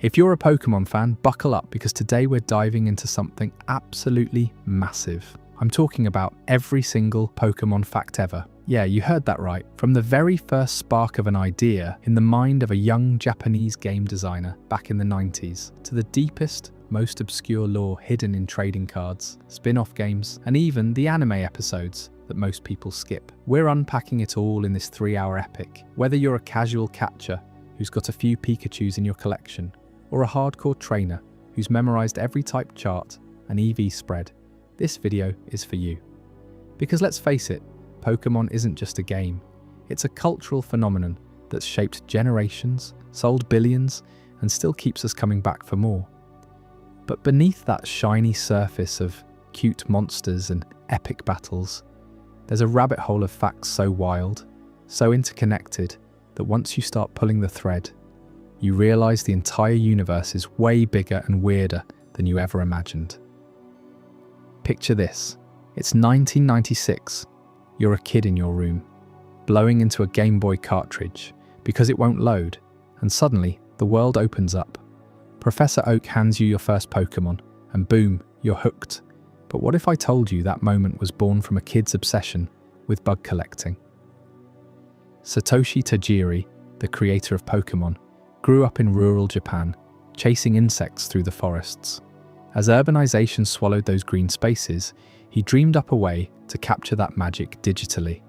If you're a Pokémon fan, buckle up because today we're diving into something absolutely massive. I'm talking about every single Pokémon fact ever. Yeah, you heard that right. From the very first spark of an idea in the mind of a young Japanese game designer back in the 90s, to the deepest, most obscure lore hidden in trading cards, spin-off games, and even the anime episodes that most people skip. We're unpacking it all in this 3-hour epic. Whether you're a casual catcher who's got a few Pikachus in your collection, or a hardcore trainer who's memorized every type chart and EV spread, this video is for you. Because let's face it, Pokémon isn't just a game. It's a cultural phenomenon that's shaped generations, sold billions, and still keeps us coming back for more. But beneath that shiny surface of cute monsters and epic battles, there's a rabbit hole of facts so wild, so interconnected, that once you start pulling the thread, you realize the entire universe is way bigger and weirder than you ever imagined. Picture this. It's 1996. You're a kid in your room, blowing into a Game Boy cartridge because it won't load, and suddenly the world opens up. Professor Oak hands you your first Pokémon, and boom, you're hooked. But what if I told you that moment was born from a kid's obsession with bug collecting? Satoshi Tajiri, the creator of Pokémon, grew up in rural Japan, chasing insects through the forests. As urbanization swallowed those green spaces, he dreamed up a way to capture that magic digitally.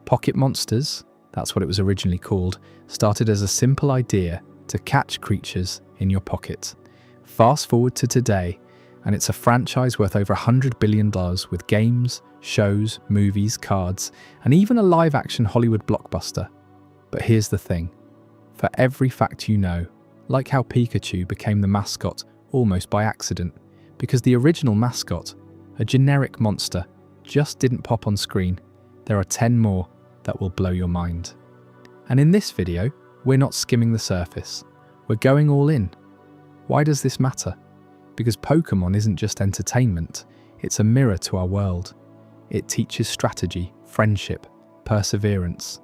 Pocket Monsters, that's what it was originally called, started as a simple idea to catch creatures in your pocket. Fast forward to today, and it's a franchise worth over $100 billion with games, shows, movies, cards, and even a live-action Hollywood blockbuster. But here's the thing. For every fact you know, like how Pikachu became the mascot almost by accident, because the original mascot, a generic monster, just didn't pop on screen, there are 10 more that will blow your mind. And in this video, we're not skimming the surface. We're going all in. Why does this matter? Because Pokémon isn't just entertainment, it's a mirror to our world. It teaches strategy, friendship, perseverance,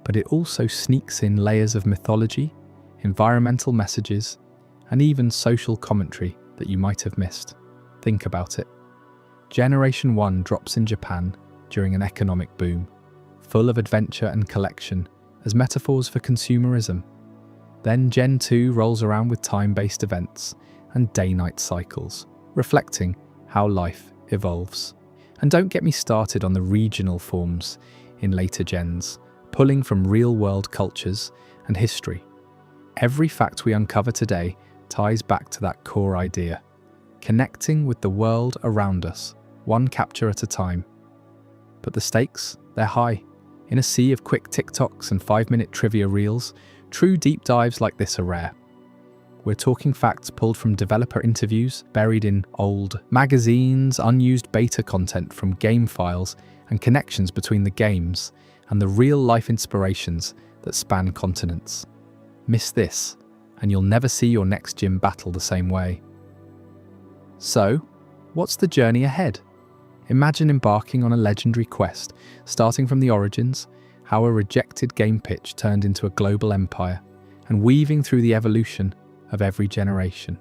but it also sneaks in layers of mythology, environmental messages, and even social commentary that you might have missed. Think about it. Generation 1 drops in Japan during an economic boom, full of adventure and collection as metaphors for consumerism. Then Gen 2 rolls around with time-based events and day-night cycles, reflecting how life evolves. And don't get me started on the regional forms in later gens, pulling from real-world cultures and history. Every fact we uncover today ties back to that core idea, connecting with the world around us, one capture at a time. But the stakes, they're high. In a sea of quick TikToks and 5-minute trivia reels, true deep dives like this are rare. We're talking facts pulled from developer interviews, buried in old magazines, unused beta content from game files, and connections between the games and the real-life inspirations that span continents. Miss this, and you'll never see your next gym battle the same way. So, what's the journey ahead? Imagine embarking on a legendary quest, starting from the origins, how a rejected game pitch turned into a global empire, and weaving through the evolution of every generation.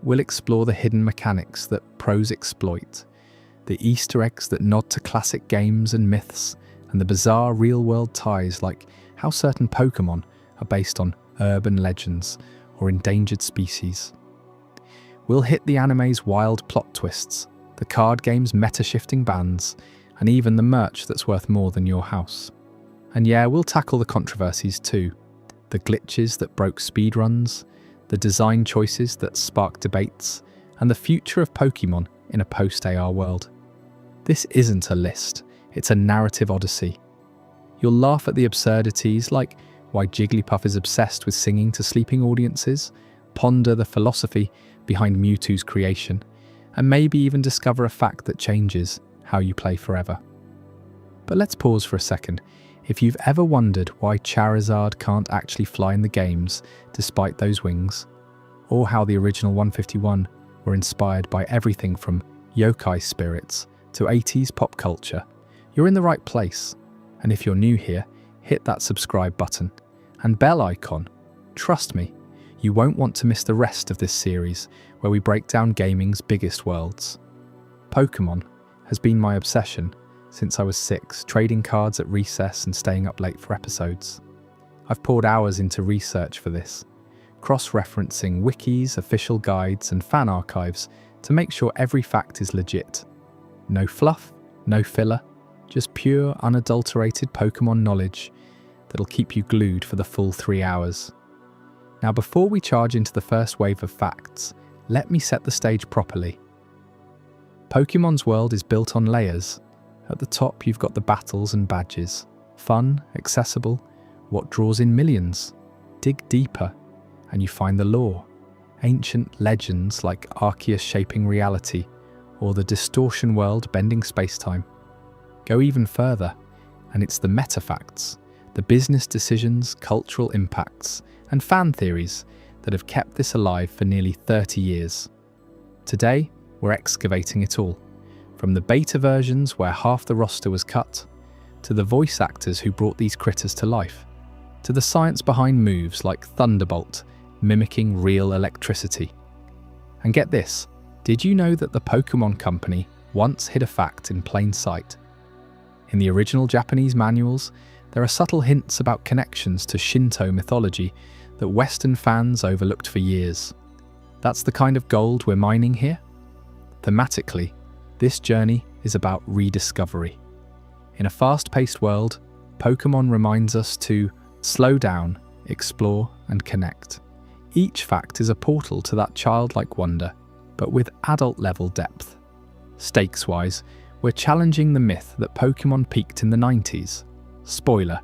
We'll explore the hidden mechanics that pros exploit, the Easter eggs that nod to classic games and myths, and the bizarre real-world ties like how certain Pokémon are based on urban legends or endangered species. We'll hit the anime's wild plot twists, the card game's meta-shifting bans, and even the merch that's worth more than your house. And yeah, we'll tackle the controversies too. The glitches that broke speedruns, the design choices that sparked debates, and the future of Pokémon in a post-AR world. This isn't a list, it's a narrative odyssey. You'll laugh at the absurdities like why Jigglypuff is obsessed with singing to sleeping audiences, ponder the philosophy behind Mewtwo's creation, and maybe even discover a fact that changes how you play forever. But let's pause for a second. If you've ever wondered why Charizard can't actually fly in the games despite those wings, or how the original 151 were inspired by everything from yokai spirits to 80s pop culture, you're in the right place. And if you're new here, hit that subscribe button and bell icon. Trust me, You won't want to miss the rest of this series, where we break down gaming's biggest worlds. Pokémon has been my obsession since I was 6, trading cards at recess and staying up late for episodes. I've poured hours into research for this, cross-referencing wikis, official guides, and fan archives to make sure every fact is legit. No fluff, no filler, just pure, unadulterated Pokémon knowledge that'll keep you glued for the full 3 hours. Now, before we charge into the first wave of facts, let me set the stage properly. Pokémon's world is built on layers. At the top, you've got the battles and badges. Fun, accessible, what draws in millions. Dig deeper, and you find the lore. Ancient legends like Arceus shaping reality, or the distortion world bending space-time. Go even further, and it's the meta-facts, the business decisions, cultural impacts, and fan theories that have kept this alive for nearly 30 years. Today, we're excavating it all, from the beta versions where half the roster was cut, to the voice actors who brought these critters to life, to the science behind moves like Thunderbolt, mimicking real electricity. And get this, did you know that the Pokémon Company once hid a fact in plain sight? In the original Japanese manuals, there are subtle hints about connections to Shinto mythology that Western fans overlooked for years. That's the kind of gold we're mining here. Thematically, this journey is about rediscovery. In a fast-paced world, Pokémon reminds us to slow down, explore, and connect. Each fact is a portal to that childlike wonder, but with adult-level depth. Stakes-wise, we're challenging the myth that Pokémon peaked in the 90s. Spoiler,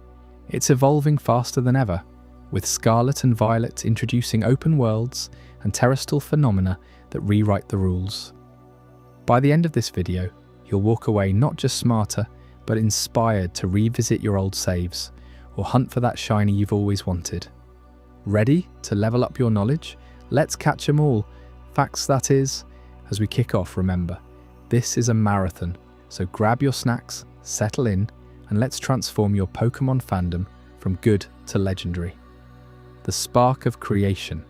it's evolving faster than ever, with Scarlet and Violet introducing open worlds and terrestrial phenomena that rewrite the rules. By the end of this video, you'll walk away not just smarter, but inspired to revisit your old saves, or hunt for that shiny you've always wanted. Ready to level up your knowledge? Let's catch 'em all. Facts, that is. As we kick off, remember, this is a marathon, so grab your snacks, settle in, and let's transform your Pokémon fandom from good to legendary. The spark of creation.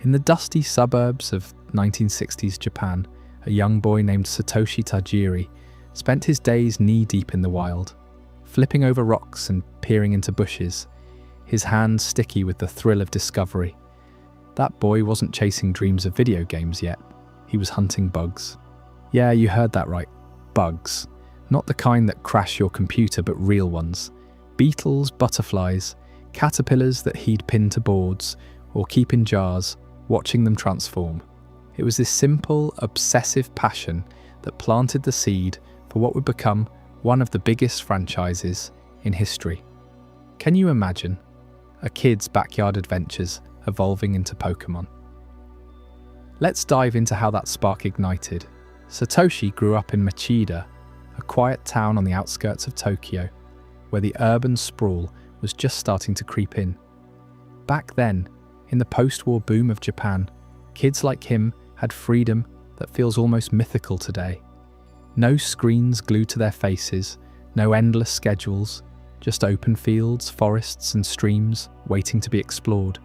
In the dusty suburbs of 1960s Japan, a young boy named Satoshi Tajiri spent his days knee-deep in the wild, flipping over rocks and peering into bushes, his hands sticky with the thrill of discovery. That boy wasn't chasing dreams of video games yet. He was hunting bugs. Yeah, you heard that right. Bugs. Not the kind that crash your computer, but real ones. Beetles, butterflies, caterpillars that he'd pin to boards or keep in jars, watching them transform. It was this simple, obsessive passion that planted the seed for what would become one of the biggest franchises in history. Can you imagine a kid's backyard adventures evolving into Pokémon? Let's dive into how that spark ignited. Satoshi grew up in Machida, a quiet town on the outskirts of Tokyo, where the urban sprawl was just starting to creep in. Back then, in the post-war boom of Japan, kids like him had freedom that feels almost mythical today. No screens glued to their faces, no endless schedules, just open fields, forests, and streams waiting to be explored.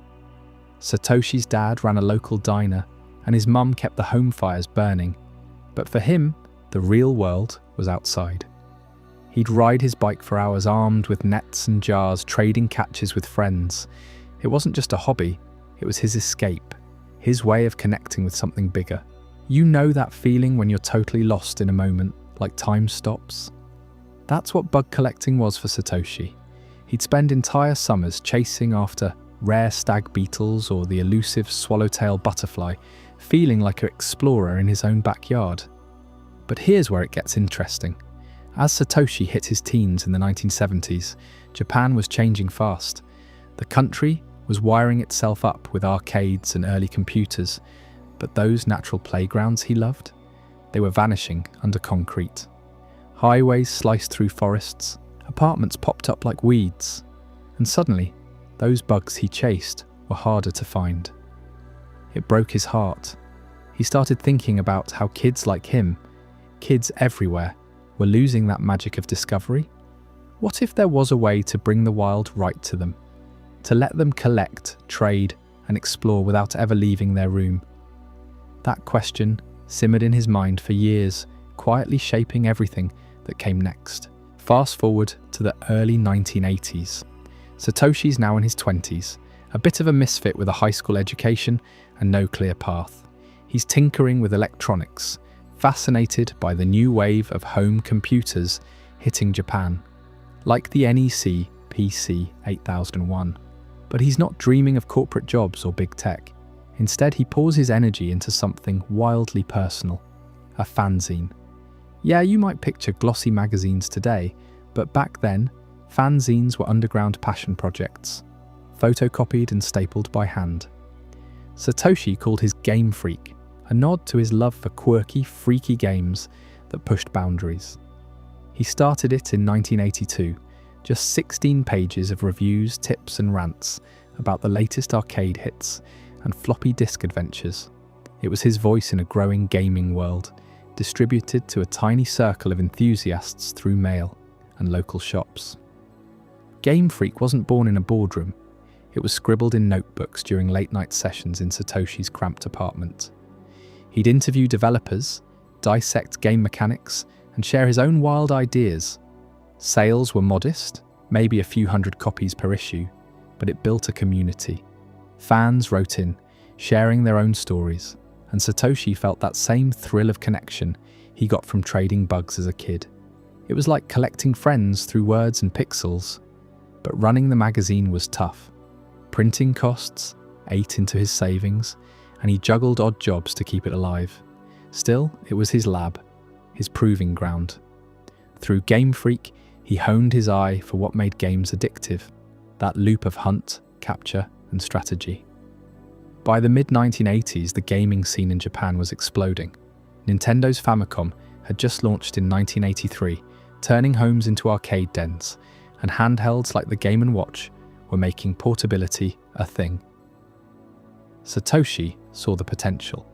Satoshi's dad ran a local diner, and his mum kept the home fires burning. But for him, the real world was outside. He'd ride his bike for hours armed with nets and jars, trading catches with friends. It wasn't just a hobby, it was his escape, his way of connecting with something bigger. You know that feeling when you're totally lost in a moment, like time stops? That's what bug collecting was for Satoshi. He'd spend entire summers chasing after rare stag beetles or the elusive swallowtail butterfly, feeling like an explorer in his own backyard. But here's where it gets interesting. As Satoshi hit his teens in the 1970s, Japan was changing fast. The country was wiring itself up with arcades and early computers, but those natural playgrounds he loved, they were vanishing under concrete. Highways sliced through forests, apartments popped up like weeds, and suddenly, those bugs he chased were harder to find. It broke his heart. He started thinking about how kids like him, kids everywhere, were losing that magic of discovery. What if there was a way to bring the wild right to them? To let them collect, trade, and explore without ever leaving their room? That question simmered in his mind for years, quietly shaping everything that came next. Fast forward to the early 1980s. Satoshi's now in his 20s, a bit of a misfit with a high school education and no clear path. He's tinkering with electronics, fascinated by the new wave of home computers hitting Japan, like the NEC PC 8001. But he's not dreaming of corporate jobs or big tech. Instead, he pours his energy into something wildly personal, a fanzine. Yeah, you might picture glossy magazines today, but back then, fanzines were underground passion projects, photocopied and stapled by hand. Satoshi called his Game Freak, a nod to his love for quirky, freaky games that pushed boundaries. He started it in 1982, just 16 pages of reviews, tips and rants about the latest arcade hits and floppy disk adventures. It was his voice in a growing gaming world, distributed to a tiny circle of enthusiasts through mail and local shops. Game Freak wasn't born in a boardroom. It was scribbled in notebooks during late-night sessions in Satoshi's cramped apartment. He'd interview developers, dissect game mechanics, and share his own wild ideas. Sales were modest, maybe a few hundred copies per issue, but it built a community. Fans wrote in, sharing their own stories, and Satoshi felt that same thrill of connection he got from trading bugs as a kid. It was like collecting friends through words and pixels, but running the magazine was tough. Printing costs ate into his savings, and he juggled odd jobs to keep it alive. Still, it was his lab, his proving ground. Through Game Freak, he honed his eye for what made games addictive, that loop of hunt, capture, and strategy. By the mid-1980s, the gaming scene in Japan was exploding. Nintendo's Famicom had just launched in 1983, turning homes into arcade dens, and handhelds like the Game & Watch were making portability a thing. Satoshi saw the potential.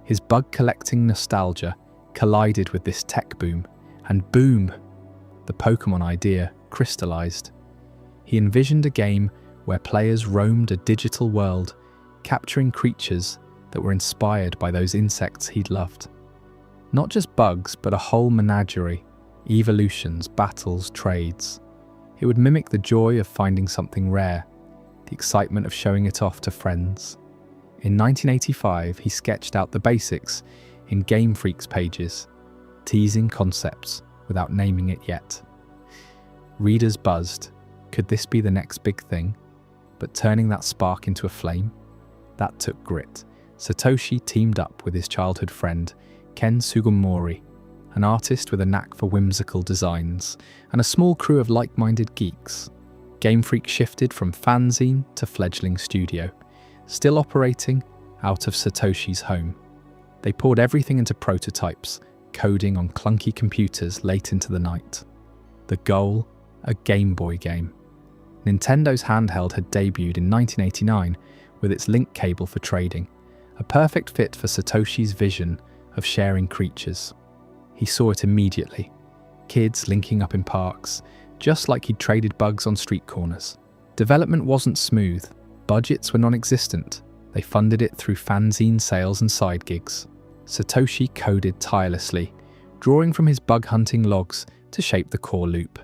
His bug-collecting nostalgia collided with this tech boom, and boom, the Pokémon idea crystallized. He envisioned a game where players roamed a digital world, capturing creatures that were inspired by those insects he'd loved. Not just bugs, but a whole menagerie, evolutions, battles, trades. It would mimic the joy of finding something rare, the excitement of showing it off to friends. In 1985, he sketched out the basics in Game Freak's pages, teasing concepts without naming it yet. Readers buzzed. Could this be the next big thing? But turning that spark into a flame? That took grit. Satoshi teamed up with his childhood friend, Ken Sugimori, an artist with a knack for whimsical designs, and a small crew of like-minded geeks. Game Freak shifted from fanzine to fledgling studio, still operating out of Satoshi's home. They poured everything into prototypes, coding on clunky computers late into the night. The goal? A Game Boy game. Nintendo's handheld had debuted in 1989 with its link cable for trading, a perfect fit for Satoshi's vision of sharing creatures. He saw it immediately. Kids linking up in parks, just like he'd traded bugs on street corners. Development wasn't smooth. Budgets were non-existent. They funded it through fanzine sales and side gigs. Satoshi coded tirelessly, drawing from his bug hunting logs to shape the core loop.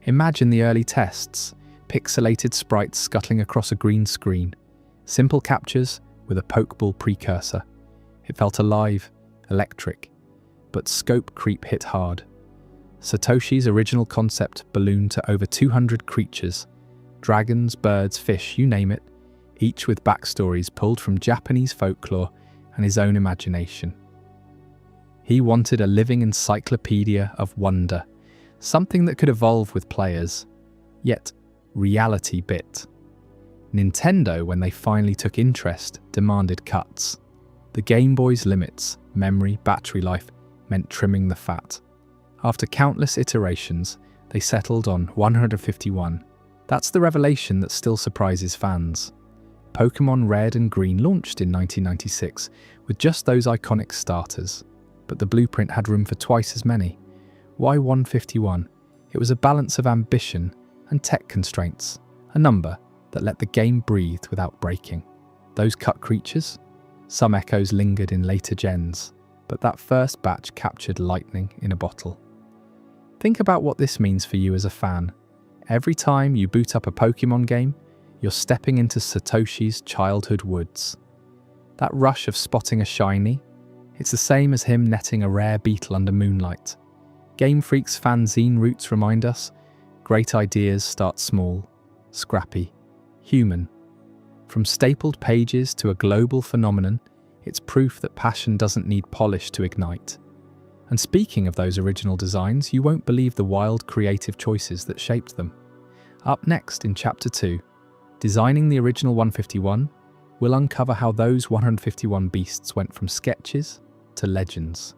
Imagine the early tests, pixelated sprites scuttling across a green screen, simple captures with a pokeball precursor. It felt alive, electric, but scope creep hit hard. Satoshi's original concept ballooned to over 200 creatures, dragons, birds, fish, you name it, each with backstories pulled from Japanese folklore and his own imagination. He wanted a living encyclopedia of wonder, something that could evolve with players, yet reality bit. Nintendo, when they finally took interest, demanded cuts. The Game Boy's limits, memory, battery life, meant trimming the fat. After countless iterations, they settled on 151. That's the revelation that still surprises fans. Pokémon Red and Green launched in 1996 with just those iconic starters, but the blueprint had room for twice as many. Why 151? It was a balance of ambition and tech constraints, a number that let the game breathe without breaking. Those cut creatures? Some echoes lingered in later gens, but that first batch captured lightning in a bottle. Think about what this means for you as a fan. Every time you boot up a Pokémon game, you're stepping into Satoshi's childhood woods. That rush of spotting a shiny, it's the same as him netting a rare beetle under moonlight. Game Freak's fanzine roots remind us, great ideas start small, scrappy, human. From stapled pages to a global phenomenon, it's proof that passion doesn't need polish to ignite. And speaking of those original designs, you won't believe the wild creative choices that shaped them. Up next in Chapter 2, Designing the Original 151, we'll uncover how those 151 beasts went from sketches to legends,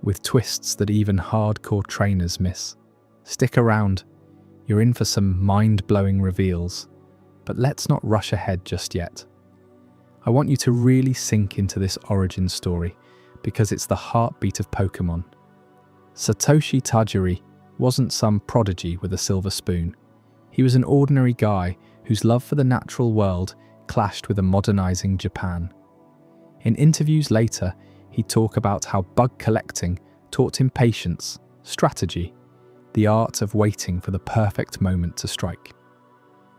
with twists that even hardcore trainers miss. Stick around, you're in for some mind-blowing reveals, but let's not rush ahead just yet. I want you to really sink into this origin story, because it's the heartbeat of Pokémon. Satoshi Tajiri wasn't some prodigy with a silver spoon. He was an ordinary guy whose love for the natural world clashed with a modernizing Japan. In interviews later, he'd talk about how bug collecting taught him patience, strategy, the art of waiting for the perfect moment to strike.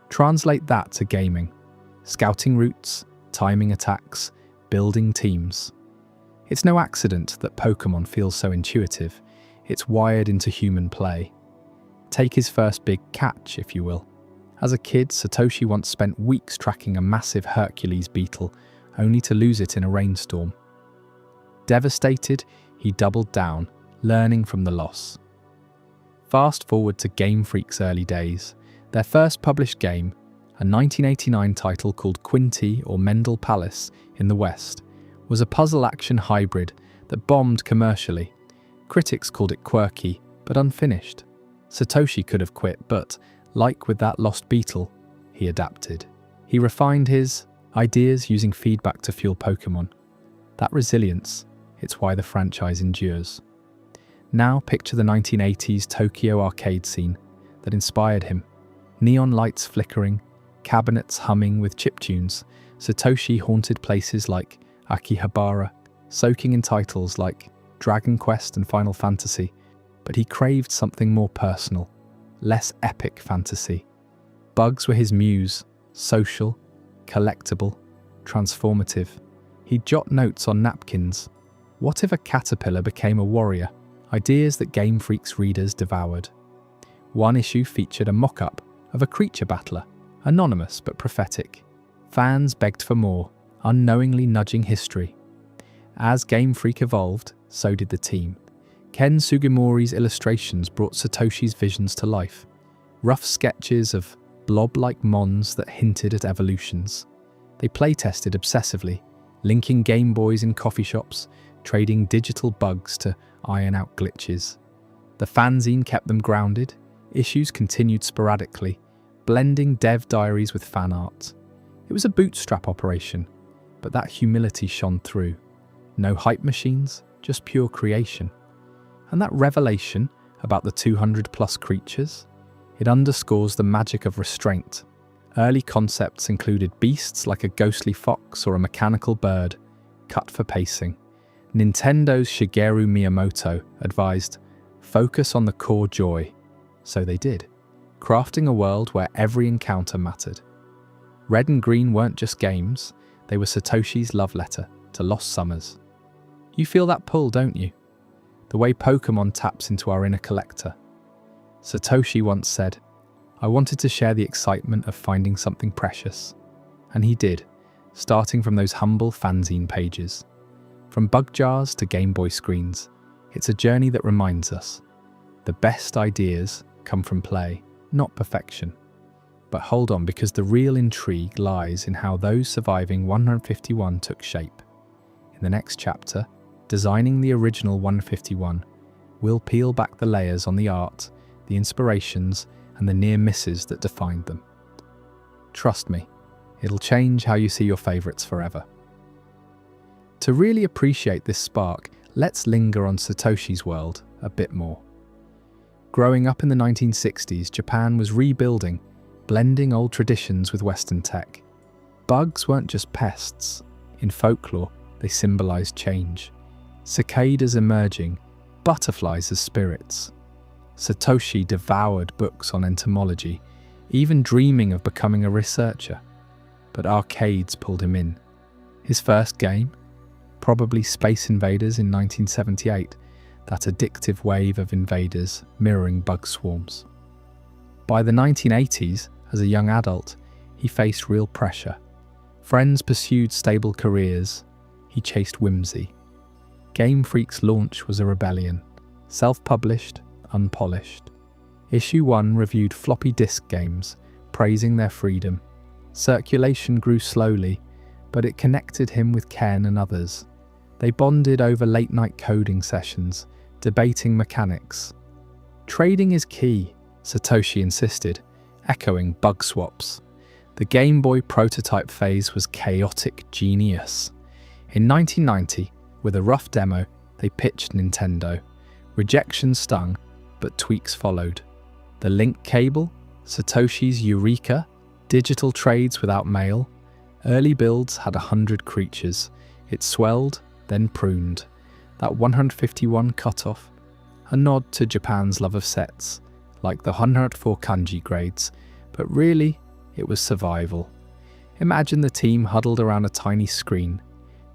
Translate that to gaming: scouting routes, timing attacks, building teams. It's no accident that Pokémon feels so intuitive. It's wired into human play. Take his first big catch, if you will. As a kid, Satoshi once spent weeks tracking a massive Hercules beetle, only to lose it in a rainstorm. Devastated, he doubled down, learning from the loss. Fast forward to Game Freak's early days. Their first published game, a 1989 title called Quinty or Mendel Palace in the West, was a puzzle-action hybrid that bombed commercially. Critics called it quirky, but unfinished. Satoshi could have quit, but, like with that lost beetle, he adapted. He refined his ideas using feedback to fuel Pokémon. That resilience, it's why the franchise endures. Now picture the 1980s Tokyo arcade scene that inspired him. Neon lights flickering, cabinets humming with chiptunes. Satoshi haunted places like Akihabara, soaking in titles like Dragon Quest and Final Fantasy, but he craved something more personal, less epic fantasy. Bugs were his muse, social, collectible, transformative. He'd jot notes on napkins. What if a caterpillar became a warrior? Ideas that Game Freak's readers devoured. One issue featured a mock-up of a creature battler, anonymous but prophetic. Fans begged for more, unknowingly nudging history. As Game Freak evolved, so did the team. Ken Sugimori's illustrations brought Satoshi's visions to life. Rough sketches of blob-like mons that hinted at evolutions. They playtested obsessively, linking Game Boys in coffee shops, trading digital bugs to iron out glitches. The fanzine kept them grounded. Issues continued sporadically, blending dev diaries with fan art. It was a bootstrap operation, but that humility shone through. No hype machines, just pure creation. And that revelation about the 200+ creatures, it underscores the magic of restraint. Early concepts included beasts like a ghostly fox or a mechanical bird, cut for pacing. Nintendo's Shigeru Miyamoto advised, focus on the core joy. So they did, crafting a world where every encounter mattered. Red and Green weren't just games, they were Satoshi's love letter to lost summers. You feel that pull, don't you? The way Pokémon taps into our inner collector. Satoshi once said, I wanted to share the excitement of finding something precious. And he did, starting from those humble fanzine pages. From bug jars to Game Boy screens, it's a journey that reminds us, the best ideas come from play, not perfection. But hold on, because the real intrigue lies in how those surviving 151 took shape. In the next chapter, Designing the Original 151, we'll peel back the layers on the art, the inspirations, and the near misses that defined them. Trust me, it'll change how you see your favourites forever. To really appreciate this spark, let's linger on Satoshi's world a bit more. Growing up in the 1960s, Japan was rebuilding, blending old traditions with Western tech. bugs weren't just pests. In folklore, they symbolized change. Cicadas emerging, butterflies as spirits. Satoshi devoured books on entomology, even dreaming of becoming a researcher. But arcades pulled him in. His first game? Probably Space Invaders in 1978, that addictive wave of invaders mirroring bug swarms. By the 1980s, as a young adult, he faced real pressure. Friends pursued stable careers. He chased whimsy. Game Freak's launch was a rebellion. Self-published, unpolished. Issue 1 reviewed floppy disk games, praising their freedom. Circulation grew slowly, but it connected him with Ken and others. They bonded over late-night coding sessions, debating mechanics. Trading is key, Satoshi insisted, echoing bug swaps. The Game Boy prototype phase was chaotic genius. In 1990, with a rough demo, they pitched Nintendo. Rejection stung, but tweaks followed. The link cable, Satoshi's Eureka, digital trades without mail. Early builds had 100 creatures. It swelled, then pruned. That 151 cutoff, a nod to Japan's love of sets, like the 104 kanji grades, but really, it was survival. Imagine the team huddled around a tiny screen,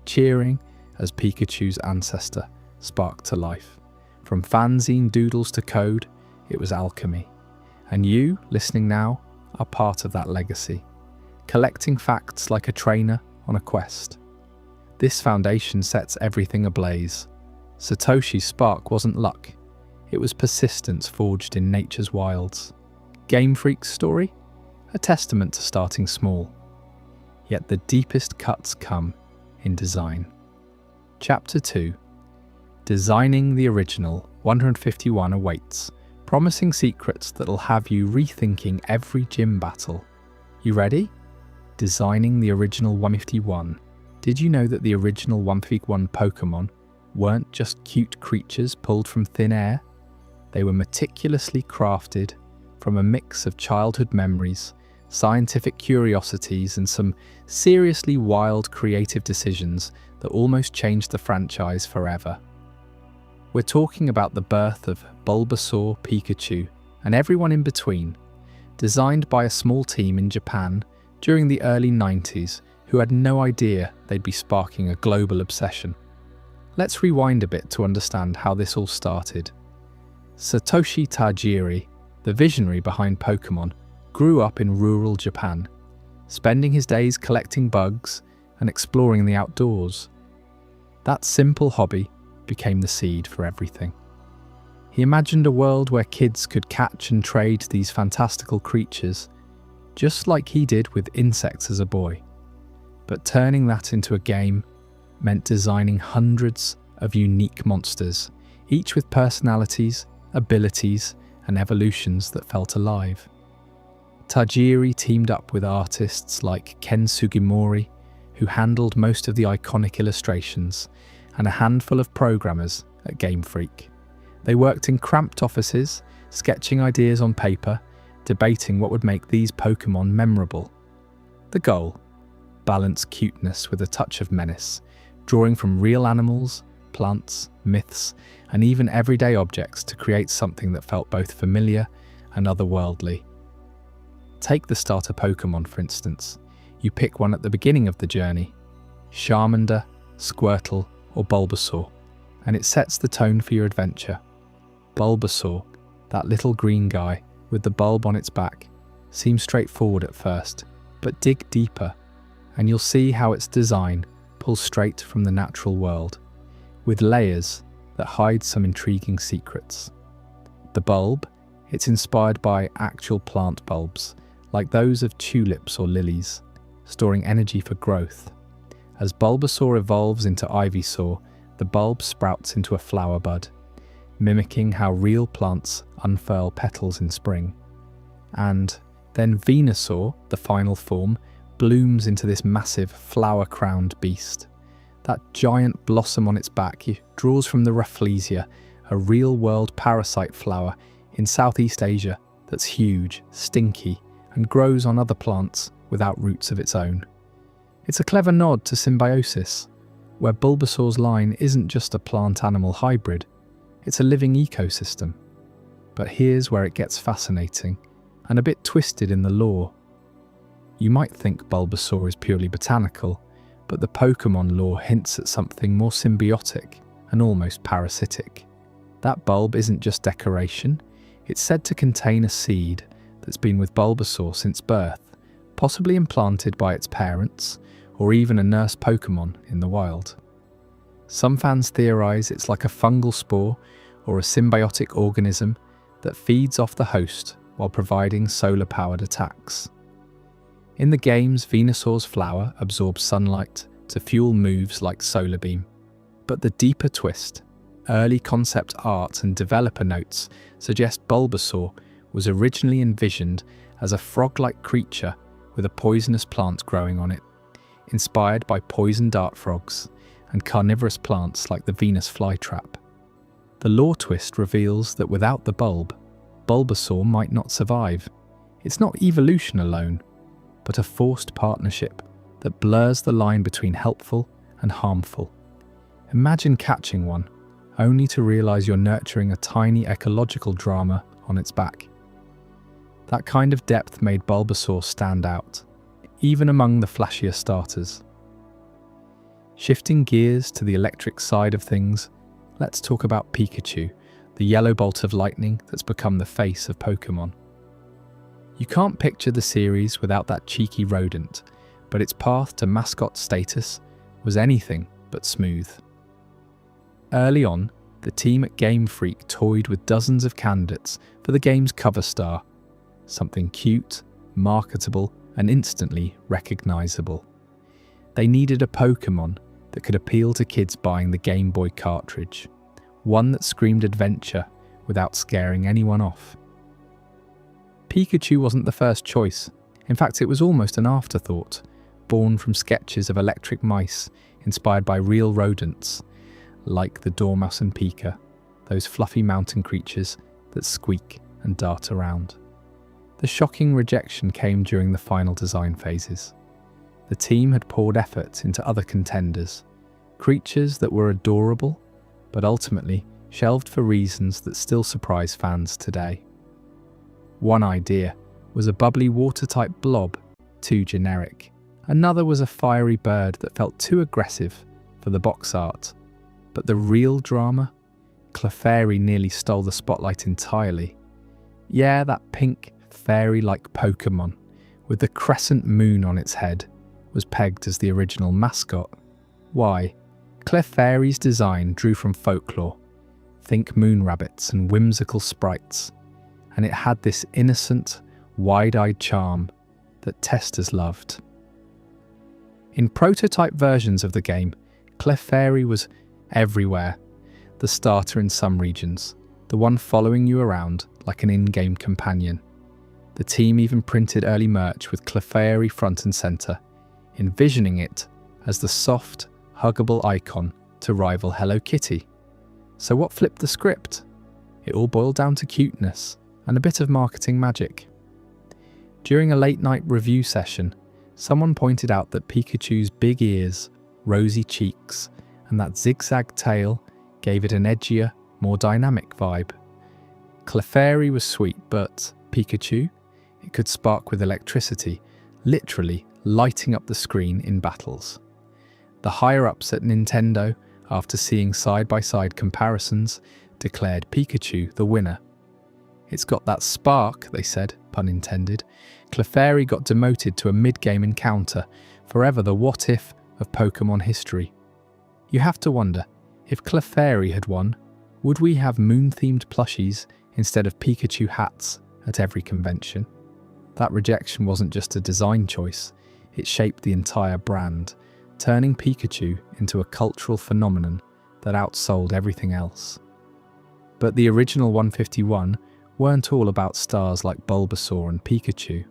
cheering as Pikachu's ancestor sparked to life. From fanzine doodles to code, it was alchemy. And you, listening now, are part of that legacy, collecting facts like a trainer on a quest. This foundation sets everything ablaze. Satoshi's spark wasn't luck. It was persistence forged in nature's wilds. Game Freak's story? A testament to starting small. Yet the deepest cuts come in design. Chapter 2. Designing the original 151 awaits, promising secrets that'll have you rethinking every gym battle. You ready? Designing the original 151. Did you know that the original 151 Pokémon weren't just cute creatures pulled from thin air? They were meticulously crafted from a mix of childhood memories, scientific curiosities, and some seriously wild creative decisions that almost changed the franchise forever. We're talking about the birth of Bulbasaur, Pikachu, and everyone in between, designed by a small team in Japan during the early 90s who had no idea they'd be sparking a global obsession. Let's rewind a bit to understand how this all started. Satoshi Tajiri, the visionary behind Pokémon, grew up in rural Japan, spending his days collecting bugs and exploring the outdoors. That simple hobby became the seed for everything. He imagined a world where kids could catch and trade these fantastical creatures, just like he did with insects as a boy. But turning that into a game meant designing hundreds of unique monsters, each with personalities, abilities, and evolutions that felt alive. Tajiri teamed up with artists like Ken Sugimori, who handled most of the iconic illustrations, and a handful of programmers at Game Freak. They worked in cramped offices, sketching ideas on paper, debating what would make these Pokémon memorable. The goal? Balance cuteness with a touch of menace, drawing from real animals, plants, myths, and even everyday objects to create something that felt both familiar and otherworldly. Take the starter Pokémon, for instance. You pick one at the beginning of the journey, Charmander, Squirtle, or Bulbasaur, and it sets the tone for your adventure. Bulbasaur, that little green guy with the bulb on its back, seems straightforward at first, but dig deeper, and you'll see how its design pulls straight from the natural world, with layers that hide some intriguing secrets. The bulb, it's inspired by actual plant bulbs, like those of tulips or lilies, storing energy for growth. As Bulbasaur evolves into Ivysaur, the bulb sprouts into a flower bud, mimicking how real plants unfurl petals in spring. And then Venusaur, the final form, blooms into this massive flower-crowned beast. That giant blossom on its back draws from the Rafflesia, a real-world parasite flower in Southeast Asia that's huge, stinky, and grows on other plants without roots of its own. It's a clever nod to symbiosis, where Bulbasaur's line isn't just a plant-animal hybrid, it's a living ecosystem. But here's where it gets fascinating, and a bit twisted in the lore. You might think Bulbasaur is purely botanical, but the Pokémon lore hints at something more symbiotic and almost parasitic. That bulb isn't just decoration, it's said to contain a seed that's been with Bulbasaur since birth, possibly implanted by its parents, or even a nurse Pokémon in the wild. Some fans theorise it's like a fungal spore or a symbiotic organism that feeds off the host while providing solar-powered attacks. In the games, Venusaur's flower absorbs sunlight to fuel moves like Solar Beam. But the deeper twist, early concept art and developer notes suggest Bulbasaur was originally envisioned as a frog-like creature with a poisonous plant growing on it, inspired by poison dart frogs and carnivorous plants like the Venus flytrap. The lore twist reveals that without the bulb, Bulbasaur might not survive. It's not evolution alone, but a forced partnership that blurs the line between helpful and harmful. Imagine catching one, only to realise you're nurturing a tiny ecological drama on its back. That kind of depth made Bulbasaur stand out, even among the flashier starters. Shifting gears to the electric side of things, let's talk about Pikachu, the yellow bolt of lightning that's become the face of Pokémon. You can't picture the series without that cheeky rodent, but its path to mascot status was anything but smooth. Early on, the team at Game Freak toyed with dozens of candidates for the game's cover star, something cute, marketable, and instantly recognisable. They needed a Pokémon that could appeal to kids buying the Game Boy cartridge, one that screamed adventure without scaring anyone off. Pikachu wasn't the first choice. In fact, it was almost an afterthought, born from sketches of electric mice inspired by real rodents, like the Dormouse and Pika, those fluffy mountain creatures that squeak and dart around. The shocking rejection came during the final design phases. The team had poured effort into other contenders, creatures that were adorable, but ultimately shelved for reasons that still surprise fans today. One idea was a bubbly water-type blob, too generic. Another was a fiery bird that felt too aggressive for the box art. But the real drama? Clefairy nearly stole the spotlight entirely. Yeah, that pink, fairy-like Pokémon, with the crescent moon on its head, was pegged as the original mascot. Why? Clefairy's design drew from folklore. Think moon rabbits and whimsical sprites. And it had this innocent, wide-eyed charm that testers loved. In prototype versions of the game, Clefairy was everywhere, the starter in some regions, the one following you around like an in-game companion. The team even printed early merch with Clefairy front and centre, envisioning it as the soft, huggable icon to rival Hello Kitty. So what flipped the script? It all boiled down to cuteness and a bit of marketing magic. During a late-night review session, someone pointed out that Pikachu's big ears, rosy cheeks, and that zigzag tail gave it an edgier, more dynamic vibe. Clefairy was sweet, but Pikachu? It could spark with electricity, literally lighting up the screen in battles. The higher-ups at Nintendo, after seeing side-by-side comparisons, declared Pikachu the winner. It's got that spark, they said, pun intended. Clefairy got demoted to a mid-game encounter, forever the what-if of Pokémon history. You have to wonder, if Clefairy had won, would we have moon-themed plushies instead of Pikachu hats at every convention? That rejection wasn't just a design choice, it shaped the entire brand, turning Pikachu into a cultural phenomenon that outsold everything else. But the original 151 weren't all about stars like Bulbasaur and Pikachu.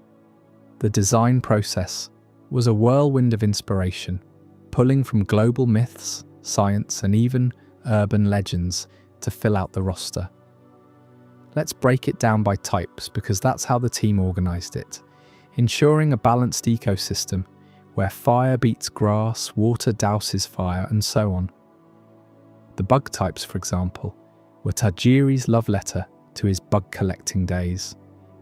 The design process was a whirlwind of inspiration, pulling from global myths, science, and even urban legends to fill out the roster. Let's break it down by types because that's how the team organised it, ensuring a balanced ecosystem where fire beats grass, water douses fire, and so on. The bug types, for example, were Tajiri's love letter to his bug-collecting days.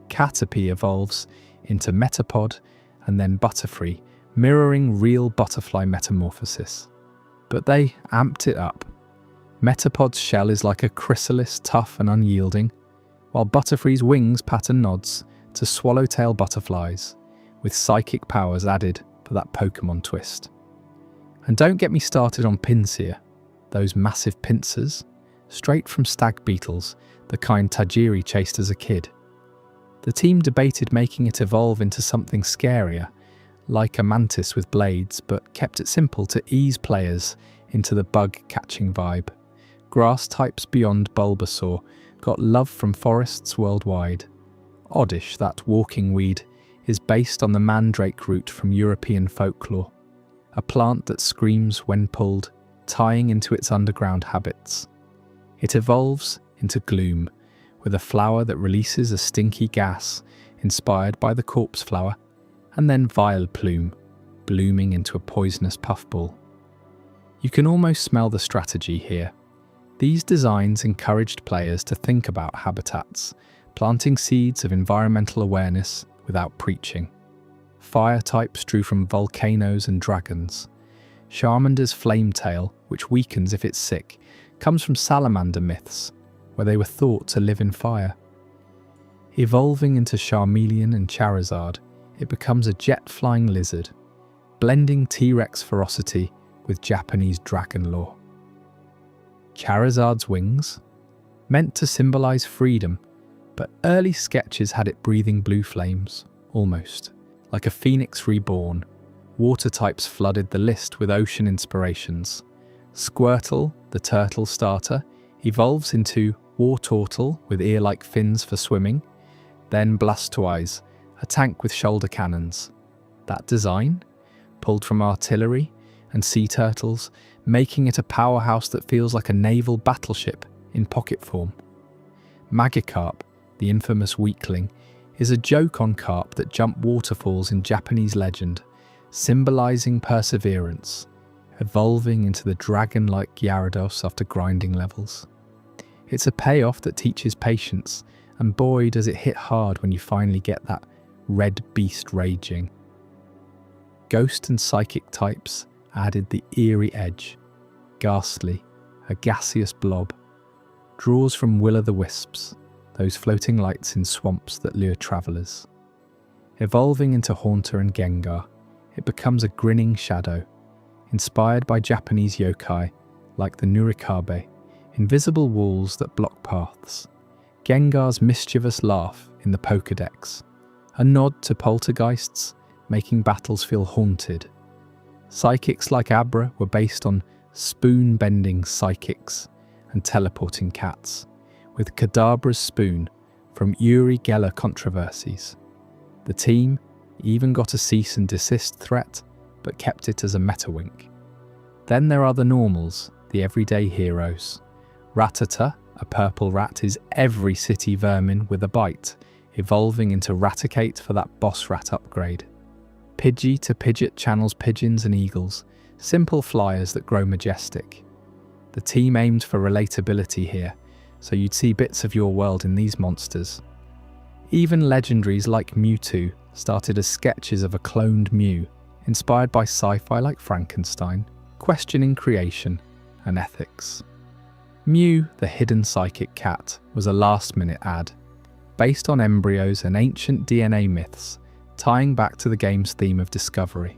Caterpie evolves into Metapod and then Butterfree, mirroring real butterfly metamorphosis. But they amped it up. Metapod's shell is like a chrysalis, tough and unyielding, while Butterfree's wings pattern nods to swallowtail butterflies, with psychic powers added for that Pokémon twist. And don't get me started on Pinsir, those massive pincers, straight from stag beetles, the kind Tajiri chased as a kid. The team debated making it evolve into something scarier, like a mantis with blades, but kept it simple to ease players into the bug-catching vibe. Grass types beyond Bulbasaur got love from forests worldwide. Oddish, that walking weed, is based on the mandrake root from European folklore, a plant that screams when pulled, tying into its underground habits. It evolves into Gloom, with a flower that releases a stinky gas inspired by the corpse flower, and then Vileplume, blooming into a poisonous puffball. You can almost smell the strategy here. These designs encouraged players to think about habitats, planting seeds of environmental awareness without preaching. Fire types drew from volcanoes and dragons. Charmander's flametail, which weakens if it's sick, comes from salamander myths, where they were thought to live in fire. Evolving into Charmeleon and Charizard, it becomes a jet-flying lizard, blending T-Rex ferocity with Japanese dragon lore. Charizard's wings, meant to symbolize freedom, but early sketches had it breathing blue flames, almost, like a phoenix reborn. Water types flooded the list with ocean inspirations. Squirtle, the turtle starter, evolves into Wartortle with ear-like fins for swimming, then Blastoise, a tank with shoulder cannons. That design, pulled from artillery and sea turtles, making it a powerhouse that feels like a naval battleship in pocket form. Magikarp, the infamous weakling, is a joke on carp that jump waterfalls in Japanese legend, symbolizing perseverance, evolving into the dragon-like Gyarados after grinding levels. It's a payoff that teaches patience, and boy does it hit hard when you finally get that red beast raging. Ghost and psychic types added the eerie edge. Ghastly, a gaseous blob, draws from will-o'-the-wisps, those floating lights in swamps that lure travellers. Evolving into Haunter and Gengar, it becomes a grinning shadow, inspired by Japanese yokai like the Nurikabe, invisible walls that block paths. Gengar's mischievous laugh in the Pokédex, a nod to poltergeists, making battles feel haunted. Psychics like Abra were based on spoon-bending psychics and teleporting cats, with Kadabra's spoon from Uri Geller controversies. The team even got a cease and desist threat, but kept it as a meta-wink. Then there are the normals, the everyday heroes. Rattata, a purple rat, is every city vermin with a bite, evolving into Raticate for that boss rat upgrade. Pidgey to Pidgeot channels pigeons and eagles, simple flyers that grow majestic. The team aimed for relatability here, so you'd see bits of your world in these monsters. Even legendaries like Mewtwo started as sketches of a cloned Mew, inspired by sci-fi like Frankenstein, questioning creation and ethics. Mew, the hidden psychic cat, was a last-minute ad, based on embryos and ancient DNA myths, tying back to the game's theme of discovery.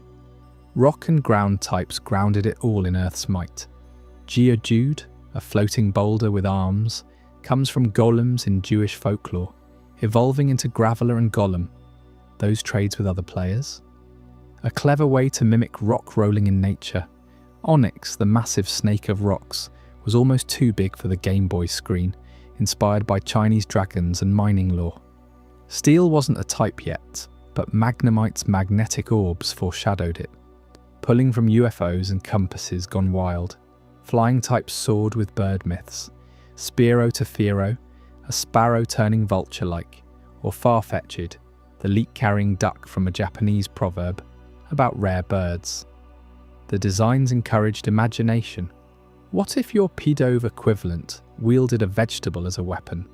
Rock and ground types grounded it all in Earth's might. Geodude, a floating boulder with arms, comes from golems in Jewish folklore, evolving into Graveler and Golem, those trades with other players. A clever way to mimic rock rolling in nature. Onyx, the massive snake of rocks, was almost too big for the Game Boy screen, inspired by Chinese dragons and mining lore. Steel wasn't a type yet, but Magnemite's magnetic orbs foreshadowed it, pulling from UFOs and compasses gone wild. Flying types soared with bird myths. Spearow to Fearow, a sparrow turning vulture-like, or Farfetch'd, the leek-carrying duck from a Japanese proverb, about rare birds. The designs encouraged imagination. What if your Pidove equivalent wielded a vegetable as a weapon?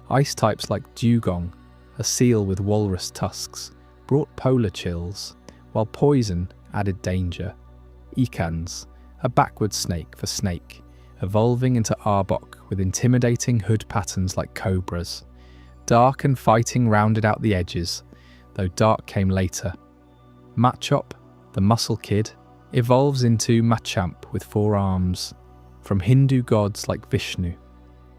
Ice types like dugong, a seal with walrus tusks, brought polar chills, while poison added danger. Icans, a backward snake for snake, evolving into arbok with intimidating hood patterns like cobras. Dark and fighting rounded out the edges, though dark came later. Machop, the muscle kid, evolves into Machamp with 4 arms, from Hindu gods like Vishnu.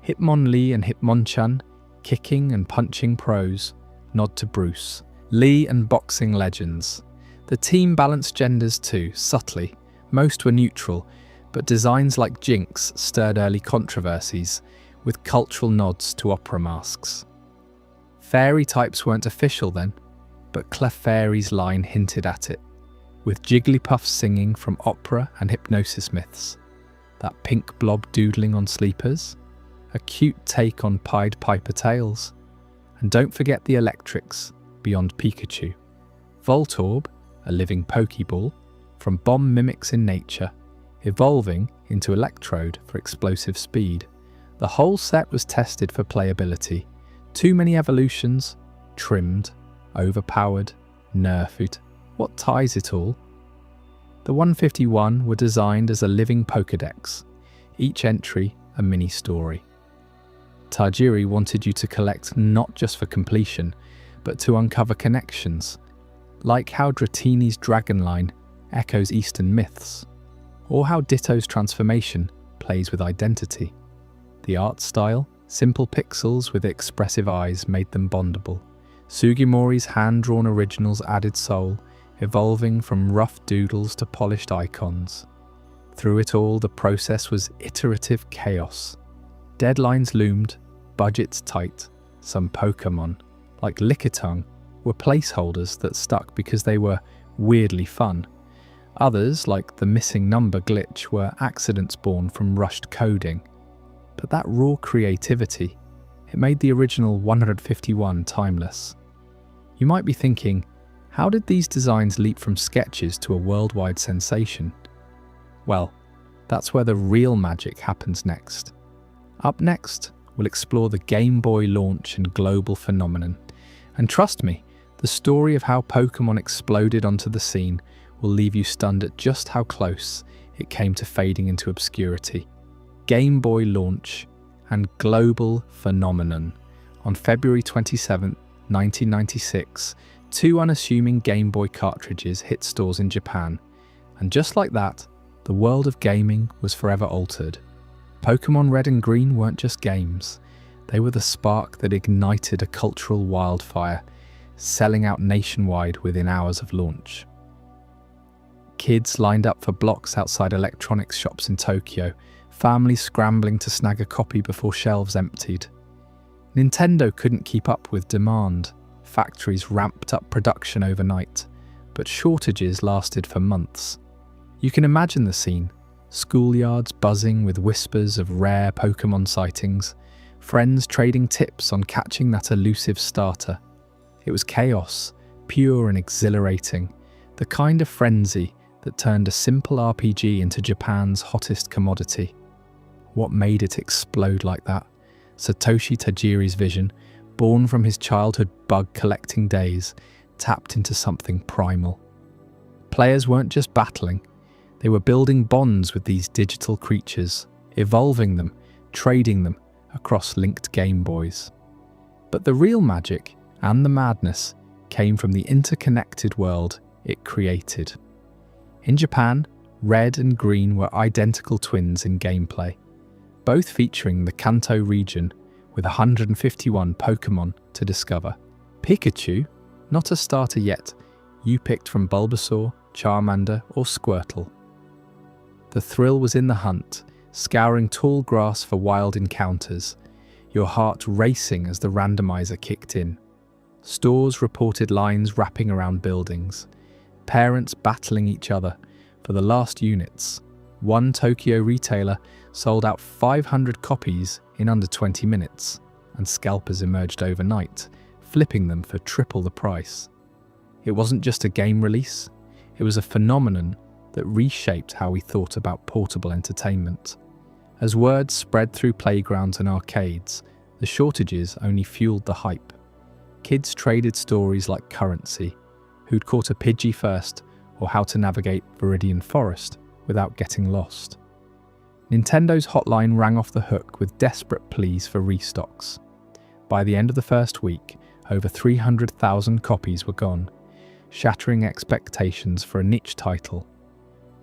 Hitmonlee and Hitmonchan, kicking and punching pros, nod to Bruce. Lee and boxing legends. The team balanced genders too, subtly. Most were neutral, but designs like Jinx stirred early controversies, with cultural nods to opera masks. Fairy types weren't official then, but Clefairy's line hinted at it, with Jigglypuff singing from opera and hypnosis myths. That pink blob doodling on sleepers, a cute take on Pied Piper tales. And don't forget the electrics, beyond Pikachu. Voltorb, a living Pokeball, from bomb mimics in nature, evolving into Electrode for explosive speed. The whole set was tested for playability. Too many evolutions, trimmed, overpowered, nerfed. What ties it all? The 151 were designed as a living Pokédex, each entry a mini-story. Tajiri wanted you to collect not just for completion, but to uncover connections, like how Dratini's dragon line echoes Eastern myths, or how Ditto's transformation plays with identity. The art style, simple pixels with expressive eyes, made them bondable. Sugimori's hand-drawn originals added soul, evolving from rough doodles to polished icons. Through it all, the process was iterative chaos. Deadlines loomed, budgets tight. Some Pokémon, like Lickitung, were placeholders that stuck because they were weirdly fun. Others, like the missing number glitch, were accidents born from rushed coding. But that raw creativity, it made the original 151 timeless. You might be thinking, how did these designs leap from sketches to a worldwide sensation? Well, that's where the real magic happens next. Up next, we'll explore the Game Boy launch and global phenomenon. And trust me, the story of how Pokémon exploded onto the scene will leave you stunned at just how close it came to fading into obscurity. Game Boy launch and global phenomenon. On February 27, 1996, 2 unassuming Game Boy cartridges hit stores in Japan. And just like that, the world of gaming was forever altered. Pokémon Red and Green weren't just games. They were the spark that ignited a cultural wildfire, selling out nationwide within hours of launch. Kids lined up for blocks outside electronics shops in Tokyo, families scrambling to snag a copy before shelves emptied. Nintendo couldn't keep up with demand. Factories ramped up production overnight, but shortages lasted for months. You can imagine the scene. Schoolyards buzzing with whispers of rare Pokémon sightings, friends trading tips on catching that elusive starter. It was chaos, pure and exhilarating, the kind of frenzy that turned a simple RPG into Japan's hottest commodity. What made it explode like that? Satoshi Tajiri's vision, born from his childhood bug-collecting days, tapped into something primal. Players weren't just battling, they were building bonds with these digital creatures, evolving them, trading them across linked Game Boys. But the real magic and the madness came from the interconnected world it created. In Japan, Red and Green were identical twins in gameplay, both featuring the Kanto region with 151 Pokémon to discover. Pikachu, not a starter yet, you picked from Bulbasaur, Charmander or Squirtle. The thrill was in the hunt, scouring tall grass for wild encounters, your heart racing as the randomizer kicked in. Stores reported lines wrapping around buildings, parents battling each other for the last units. One Tokyo retailer sold out 500 copies in under 20 minutes, and scalpers emerged overnight, flipping them for triple the price. It wasn't just a game release, It was a phenomenon that reshaped how we thought about portable entertainment. As word spread through playgrounds and arcades, the shortages only fueled the hype. Kids traded stories like currency, who'd caught a Pidgey first, or how to navigate Viridian Forest without getting lost. Nintendo's hotline rang off the hook with desperate pleas for restocks. By the end of the first week, over 300,000 copies were gone, shattering expectations for a niche title.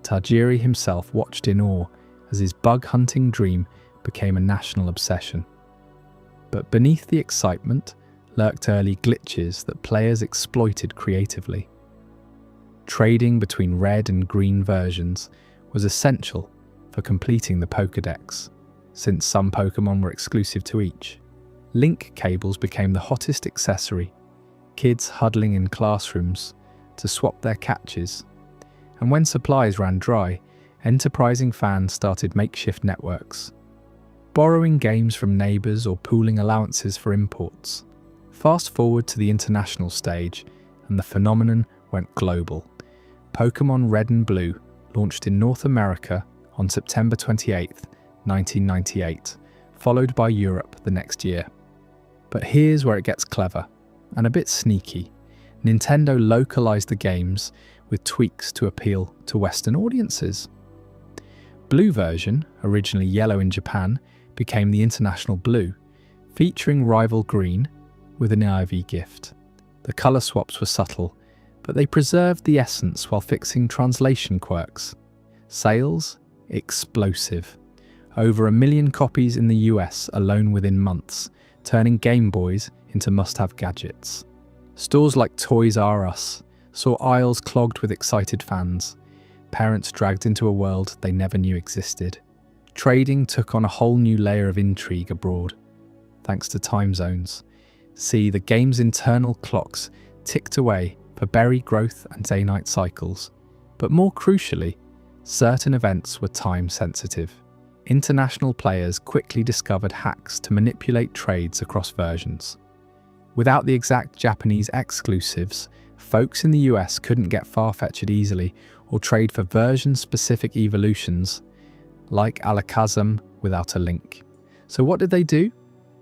Tajiri himself watched in awe as his bug-hunting dream became a national obsession. But beneath the excitement lurked early glitches that players exploited creatively. Trading between red and green versions was essential for completing the Pokédex, since some Pokémon were exclusive to each. Link cables became the hottest accessory, kids huddling in classrooms to swap their catches. And when supplies ran dry, enterprising fans started makeshift networks, borrowing games from neighbours or pooling allowances for imports. Fast forward to the international stage, and the phenomenon went global. Pokémon Red and Blue launched in North America on September 28, 1998, followed by Europe the next year. But here's where it gets clever, and a bit sneaky. Nintendo localized the games with tweaks to appeal to Western audiences. Blue version, originally yellow in Japan, became the international blue, featuring rival green with an IV gift. The colour swaps were subtle, but they preserved the essence while fixing translation quirks. Sales? Explosive. Over 1 million copies in the US alone within months, turning Game Boys into must-have gadgets. Stores like Toys R Us saw aisles clogged with excited fans, parents dragged into a world they never knew existed. Trading took on a whole new layer of intrigue abroad, thanks to time zones. See, the game's internal clocks ticked away for berry growth and day-night cycles. But more crucially, certain events were time-sensitive. International players quickly discovered hacks to manipulate trades across versions. Without the exact Japanese exclusives, folks in the US couldn't get Farfetch'd easily or trade for version-specific evolutions, like Alakazam without a link. So what did they do?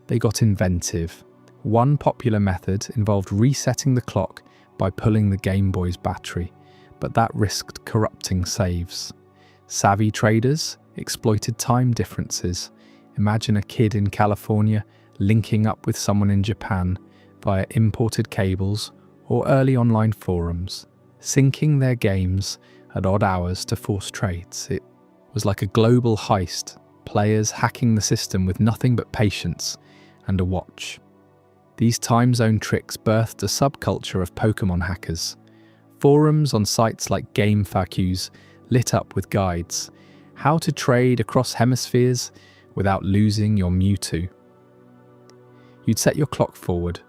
They got inventive. One popular method involved resetting the clock by pulling the Game Boy's battery, but that risked corrupting saves. Savvy traders exploited time differences. Imagine a kid in California linking up with someone in Japan via imported cables or early online forums, syncing their games at odd hours to force trades. It was like a global heist, players hacking the system with nothing but patience and a watch. These time zone tricks birthed a subculture of Pokémon hackers. Forums on sites like GameFAQs lit up with guides, how to trade across hemispheres without losing your Mewtwo. You'd set your clock forward,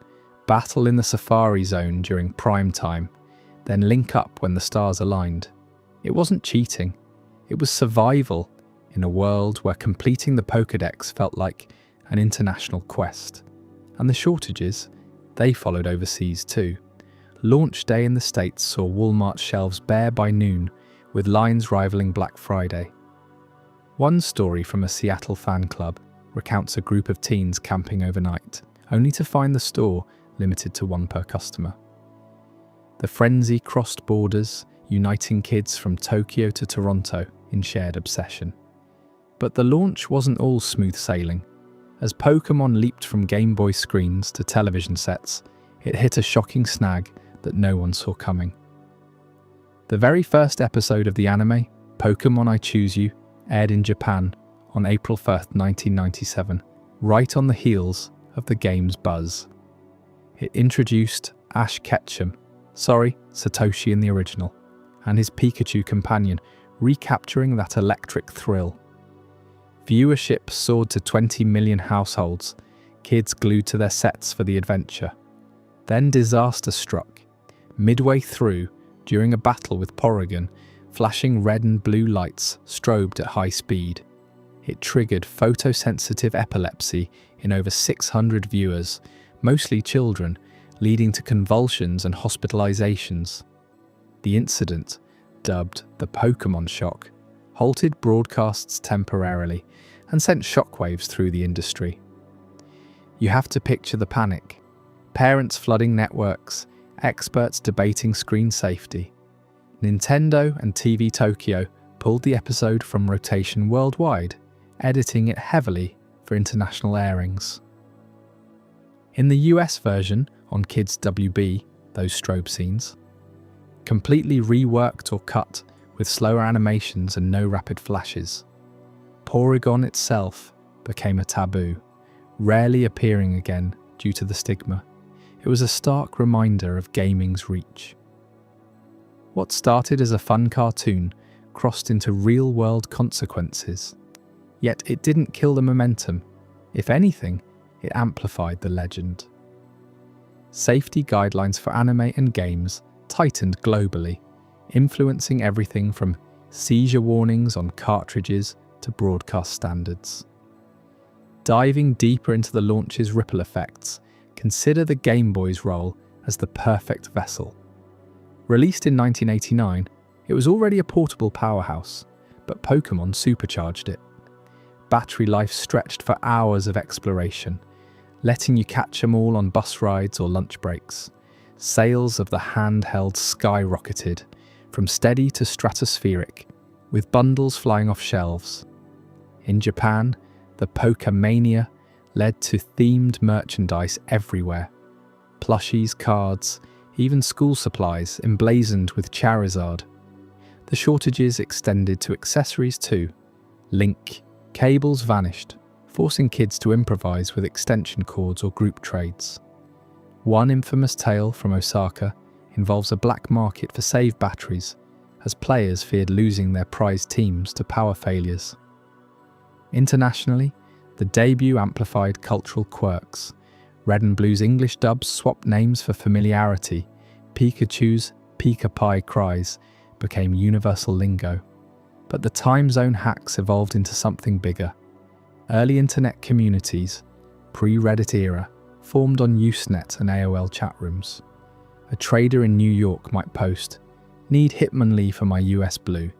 battle in the Safari Zone during prime time, then link up when the stars aligned. It wasn't cheating, it was survival in a world where completing the Pokédex felt like an international quest. And the shortages, they followed overseas too. Launch day in the States saw Walmart shelves bare by noon, with lines rivaling Black Friday. One story from a Seattle fan club recounts a group of teens camping overnight, only to find the store limited to one per customer. The frenzy crossed borders, uniting kids from Tokyo to Toronto in shared obsession. But the launch wasn't all smooth sailing. As Pokémon leaped from Game Boy screens to television sets, it hit a shocking snag that no one saw coming. The very first episode of the anime, Pokémon I Choose You, aired in Japan on April 1st, 1997, right on the heels of the game's buzz. It introduced Ash Ketchum, Satoshi in the original, and his Pikachu companion, recapturing that electric thrill. Viewership soared to 20 million households, kids glued to their sets for the adventure. Then disaster struck. Midway through, during a battle with Porygon, flashing red and blue lights strobed at high speed. It triggered photosensitive epilepsy in over 600 viewers, mostly children, leading to convulsions and hospitalizations. The incident dubbed the Pokémon shock, halted broadcasts temporarily and sent shockwaves through the industry. You have to picture the panic. Parents flooding networks, experts debating screen safety. Nintendo and TV Tokyo pulled the episode from rotation worldwide, editing it heavily for international airings. In the US version, on Kids WB, those strobe scenes, completely reworked or cut with slower animations and no rapid flashes. Porygon itself became a taboo, rarely appearing again due to the stigma. It was a stark reminder of gaming's reach. What started as a fun cartoon crossed into real-world consequences. Yet it didn't kill the momentum. If anything, it amplified the legend. Safety guidelines for anime and games tightened globally, influencing everything from seizure warnings on cartridges to broadcast standards. Diving deeper into the launch's ripple effects, consider the Game Boy's role as the perfect vessel. Released in 1989, it was already a portable powerhouse, but Pokémon supercharged it. Battery life stretched for hours of exploration, letting you catch them all on bus rides or lunch breaks. Sales of the handheld skyrocketed, from steady to stratospheric, with bundles flying off shelves. In Japan, the Pokémania led to themed merchandise everywhere. Plushies, cards, even school supplies emblazoned with Charizard. The shortages extended to accessories too. Link, cables vanished, forcing kids to improvise with extension cords or group trades. One infamous tale from Osaka involves a black market for save batteries, as players feared losing their prized teams to power failures. Internationally, the debut amplified cultural quirks. Red and Blue's English dubs swapped names for familiarity. Pikachu's Pika-Pie cries became universal lingo. But the time zone hacks evolved into something bigger. Early internet communities, pre-Reddit era, formed on Usenet and AOL chat rooms. A trader in New York might post, "Need Hitmonlee for my US Blue.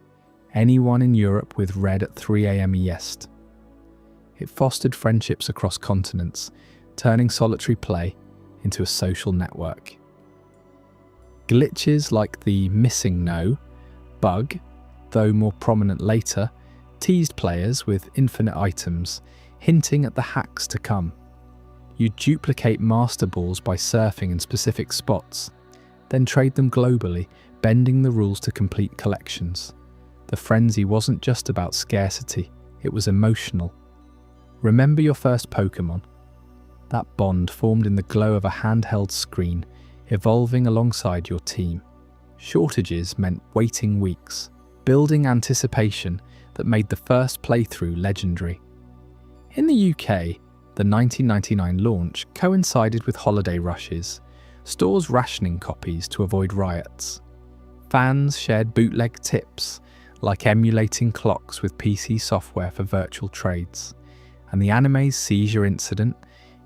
Anyone in Europe with red at 3 AM EST." It fostered friendships across continents, turning solitary play into a social network. Glitches like the missing no bug, though more prominent later, teased players with infinite items, hinting at the hacks to come. You duplicate Master Balls by surfing in specific spots, then trade them globally, bending the rules to complete collections. The frenzy wasn't just about scarcity, it was emotional. Remember your first Pokémon? That bond formed in the glow of a handheld screen, evolving alongside your team. Shortages meant waiting weeks, building anticipation that made the first playthrough legendary. In the UK, the 1999 launch coincided with holiday rushes, stores rationing copies to avoid riots. Fans shared bootleg tips, like emulating clocks with PC software for virtual trades. And the anime's seizure incident,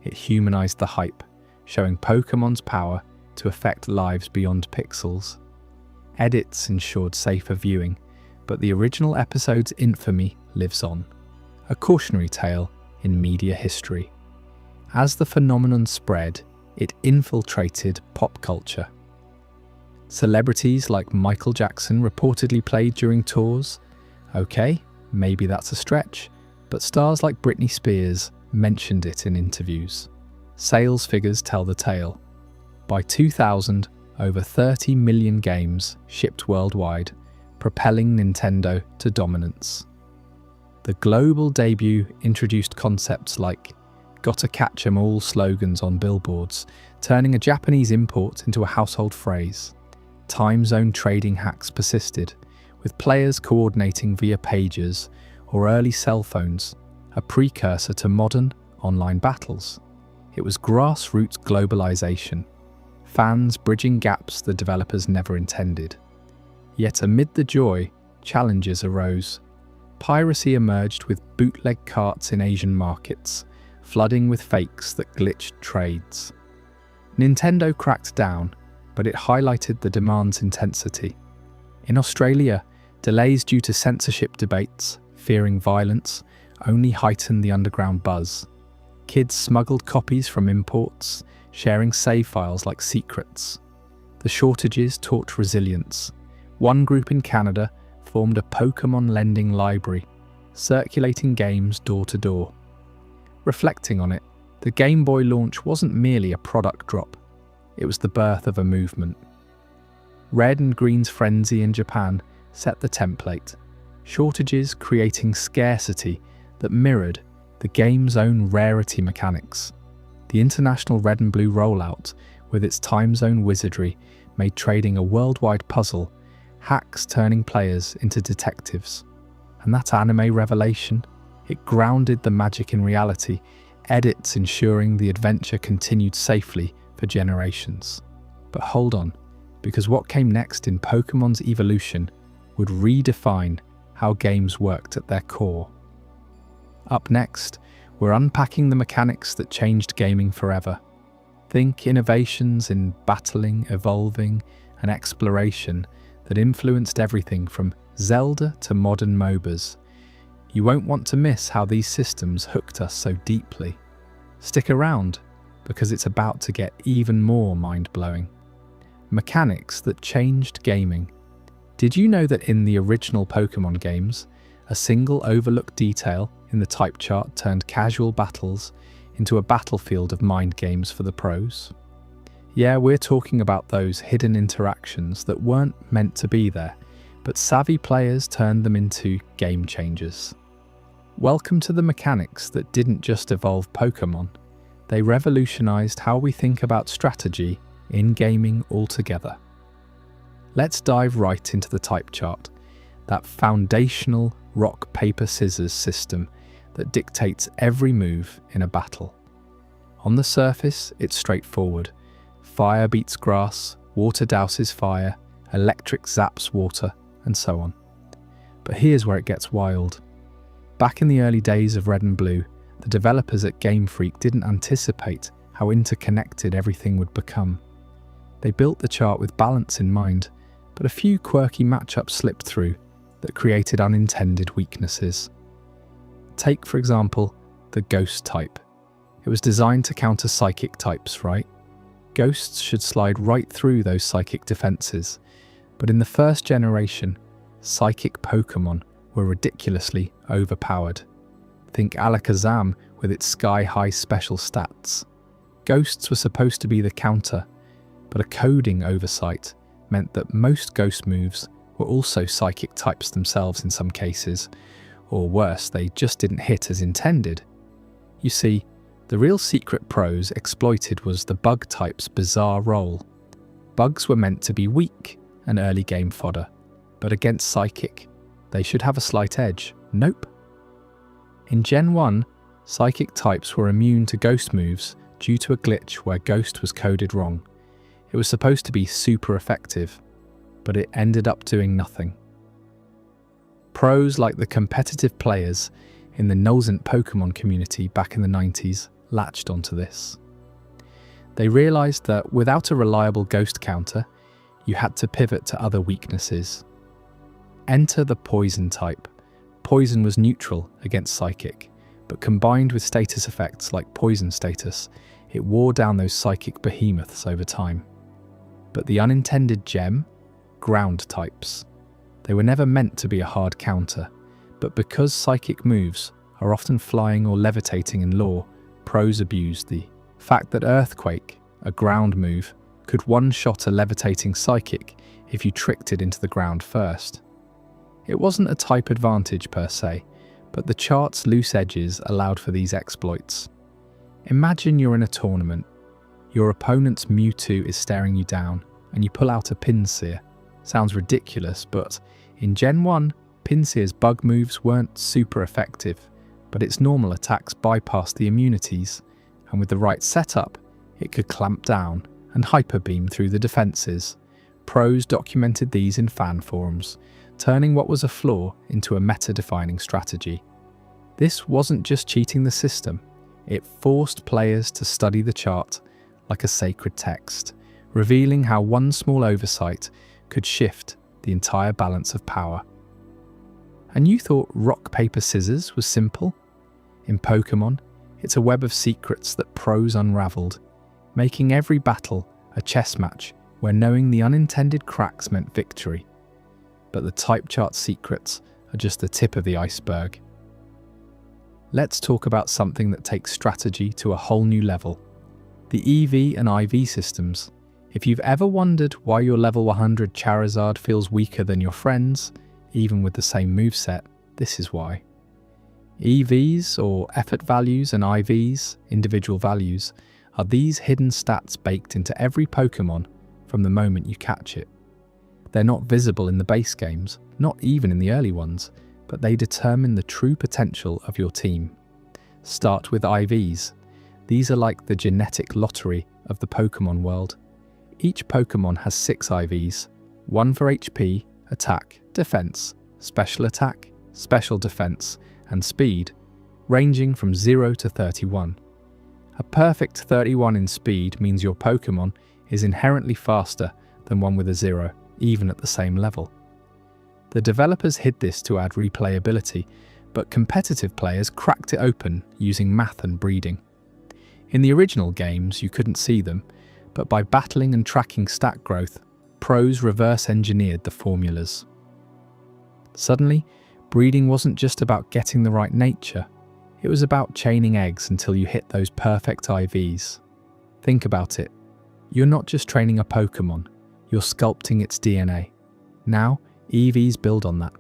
it humanized the hype, showing Pokémon's power to affect lives beyond pixels. Edits ensured safer viewing, but the original episode's infamy lives on. A cautionary tale in media history. As the phenomenon spread, it infiltrated pop culture. Celebrities like Michael Jackson reportedly played during tours. Okay, maybe that's a stretch, but stars like Britney Spears mentioned it in interviews. Sales figures tell the tale. By 2000, over 30 million games shipped worldwide, propelling Nintendo to dominance. The global debut introduced concepts like "gotta catch 'em all" slogans on billboards, turning a Japanese import into a household phrase. Time zone trading hacks persisted, with players coordinating via pagers or early cell phones, a precursor to modern online battles. It was grassroots globalization, fans bridging gaps the developers never intended. Yet amid the joy, challenges arose. Piracy emerged with bootleg carts in Asian markets, flooding with fakes that glitched trades. Nintendo cracked down, but it highlighted the demand's intensity. In Australia, delays due to censorship debates, fearing violence, only heightened the underground buzz. Kids smuggled copies from imports, sharing save files like secrets. The shortages taught resilience. One group in Canada formed a Pokémon lending library, circulating games door to door. Reflecting on it, the Game Boy launch wasn't merely a product drop, it was the birth of a movement. Red and Green's frenzy in Japan set the template, shortages creating scarcity that mirrored the game's own rarity mechanics. The international Red and Blue rollout, with its time zone wizardry, made trading a worldwide puzzle, hacks turning players into detectives. And that anime revelation, it grounded the magic in reality, edits ensuring the adventure continued safely for generations. But hold on, because what came next in Pokémon's evolution would redefine how games worked at their core. Up next, we're unpacking the mechanics that changed gaming forever. Think innovations in battling, evolving, and exploration that influenced everything from Zelda to modern MOBAs. You won't want to miss how these systems hooked us so deeply. Stick around, because it's about to get even more mind-blowing. Mechanics that changed gaming. Did you know that in the original Pokémon games, a single overlooked detail in the type chart turned casual battles into a battlefield of mind games for the pros? Yeah, we're talking about those hidden interactions that weren't meant to be there, but savvy players turned them into game changers. Welcome to the mechanics that didn't just evolve Pokémon, they revolutionized how we think about strategy in gaming altogether. Let's dive right into the type chart, that foundational rock, paper, scissors system that dictates every move in a battle. On the surface, it's straightforward. Fire beats grass, water douses fire, electric zaps water, and so on. But here's where it gets wild. Back in the early days of Red and Blue, the developers at Game Freak didn't anticipate how interconnected everything would become. They built the chart with balance in mind, but a few quirky matchups slipped through that created unintended weaknesses. Take, for example, the Ghost type. It was designed to counter Psychic types, right? Ghosts should slide right through those Psychic defenses, but in the first generation, Psychic Pokémon were ridiculously overpowered. Think Alakazam with its sky-high special stats. Ghosts were supposed to be the counter, but a coding oversight meant that most Ghost moves were also Psychic types themselves in some cases, or worse, they just didn't hit as intended. You see, the real secret pros exploited was the Bug type's bizarre role. Bugs were meant to be weak and early game fodder, but against Psychic, they should have a slight edge. Nope. In Gen 1, Psychic types were immune to Ghost moves due to a glitch where Ghost was coded wrong. It was supposed to be super effective, but it ended up doing nothing. Pros like the competitive players in the Nulzant Pokémon community back in the 90s latched onto this. They realised that without a reliable Ghost counter, you had to pivot to other weaknesses. Enter the Poison type. Poison was neutral against Psychic, but combined with status effects like Poison status, it wore down those Psychic behemoths over time. But the unintended gem? Ground types. They were never meant to be a hard counter, but because Psychic moves are often flying or levitating in lore, pros abused the fact that Earthquake, a ground move, could one-shot a levitating Psychic if you tricked it into the ground first. It wasn't a type advantage per se, but the chart's loose edges allowed for these exploits. Imagine you're in a tournament. Your opponent's Mewtwo is staring you down, and you pull out a Pinsir. Sounds ridiculous, but in Gen 1, Pinsir's bug moves weren't super effective, but its normal attacks bypassed the immunities, and with the right setup, it could clamp down and hyper beam through the defences. Pros documented these in fan forums, turning what was a flaw into a meta-defining strategy. This wasn't just cheating the system, it forced players to study the chart like a sacred text, revealing how one small oversight could shift the entire balance of power. And you thought rock, paper, scissors was simple? In Pokémon, it's a web of secrets that pros unravelled, making every battle a chess match where knowing the unintended cracks meant victory. But the type chart secrets are just the tip of the iceberg. Let's talk about something that takes strategy to a whole new level: the EV and IV systems. If you've ever wondered why your level 100 Charizard feels weaker than your friends, even with the same moveset, this is why. EVs, or effort values, and IVs, individual values, are these hidden stats baked into every Pokémon from the moment you catch it. They're not visible in the base games, not even in the early ones, but they determine the true potential of your team. Start with IVs. These are like the genetic lottery of the Pokémon world. Each Pokémon has 6 IVs, one for HP, attack, defense, special attack, special defense, and speed, ranging from 0 to 31. A perfect 31 in speed means your Pokémon is inherently faster than one with a 0, even at the same level. The developers hid this to add replayability, but competitive players cracked it open using math and breeding. In the original games, you couldn't see them, but by battling and tracking stat growth, pros reverse-engineered the formulas. Suddenly, breeding wasn't just about getting the right nature, it was about chaining eggs until you hit those perfect IVs. Think about it. You're not just training a Pokémon, you're sculpting its DNA. Now, EVs build on that.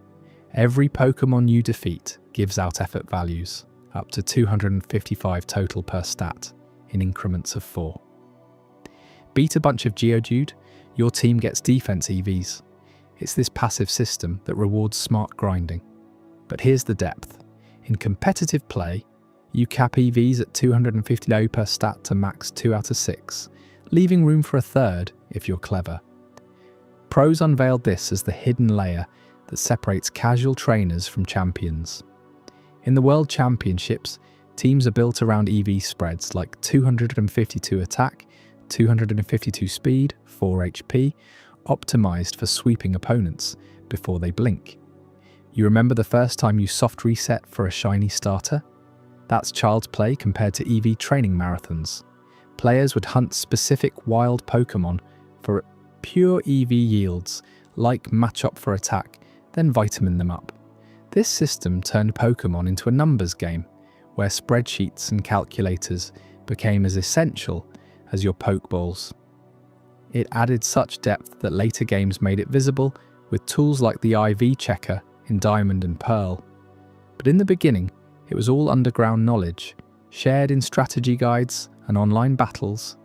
Every Pokémon you defeat gives out effort values, up to 255 total per stat, in increments of 4. Beat a bunch of Geodude, your team gets defense EVs. It's this passive system that rewards smart grinding. But here's the depth. In competitive play, you cap EVs at 250 per stat to max 2 out of 6, leaving room for a third if you're clever. Pros unveiled this as the hidden layer that separates casual trainers from champions. In the World Championships, teams are built around EV spreads like 252 attack, 252 speed, 4 HP, optimized for sweeping opponents before they blink. You remember the first time you soft reset for a shiny starter? That's child's play compared to EV training marathons. Players would hunt specific wild Pokémon for pure EV yields, like matchup for attack, then vitamin them up. This system turned Pokémon into a numbers game, where spreadsheets and calculators became as essential as your Pokeballs. It added such depth that later games made it visible with tools like the IV checker in Diamond and Pearl. But in the beginning, it was all underground knowledge, shared in strategy guides and online battles.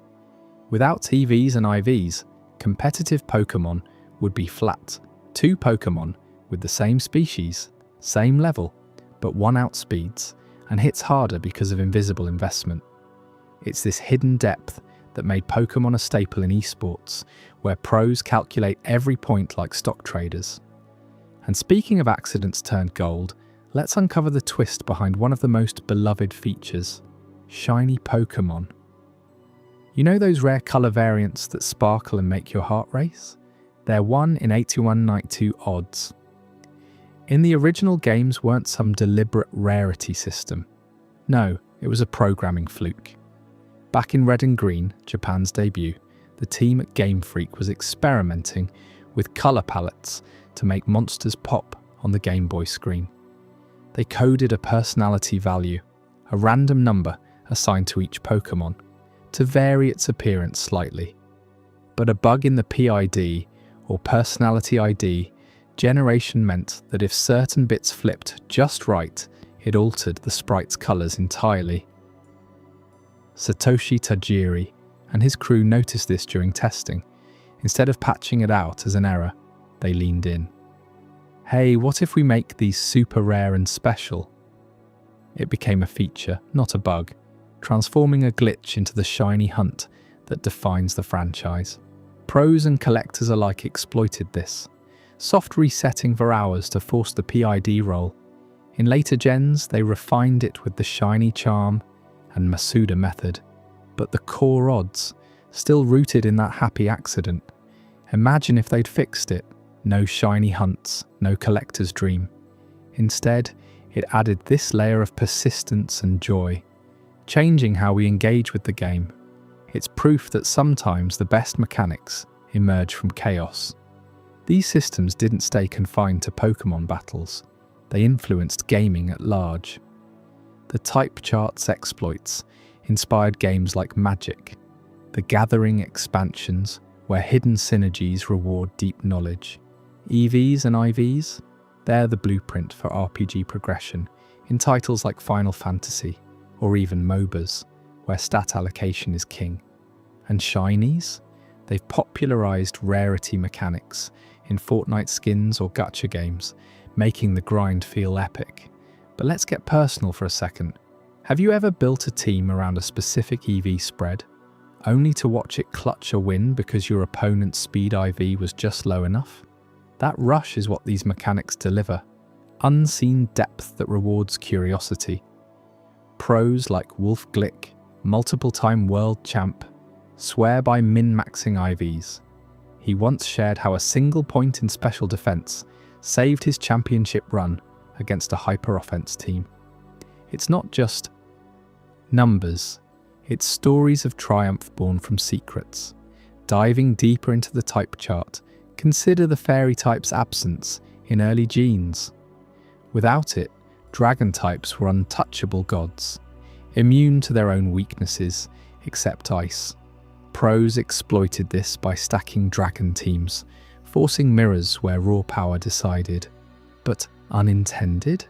Without EVs and IVs, competitive Pokémon would be flat. 2 Pokémon with the same species, same level, but one outspeeds and hits harder because of invisible investment. It's this hidden depth that made Pokémon a staple in esports, where pros calculate every point like stock traders. And speaking of accidents turned gold, let's uncover the twist behind one of the most beloved features: shiny Pokémon. You know those rare colour variants that sparkle and make your heart race? They're 1 in 8192 odds. In the original games weren't some deliberate rarity system. No, it was a programming fluke. Back in Red and Green, Japan's debut, the team at Game Freak was experimenting with colour palettes to make monsters pop on the Game Boy screen. They coded a personality value, a random number assigned to each Pokémon, to vary its appearance slightly. But a bug in the PID, or personality ID, generation meant that if certain bits flipped just right, it altered the sprite's colours entirely. Satoshi Tajiri and his crew noticed this during testing. Instead of patching it out as an error, they leaned in. Hey, what if we make these super rare and special? It became a feature, not a bug, transforming a glitch into the shiny hunt that defines the franchise. Pros and collectors alike exploited this, soft resetting for hours to force the PID roll. In later gens, they refined it with the shiny charm and Masuda method, but the core odds, still rooted in that happy accident. Imagine if they'd fixed it. No shiny hunts, no collector's dream. Instead, it added this layer of persistence and joy, changing how we engage with the game. It's proof that sometimes the best mechanics emerge from chaos. These systems didn't stay confined to Pokémon battles. They influenced gaming at large. The type charts exploits inspired games like Magic, the Gathering expansions, where hidden synergies reward deep knowledge. EVs and IVs, they're the blueprint for RPG progression in titles like Final Fantasy, or even MOBAs, where stat allocation is king. And shinies? They've popularized rarity mechanics in Fortnite skins or gacha games, making the grind feel epic. But let's get personal for a second. Have you ever built a team around a specific EV spread, only to watch it clutch a win because your opponent's speed IV was just low enough? That rush is what these mechanics deliver. Unseen depth that rewards curiosity. Pros like Wolf Glick, multiple-time world champ, swear by min-maxing IVs. He once shared how a single point in special defense saved his championship run against a hyper-offense team. It's not just numbers, it's stories of triumph born from secrets. Diving deeper into the type chart, consider the fairy type's absence in early genes. Without it, dragon types were untouchable gods, immune to their own weaknesses, except ice. Pros exploited this by stacking dragon teams, forcing mirrors where raw power decided. But unintended?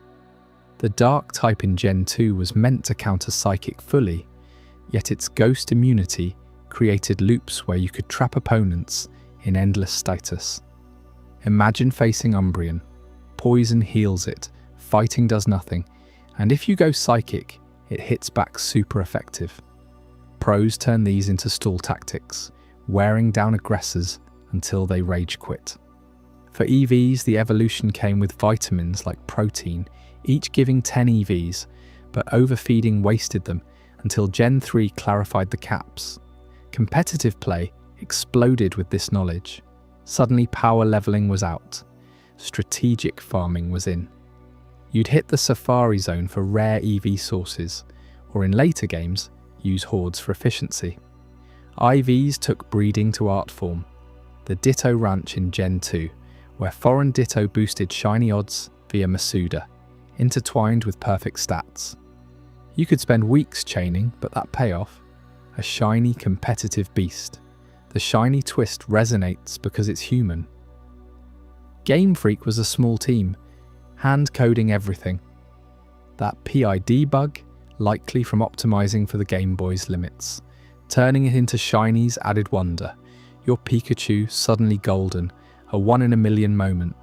The dark type in Gen 2 was meant to counter psychic fully, yet its ghost immunity created loops where you could trap opponents in endless status. Imagine facing Umbreon. Poison heals it, fighting does nothing, and if you go psychic, it hits back super effective. Pros turn these into stall tactics, wearing down aggressors until they rage quit. For EVs, the evolution came with vitamins like protein, each giving 10 EVs, but overfeeding wasted them until Gen 3 clarified the caps. Competitive play exploded with this knowledge. Suddenly power leveling was out. Strategic farming was in. You'd hit the Safari Zone for rare EV sources, or in later games, use hordes for efficiency. IVs took breeding to art form. The Ditto Ranch in Gen 2, where foreign Ditto boosted shiny odds via Masuda, intertwined with perfect stats. You could spend weeks chaining, but that payoff? A shiny competitive beast. The shiny twist resonates because it's human. Game Freak was a small team, hand-coding everything. That PID bug, likely from optimizing for the Game Boy's limits. Turning it into shinies added wonder. Your Pikachu suddenly golden, a 1 in a million moment.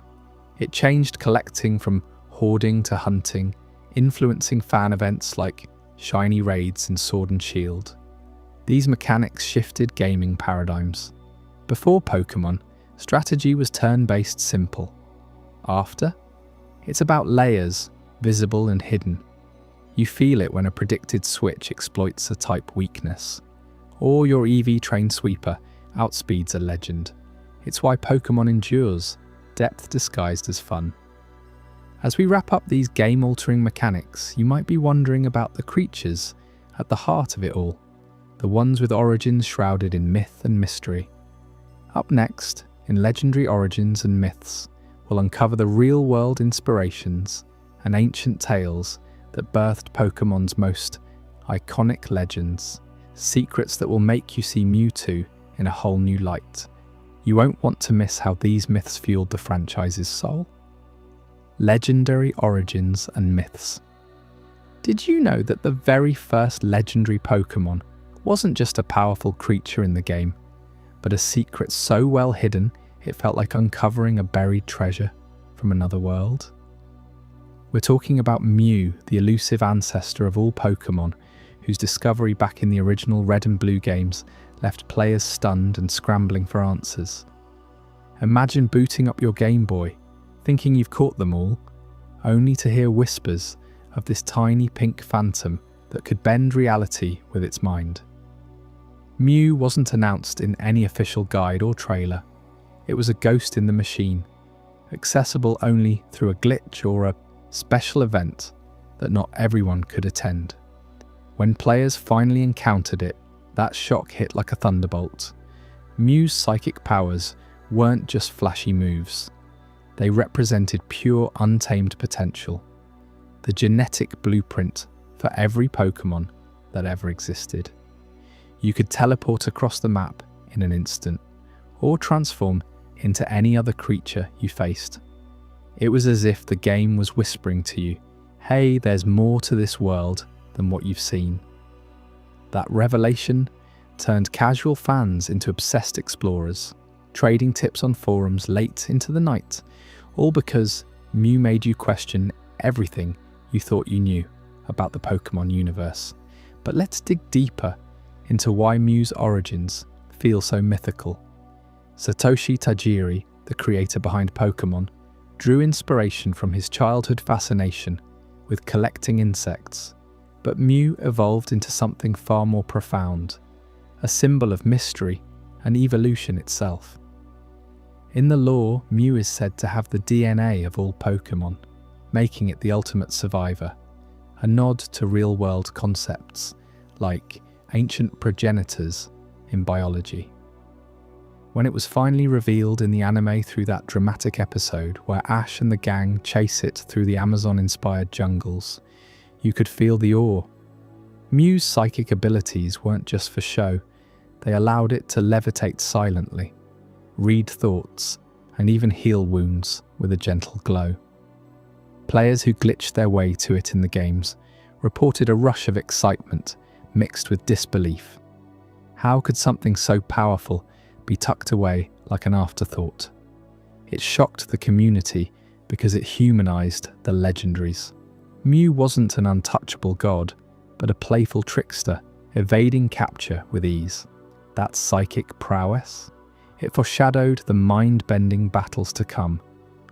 It changed collecting from hoarding to hunting, influencing fan events like shiny raids in Sword and Shield. These mechanics shifted gaming paradigms. Before Pokémon, strategy was turn-based simple. After, it's about layers, visible and hidden. You feel it when a predicted switch exploits a type weakness, or your EV trained sweeper outspeeds a legend. It's why Pokémon endures, depth disguised as fun. As we wrap up these game-altering mechanics, you might be wondering about the creatures at the heart of it all, the ones with origins shrouded in myth and mystery. Up next, in Legendary Origins and Myths, we'll uncover the real-world inspirations and ancient tales that birthed Pokémon's most iconic legends, secrets that will make you see Mewtwo in a whole new light. You won't want to miss how these myths fueled the franchise's soul. Legendary Origins and Myths. Did you know that the very first legendary Pokémon wasn't just a powerful creature in the game, but a secret so well hidden it felt like uncovering a buried treasure from another world? We're talking about Mew, the elusive ancestor of all Pokémon, whose discovery back in the original Red and Blue games left players stunned and scrambling for answers. Imagine booting up your Game Boy, thinking you've caught them all, only to hear whispers of this tiny pink phantom that could bend reality with its mind. Mew wasn't announced in any official guide or trailer. It was a ghost in the machine, accessible only through a glitch or a special event that not everyone could attend. When players finally encountered it, that shock hit like a thunderbolt. Mew's psychic powers weren't just flashy moves. They represented pure, untamed potential, the genetic blueprint for every Pokémon that ever existed. You could teleport across the map in an instant, or transform into any other creature you faced. It was as if the game was whispering to you, hey, there's more to this world than what you've seen. That revelation turned casual fans into obsessed explorers, trading tips on forums late into the night, all because Mew made you question everything you thought you knew about the Pokémon universe. But let's dig deeper into why Mew's origins feel so mythical. Satoshi Tajiri, the creator behind Pokémon, drew inspiration from his childhood fascination with collecting insects. But Mew evolved into something far more profound, a symbol of mystery and evolution itself. In the lore, Mew is said to have the DNA of all Pokémon, making it the ultimate survivor, a nod to real-world concepts like ancient progenitors in biology. When it was finally revealed in the anime through that dramatic episode where Ash and the gang chase it through the Amazon-inspired jungles, you could feel the awe. Mew's psychic abilities weren't just for show, they allowed it to levitate silently, read thoughts, and even heal wounds with a gentle glow. Players who glitched their way to it in the games reported a rush of excitement mixed with disbelief. How could something so powerful be tucked away like an afterthought? It shocked the community because it humanized the legendaries. Mew wasn't an untouchable god, but a playful trickster, evading capture with ease. That psychic prowess? It foreshadowed the mind-bending battles to come,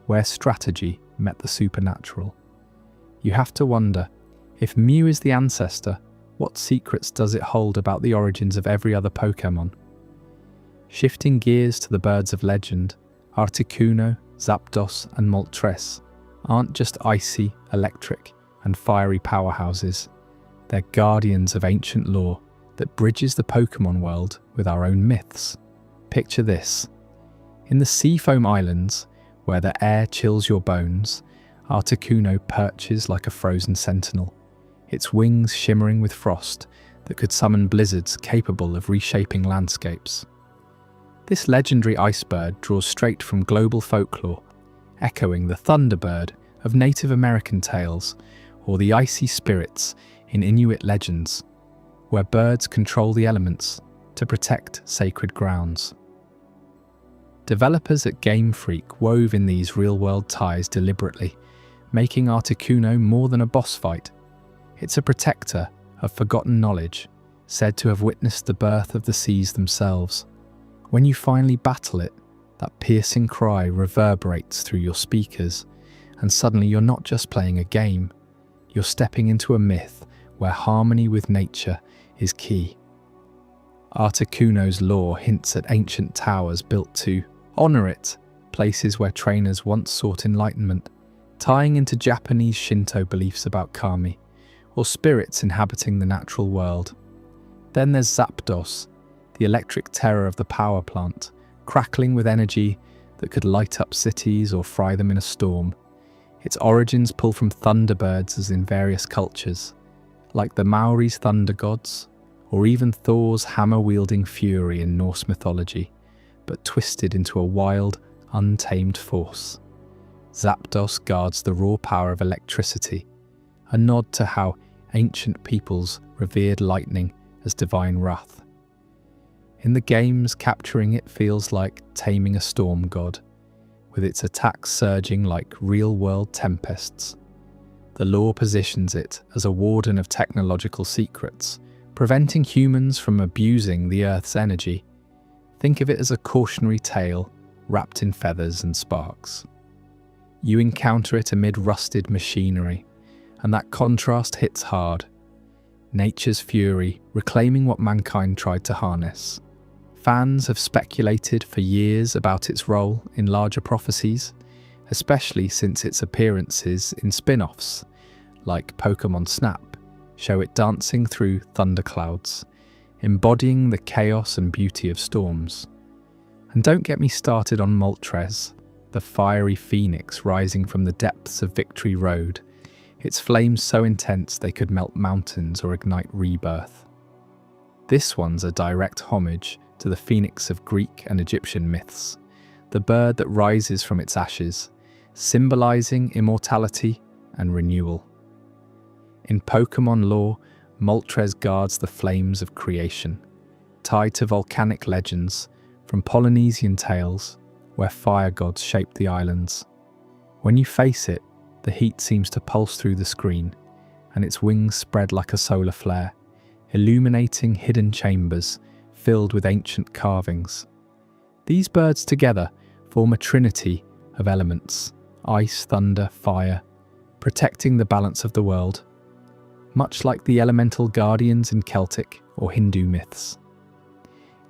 where strategy met the supernatural. You have to wonder, if Mew is the ancestor, what secrets does it hold about the origins of every other Pokémon? Shifting gears to the birds of legend, Articuno, Zapdos and Moltres aren't just icy, electric and fiery powerhouses. They're guardians of ancient lore that bridges the Pokémon world with our own myths. Picture this. In the Seafoam Islands, where the air chills your bones, Articuno perches like a frozen sentinel, its wings shimmering with frost that could summon blizzards capable of reshaping landscapes. This legendary ice bird draws straight from global folklore, echoing the thunderbird of Native American tales or the icy spirits in Inuit legends, where birds control the elements to protect sacred grounds. Developers at Game Freak wove in these real-world ties deliberately, making Articuno more than a boss fight. It's a protector of forgotten knowledge, said to have witnessed the birth of the seas themselves. When you finally battle it, that piercing cry reverberates through your speakers, and suddenly you're not just playing a game, you're stepping into a myth where harmony with nature is key. Articuno's lore hints at ancient towers built to honor it, places where trainers once sought enlightenment, tying into Japanese Shinto beliefs about kami, or spirits inhabiting the natural world. Then there's Zapdos, the electric terror of the power plant, crackling with energy that could light up cities or fry them in a storm. Its origins pull from thunderbirds as in various cultures, like the Maori's thunder gods, or even Thor's hammer-wielding fury in Norse mythology, but twisted into a wild, untamed force. Zapdos guards the raw power of electricity, a nod to how ancient peoples revered lightning as divine wrath. In the games, capturing it feels like taming a storm god, with its attacks surging like real-world tempests. The lore positions it as a warden of technological secrets, preventing humans from abusing the Earth's energy. Think of it as a cautionary tale wrapped in feathers and sparks. You encounter it amid rusted machinery, and that contrast hits hard. Nature's fury reclaiming what mankind tried to harness. Fans have speculated for years about its role in larger prophecies, especially since its appearances in spin-offs like Pokémon Snap show it dancing through thunderclouds, embodying the chaos and beauty of storms. And don't get me started on Moltres, the fiery phoenix rising from the depths of Victory Road, its flames so intense they could melt mountains or ignite rebirth. This one's a direct homage to the phoenix of Greek and Egyptian myths, the bird that rises from its ashes, symbolizing immortality and renewal. In Pokémon lore, Moltres guards the flames of creation, tied to volcanic legends from Polynesian tales where fire gods shaped the islands. When you face it, the heat seems to pulse through the screen, and its wings spread like a solar flare, illuminating hidden chambers filled with ancient carvings. These birds together form a trinity of elements: ice, thunder, fire, protecting the balance of the world, much like the elemental guardians in Celtic or Hindu myths.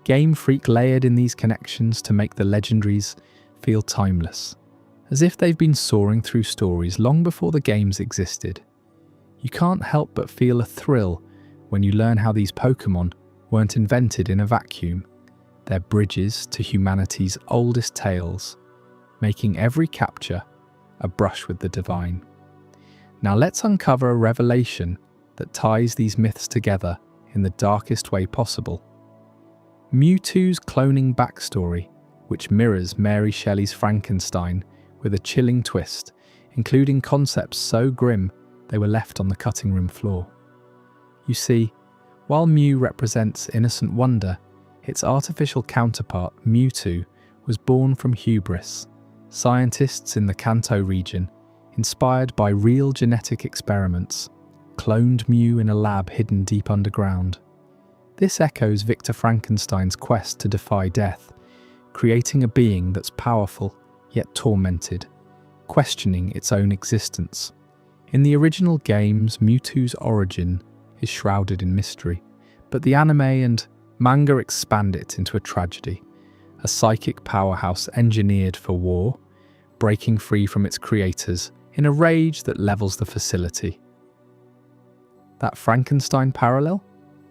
Game Freak layered in these connections to make the legendaries feel timeless, as if they've been soaring through stories long before the games existed. You can't help but feel a thrill when you learn how these Pokémon weren't invented in a vacuum. They're bridges to humanity's oldest tales, making every capture a brush with the divine. Now let's uncover a revelation that ties these myths together in the darkest way possible. Mewtwo's cloning backstory, which mirrors Mary Shelley's Frankenstein with a chilling twist, including concepts so grim they were left on the cutting room floor. You see, while Mew represents innocent wonder, its artificial counterpart, Mewtwo, was born from hubris. Scientists in the Kanto region, inspired by real genetic experiments, cloned Mew in a lab hidden deep underground. This echoes Victor Frankenstein's quest to defy death, creating a being that's powerful yet tormented, questioning its own existence. In the original games, Mewtwo's origin is shrouded in mystery, but the anime and manga expand it into a tragedy, a psychic powerhouse engineered for war, breaking free from its creators in a rage that levels the facility. That Frankenstein parallel?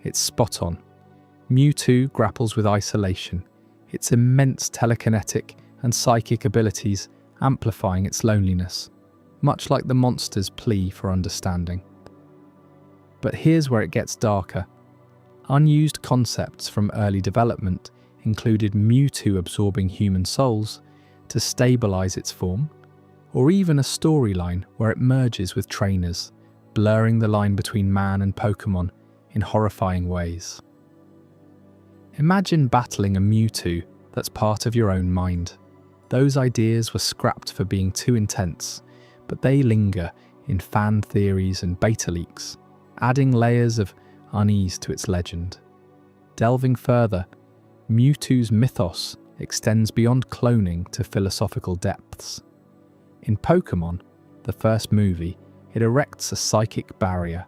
It's spot on. Mewtwo grapples with isolation, its immense telekinetic and psychic abilities amplifying its loneliness, much like the monster's plea for understanding. But here's where it gets darker. Unused concepts from early development included Mewtwo absorbing human souls to stabilize its form, or even a storyline where it merges with trainers, blurring the line between man and Pokémon in horrifying ways. Imagine battling a Mewtwo that's part of your own mind. Those ideas were scrapped for being too intense, but they linger in fan theories and beta leaks, adding layers of unease to its legend. Delving further, Mewtwo's mythos extends beyond cloning to philosophical depths. In Pokémon, the first movie, it erects a psychic barrier,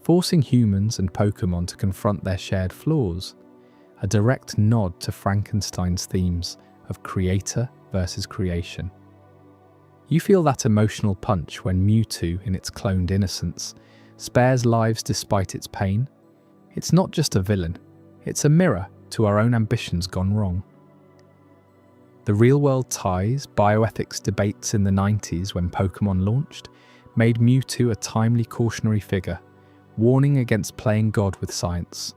forcing humans and Pokémon to confront their shared flaws, a direct nod to Frankenstein's themes of creator versus creation. You feel that emotional punch when Mewtwo, in its cloned innocence, spares lives despite its pain. It's not just a villain, it's a mirror to our own ambitions gone wrong. The real-world ties, bioethics debates in the 90s when Pokémon launched made Mewtwo a timely cautionary figure, warning against playing God with science.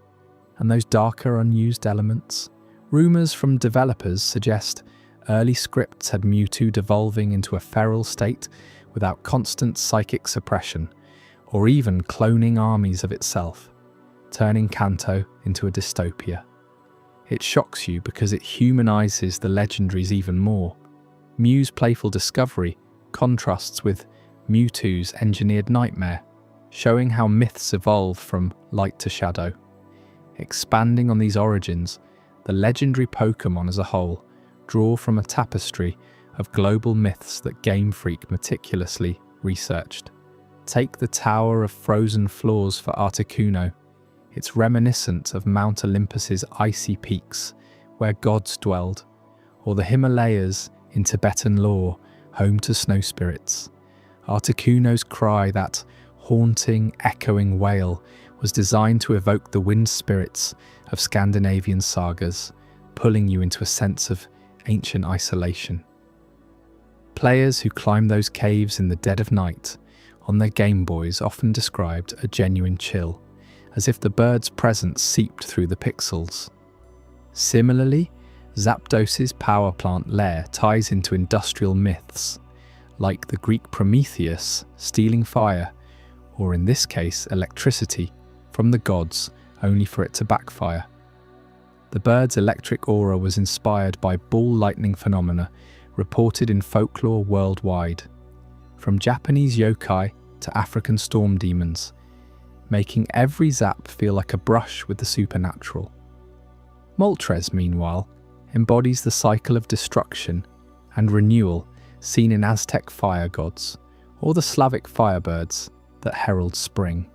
And those darker, unused elements? Rumours from developers suggest early scripts had Mewtwo devolving into a feral state without constant psychic suppression, or even cloning armies of itself, turning Kanto into a dystopia. It shocks you because it humanises the legendaries even more. Mew's playful discovery contrasts with Mewtwo's engineered nightmare, showing how myths evolve from light to shadow. Expanding on these origins, the legendary Pokémon as a whole draw from a tapestry of global myths that Game Freak meticulously researched. Take the Tower of Frozen Floors for Articuno. It's reminiscent of Mount Olympus's icy peaks, where gods dwelled, or the Himalayas in Tibetan lore, home to snow spirits. Articuno's cry, that haunting, echoing wail, was designed to evoke the wind spirits of Scandinavian sagas, pulling you into a sense of ancient isolation. Players who climbed those caves in the dead of night on their Game Boys often described a genuine chill, as if the bird's presence seeped through the pixels. Similarly, Zapdos's power plant lair ties into industrial myths, like the Greek Prometheus stealing fire, or in this case electricity, from the gods only for it to backfire. The bird's electric aura was inspired by ball lightning phenomena reported in folklore worldwide, from Japanese yokai to African storm demons, making every zap feel like a brush with the supernatural. Moltres, meanwhile, embodies the cycle of destruction and renewal seen in Aztec fire gods, or the Slavic firebirds that herald spring.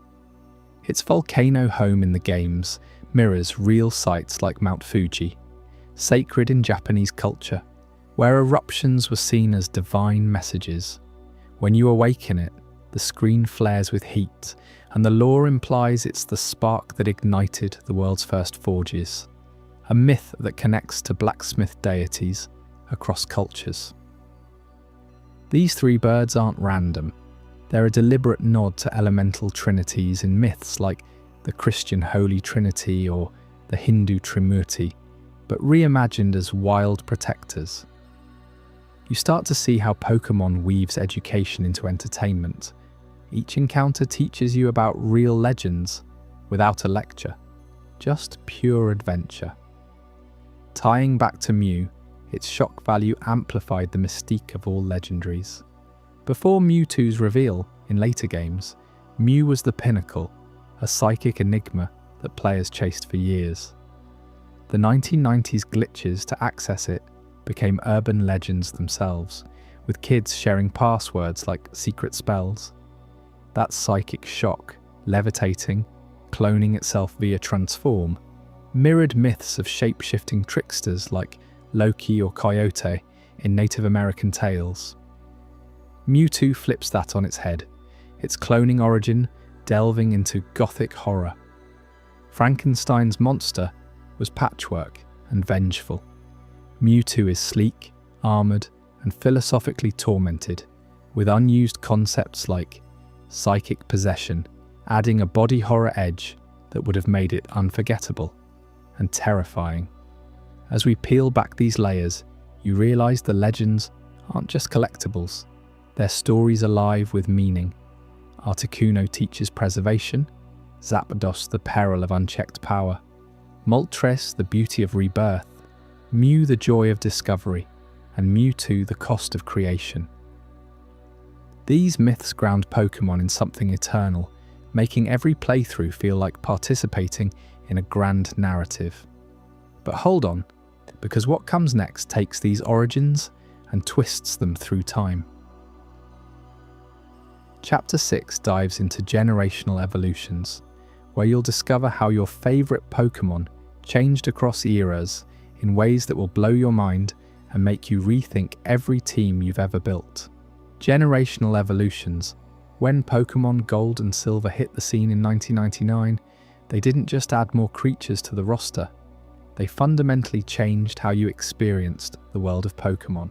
Its volcano home in the games mirrors real sites like Mount Fuji, sacred in Japanese culture, where eruptions were seen as divine messages. When you awaken it, the screen flares with heat, and the lore implies it's the spark that ignited the world's first forges, a myth that connects to blacksmith deities across cultures. These three birds aren't random. They're a deliberate nod to elemental trinities in myths like the Christian Holy Trinity or the Hindu Trimurti, but reimagined as wild protectors. You start to see how Pokémon weaves education into entertainment. Each encounter teaches you about real legends without a lecture, just pure adventure. Tying back to Mew, its shock value amplified the mystique of all legendaries. Before Mewtwo's reveal in later games, Mew was the pinnacle, a psychic enigma that players chased for years. The 1990s glitches to access it became urban legends themselves, with kids sharing passwords like secret spells. That psychic shock, levitating, cloning itself via transform, mirrored myths of shape-shifting tricksters like Loki or Coyote in Native American tales. Mewtwo flips that on its head, its cloning origin delving into gothic horror. Frankenstein's monster was patchwork and vengeful. Mewtwo is sleek, armoured, and philosophically tormented, with unused concepts like psychic possession, adding a body horror edge that would have made it unforgettable and terrifying. As we peel back these layers, you realise the legends aren't just collectibles, they're stories alive with meaning. Articuno teaches preservation, Zapdos the peril of unchecked power, Moltres the beauty of rebirth, Mew the joy of discovery, and Mewtwo the cost of creation. These myths ground Pokémon in something eternal, making every playthrough feel like participating in a grand narrative. But hold on, because what comes next takes these origins and twists them through time. Chapter 6 dives into generational evolutions, where you'll discover how your favourite Pokémon changed across eras in ways that will blow your mind and make you rethink every team you've ever built. Generational evolutions. When Pokémon Gold and Silver hit the scene in 1999, they didn't just add more creatures to the roster, they fundamentally changed how you experienced the world of Pokémon.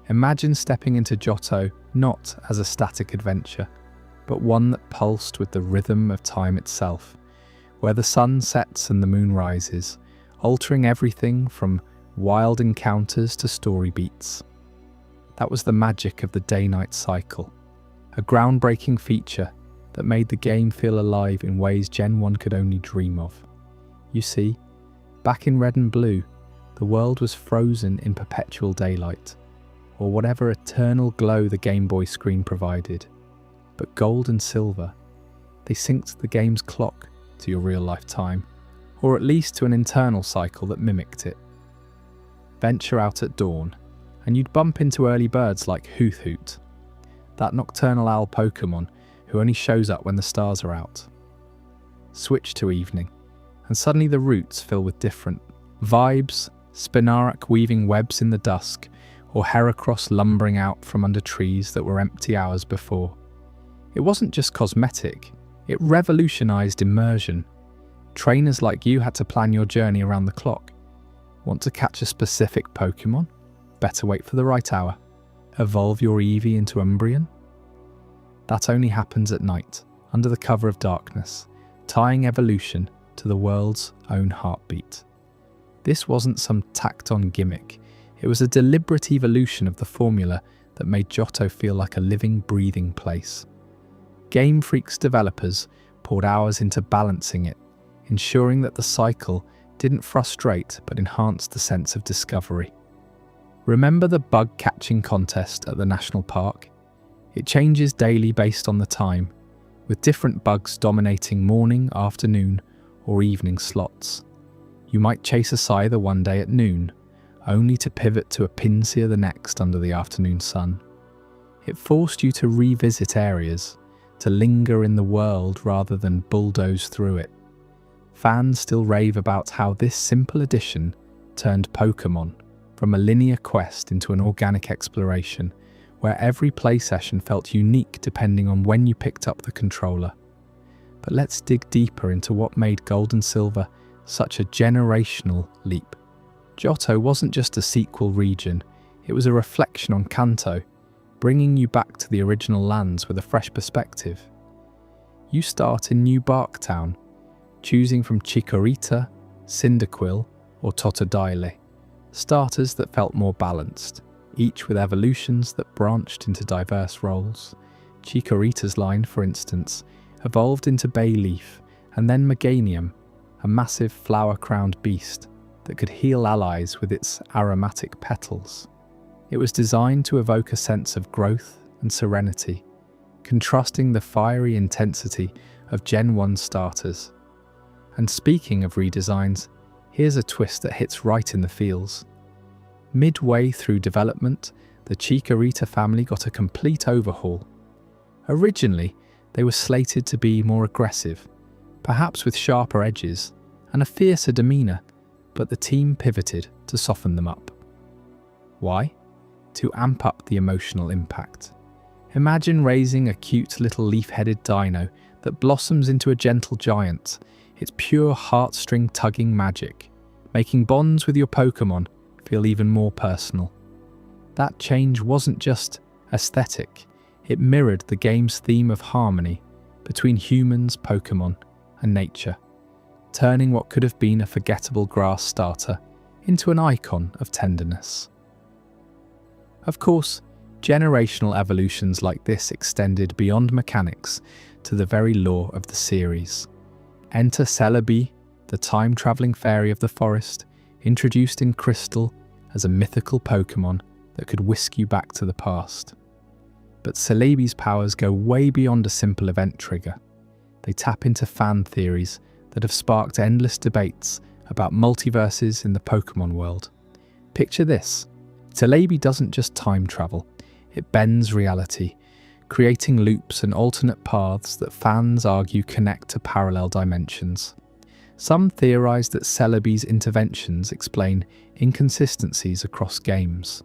Imagine stepping into Johto not as a static adventure, but one that pulsed with the rhythm of time itself, where the sun sets and the moon rises, altering everything from wild encounters to story beats. That was the magic of the day-night cycle, a groundbreaking feature that made the game feel alive in ways Gen 1 could only dream of. You see, back in Red and Blue, the world was frozen in perpetual daylight, or whatever eternal glow the Game Boy screen provided. But Gold and Silver, they synced the game's clock to your real-life time, or at least to an internal cycle that mimicked it. Venture out at dawn, and you'd bump into early birds like Hoot Hoot, that nocturnal owl Pokémon who only shows up when the stars are out. Switch to evening, and suddenly the routes fill with different vibes, Spinarak weaving webs in the dusk, or Heracross lumbering out from under trees that were empty hours before. It wasn't just cosmetic, it revolutionized immersion. Trainers like you had to plan your journey around the clock. Want to catch a specific Pokémon? Better wait for the right hour. Evolve your Eevee into Umbreon? That only happens at night, under the cover of darkness, tying evolution to the world's own heartbeat. This wasn't some tacked-on gimmick. It was a deliberate evolution of the formula that made Johto feel like a living, breathing place. Game Freak's developers poured hours into balancing it, ensuring that the cycle didn't frustrate but enhanced the sense of discovery. Remember the bug catching contest at the national park? It changes daily based on the time, with different bugs dominating morning, afternoon, or evening slots. You might chase a Scyther one day at noon, only to pivot to a Pinsir the next under the afternoon sun. It forced you to revisit areas, to linger in the world rather than bulldoze through it. Fans still rave about how this simple addition turned Pokémon from a linear quest into an organic exploration, where every play session felt unique depending on when you picked up the controller. But let's dig deeper into what made Gold and Silver such a generational leap. Johto wasn't just a sequel region, it was a reflection on Kanto, bringing you back to the original lands with a fresh perspective. You start in New Barktown, choosing from Chikorita, Cyndaquil, or Totodile, starters that felt more balanced, each with evolutions that branched into diverse roles. Chikorita's line, for instance, evolved into Bayleaf, and then Meganium, a massive flower-crowned beast that could heal allies with its aromatic petals. It was designed to evoke a sense of growth and serenity, contrasting the fiery intensity of Gen 1 starters. And speaking of redesigns, here's a twist that hits right in the feels. Midway through development, the Chikorita family got a complete overhaul. Originally, they were slated to be more aggressive, perhaps with sharper edges and a fiercer demeanour, but the team pivoted to soften them up. Why? To amp up the emotional impact. Imagine raising a cute little leaf-headed dino that blossoms into a gentle giant. It's pure heartstring-tugging magic, making bonds with your Pokémon feel even more personal. That change wasn't just aesthetic, it mirrored the game's theme of harmony between humans, Pokémon, and nature, turning what could have been a forgettable grass starter into an icon of tenderness. Of course, generational evolutions like this extended beyond mechanics to the very lore of the series. Enter Celebi, the time-travelling fairy of the forest, introduced in Crystal as a mythical Pokémon that could whisk you back to the past. But Celebi's powers go way beyond a simple event trigger. They tap into fan theories that have sparked endless debates about multiverses in the Pokémon world. Picture this. Celebi doesn't just time travel, it bends reality, creating loops and alternate paths that fans argue connect to parallel dimensions. Some theorize that Celebi's interventions explain inconsistencies across games,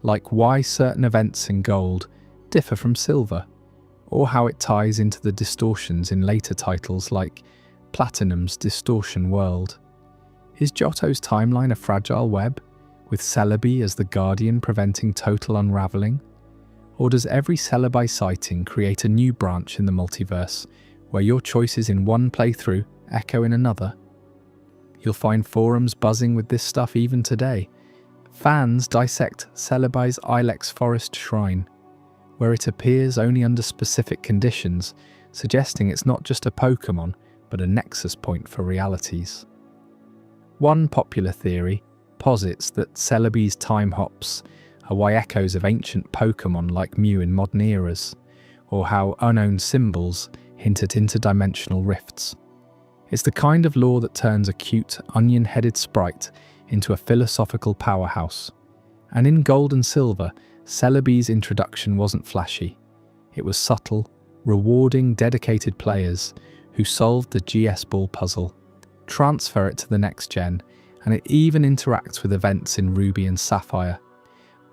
like why certain events in Gold differ from Silver, or how it ties into the distortions in later titles like Platinum's Distortion World. Is Johto's timeline a fragile web, with Celebi as the guardian preventing total unravelling? Or does every Celebi sighting create a new branch in the multiverse, where your choices in one playthrough echo in another? You'll find forums buzzing with this stuff even today. Fans dissect Celebi's Ilex Forest Shrine, where it appears only under specific conditions, suggesting it's not just a Pokémon, but a nexus point for realities. One popular theory posits that Celebi's time hops are why echoes of ancient Pokémon like Mew in modern eras, or how unknown symbols hint at interdimensional rifts. It's the kind of lore that turns a cute, onion-headed sprite into a philosophical powerhouse. And in Gold and Silver, Celebi's introduction wasn't flashy. It was subtle, rewarding dedicated players who solved the GS Ball puzzle, transfer it to the next gen, and it even interacts with events in Ruby and Sapphire.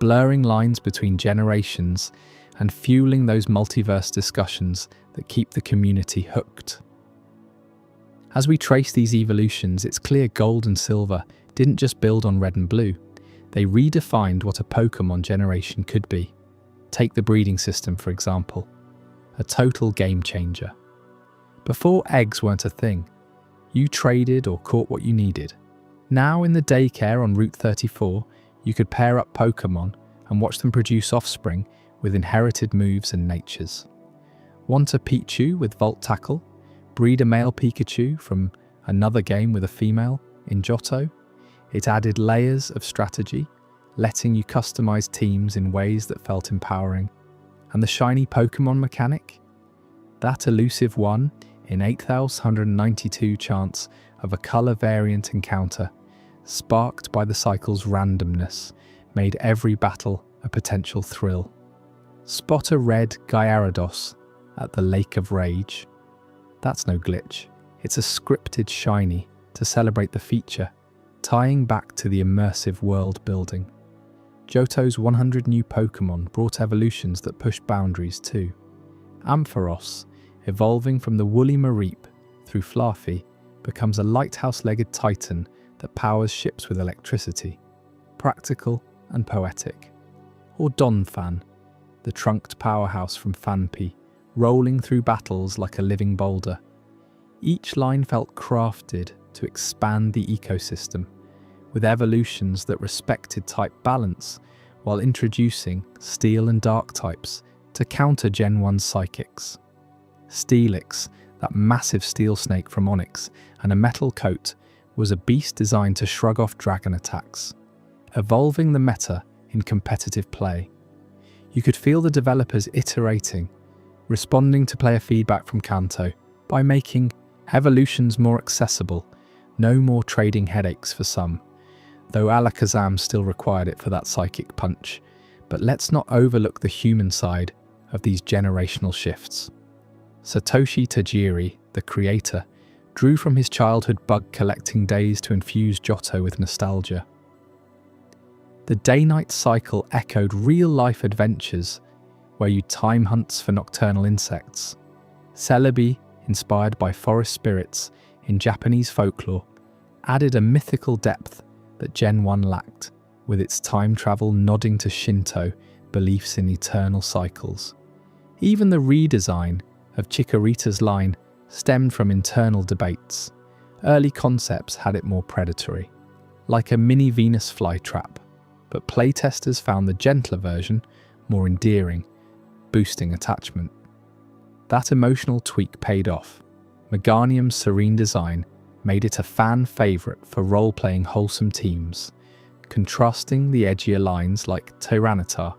blurring lines between generations and fueling those multiverse discussions that keep the community hooked. As we trace these evolutions, it's clear Gold and Silver didn't just build on Red and Blue, they redefined what a Pokémon generation could be. Take the breeding system, for example. A total game changer. Before eggs weren't a thing, you traded or caught what you needed. Now in the daycare on Route 34, you could pair up Pokémon and watch them produce offspring with inherited moves and natures. Want a Pichu with Volt Tackle? Breed a male Pikachu from another game with a female in Johto? It added layers of strategy, letting you customize teams in ways that felt empowering. And the shiny Pokémon mechanic? That elusive 1 in 8,192 chance of a color variant encounter, sparked by the cycle's randomness, made every battle a potential thrill. Spot a red Gyarados at the Lake of Rage. That's no glitch, it's a scripted shiny to celebrate the feature, tying back to the immersive world building. Johto's 100 new Pokémon brought evolutions that pushed boundaries too. Ampharos, evolving from the woolly Mareep through Fluffy, becomes a lighthouse-legged titan that powers ships with electricity. Practical and poetic. Or Donphan, the trunked powerhouse from Phanpy, rolling through battles like a living boulder. Each line felt crafted to expand the ecosystem, with evolutions that respected type balance while introducing steel and dark types to counter Gen 1's psychics. Steelix, that massive steel snake from Onyx, and a metal coat, was a beast designed to shrug off dragon attacks, evolving the meta in competitive play. You could feel the developers iterating, responding to player feedback from Kanto by making evolutions more accessible. No more trading headaches for some, though Alakazam still required it for that psychic punch. But let's not overlook the human side of these generational shifts. Satoshi Tajiri, the creator, drew from his childhood bug collecting days to infuse Johto with nostalgia. The day-night cycle echoed real-life adventures where you time hunts for nocturnal insects. Celebi, inspired by forest spirits in Japanese folklore, added a mythical depth that Gen 1 lacked, with its time travel nodding to Shinto beliefs in eternal cycles. Even the redesign of Chikorita's line stemmed from internal debates. Early concepts had it more predatory, like a mini Venus flytrap, but playtesters found the gentler version more endearing, boosting attachment. That emotional tweak paid off. Meganium's serene design made it a fan favourite for role-playing wholesome teams, contrasting the edgier lines like Tyranitar,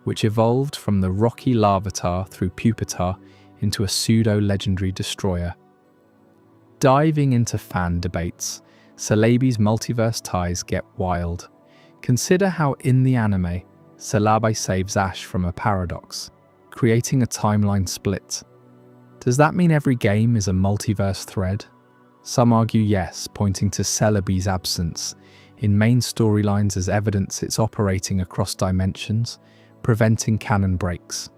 which evolved from the rocky Larvitar through Pupitar into a pseudo-legendary destroyer. Diving into fan debates, Celebi's multiverse ties get wild. Consider how in the anime, Celebi saves Ash from a paradox, creating a timeline split. Does that mean every game is a multiverse thread? Some argue yes, pointing to Celebi's absence in main storylines as evidence it's operating across dimensions, preventing canon breaks.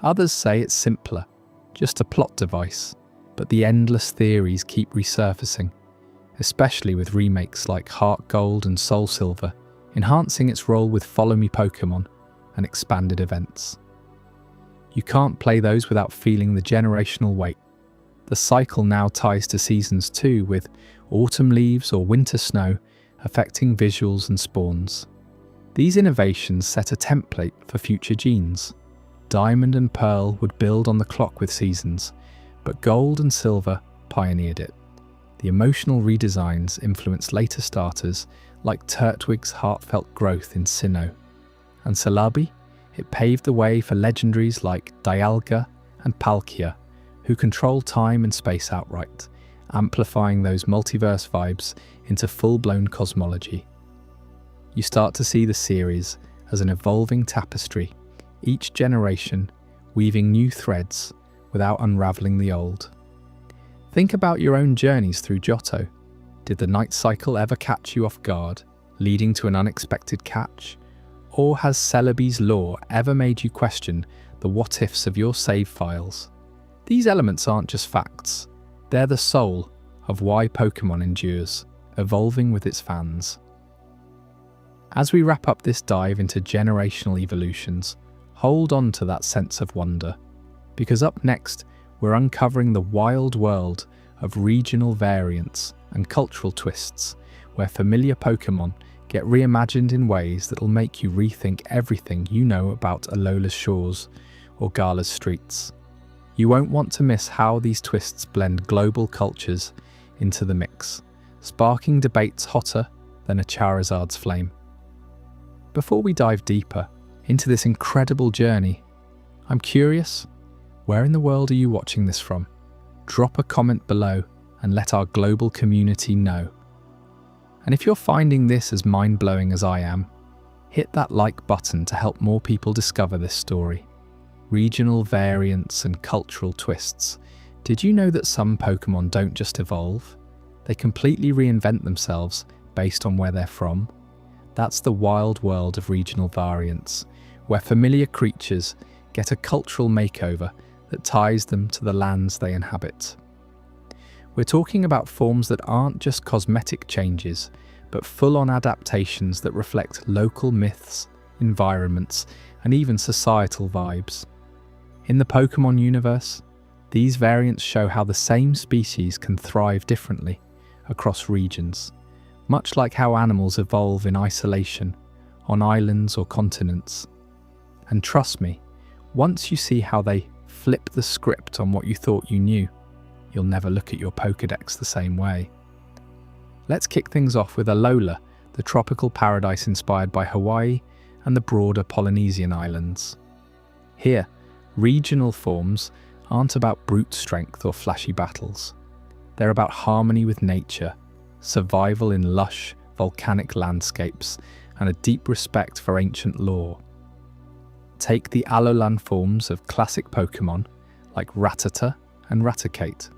Others say it's simpler, just a plot device, but the endless theories keep resurfacing, especially with remakes like Heart Gold and Soul Silver, enhancing its role with Follow Me Pokémon and expanded events. You can't play those without feeling the generational weight. The cycle now ties to seasons too, with autumn leaves or winter snow affecting visuals and spawns. These innovations set a template for future genes. Diamond and Pearl would build on the clock with seasons, but Gold and Silver pioneered it. The emotional redesigns influenced later starters like Turtwig's heartfelt growth in Sinnoh. And Celebi? It paved the way for legendaries like Dialga and Palkia, who control time and space outright, amplifying those multiverse vibes into full-blown cosmology. You start to see the series as an evolving tapestry, each generation weaving new threads without unraveling the old. Think about your own journeys through Johto. Did the night cycle ever catch you off guard, leading to an unexpected catch? Or has Celebi's lore ever made you question the what-ifs of your save files? These elements aren't just facts, they're the soul of why Pokémon endures, evolving with its fans. As we wrap up this dive into generational evolutions, hold on to that sense of wonder, because up next we're uncovering the wild world of regional variants and cultural twists, where familiar Pokémon get reimagined in ways that'll make you rethink everything you know about Alola's shores or Gala's streets. You won't want to miss how these twists blend global cultures into the mix, sparking debates hotter than a Charizard's flame. Before we dive deeper into this incredible journey, I'm curious, where in the world are you watching this from? Drop a comment below and let our global community know. And if you're finding this as mind-blowing as I am, hit that like button to help more people discover this story. Regional variants and cultural twists. Did you know that some Pokémon don't just evolve? They completely reinvent themselves based on where they're from. That's the wild world of regional variants, where familiar creatures get a cultural makeover that ties them to the lands they inhabit. We're talking about forms that aren't just cosmetic changes, but full-on adaptations that reflect local myths, environments, and even societal vibes. In the Pokémon universe, these variants show how the same species can thrive differently across regions, much like how animals evolve in isolation, on islands or continents. And trust me, once you see how they flip the script on what you thought you knew, you'll never look at your Pokédex the same way. Let's kick things off with Alola, the tropical paradise inspired by Hawaii and the broader Polynesian islands. Here, regional forms aren't about brute strength or flashy battles. They're about harmony with nature, survival in lush, volcanic landscapes, and a deep respect for ancient lore. Take the Alolan forms of classic Pokémon like Rattata and Raticate.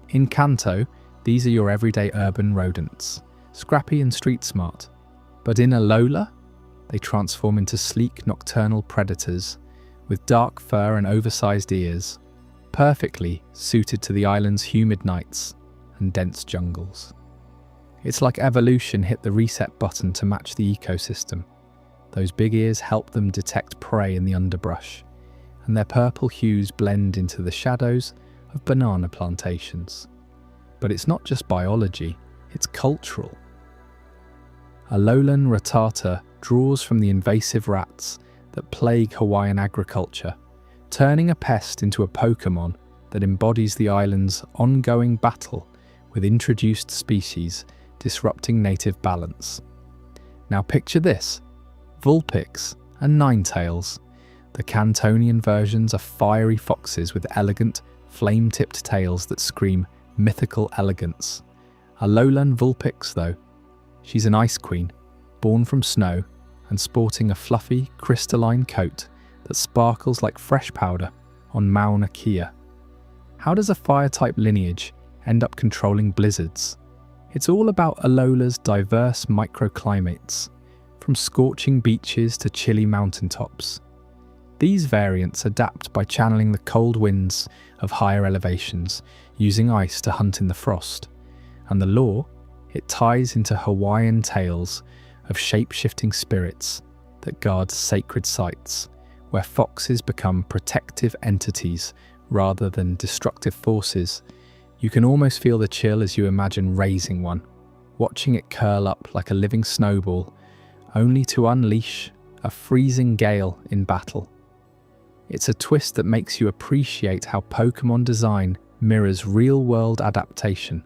In Kanto, these are your everyday urban rodents, scrappy and street smart. But in Alola, they transform into sleek nocturnal predators with dark fur and oversized ears, perfectly suited to the island's humid nights and dense jungles. It's like evolution hit the reset button to match the ecosystem. Those big ears help them detect prey in the underbrush, and their purple hues blend into the shadows of banana plantations. But it's not just biology, it's cultural. Alolan Rattata draws from the invasive rats that plague Hawaiian agriculture, turning a pest into a Pokémon that embodies the island's ongoing battle with introduced species disrupting native balance. Now picture this: Vulpix and Ninetales. The Cantonian versions are fiery foxes with elegant, flame-tipped tails that scream mythical elegance. Alolan Vulpix, though, she's an ice queen, born from snow and sporting a fluffy, crystalline coat that sparkles like fresh powder on Mauna Kea. How does a fire-type lineage end up controlling blizzards? It's all about Alola's diverse microclimates, from scorching beaches to chilly mountaintops. These variants adapt by channeling the cold winds of higher elevations, using ice to hunt in the frost. And the lore, it ties into Hawaiian tales of shape-shifting spirits that guard sacred sites, where foxes become protective entities rather than destructive forces. You can almost feel the chill as you imagine raising one, watching it curl up like a living snowball, only to unleash a freezing gale in battle. It's a twist that makes you appreciate how Pokémon design mirrors real-world adaptation,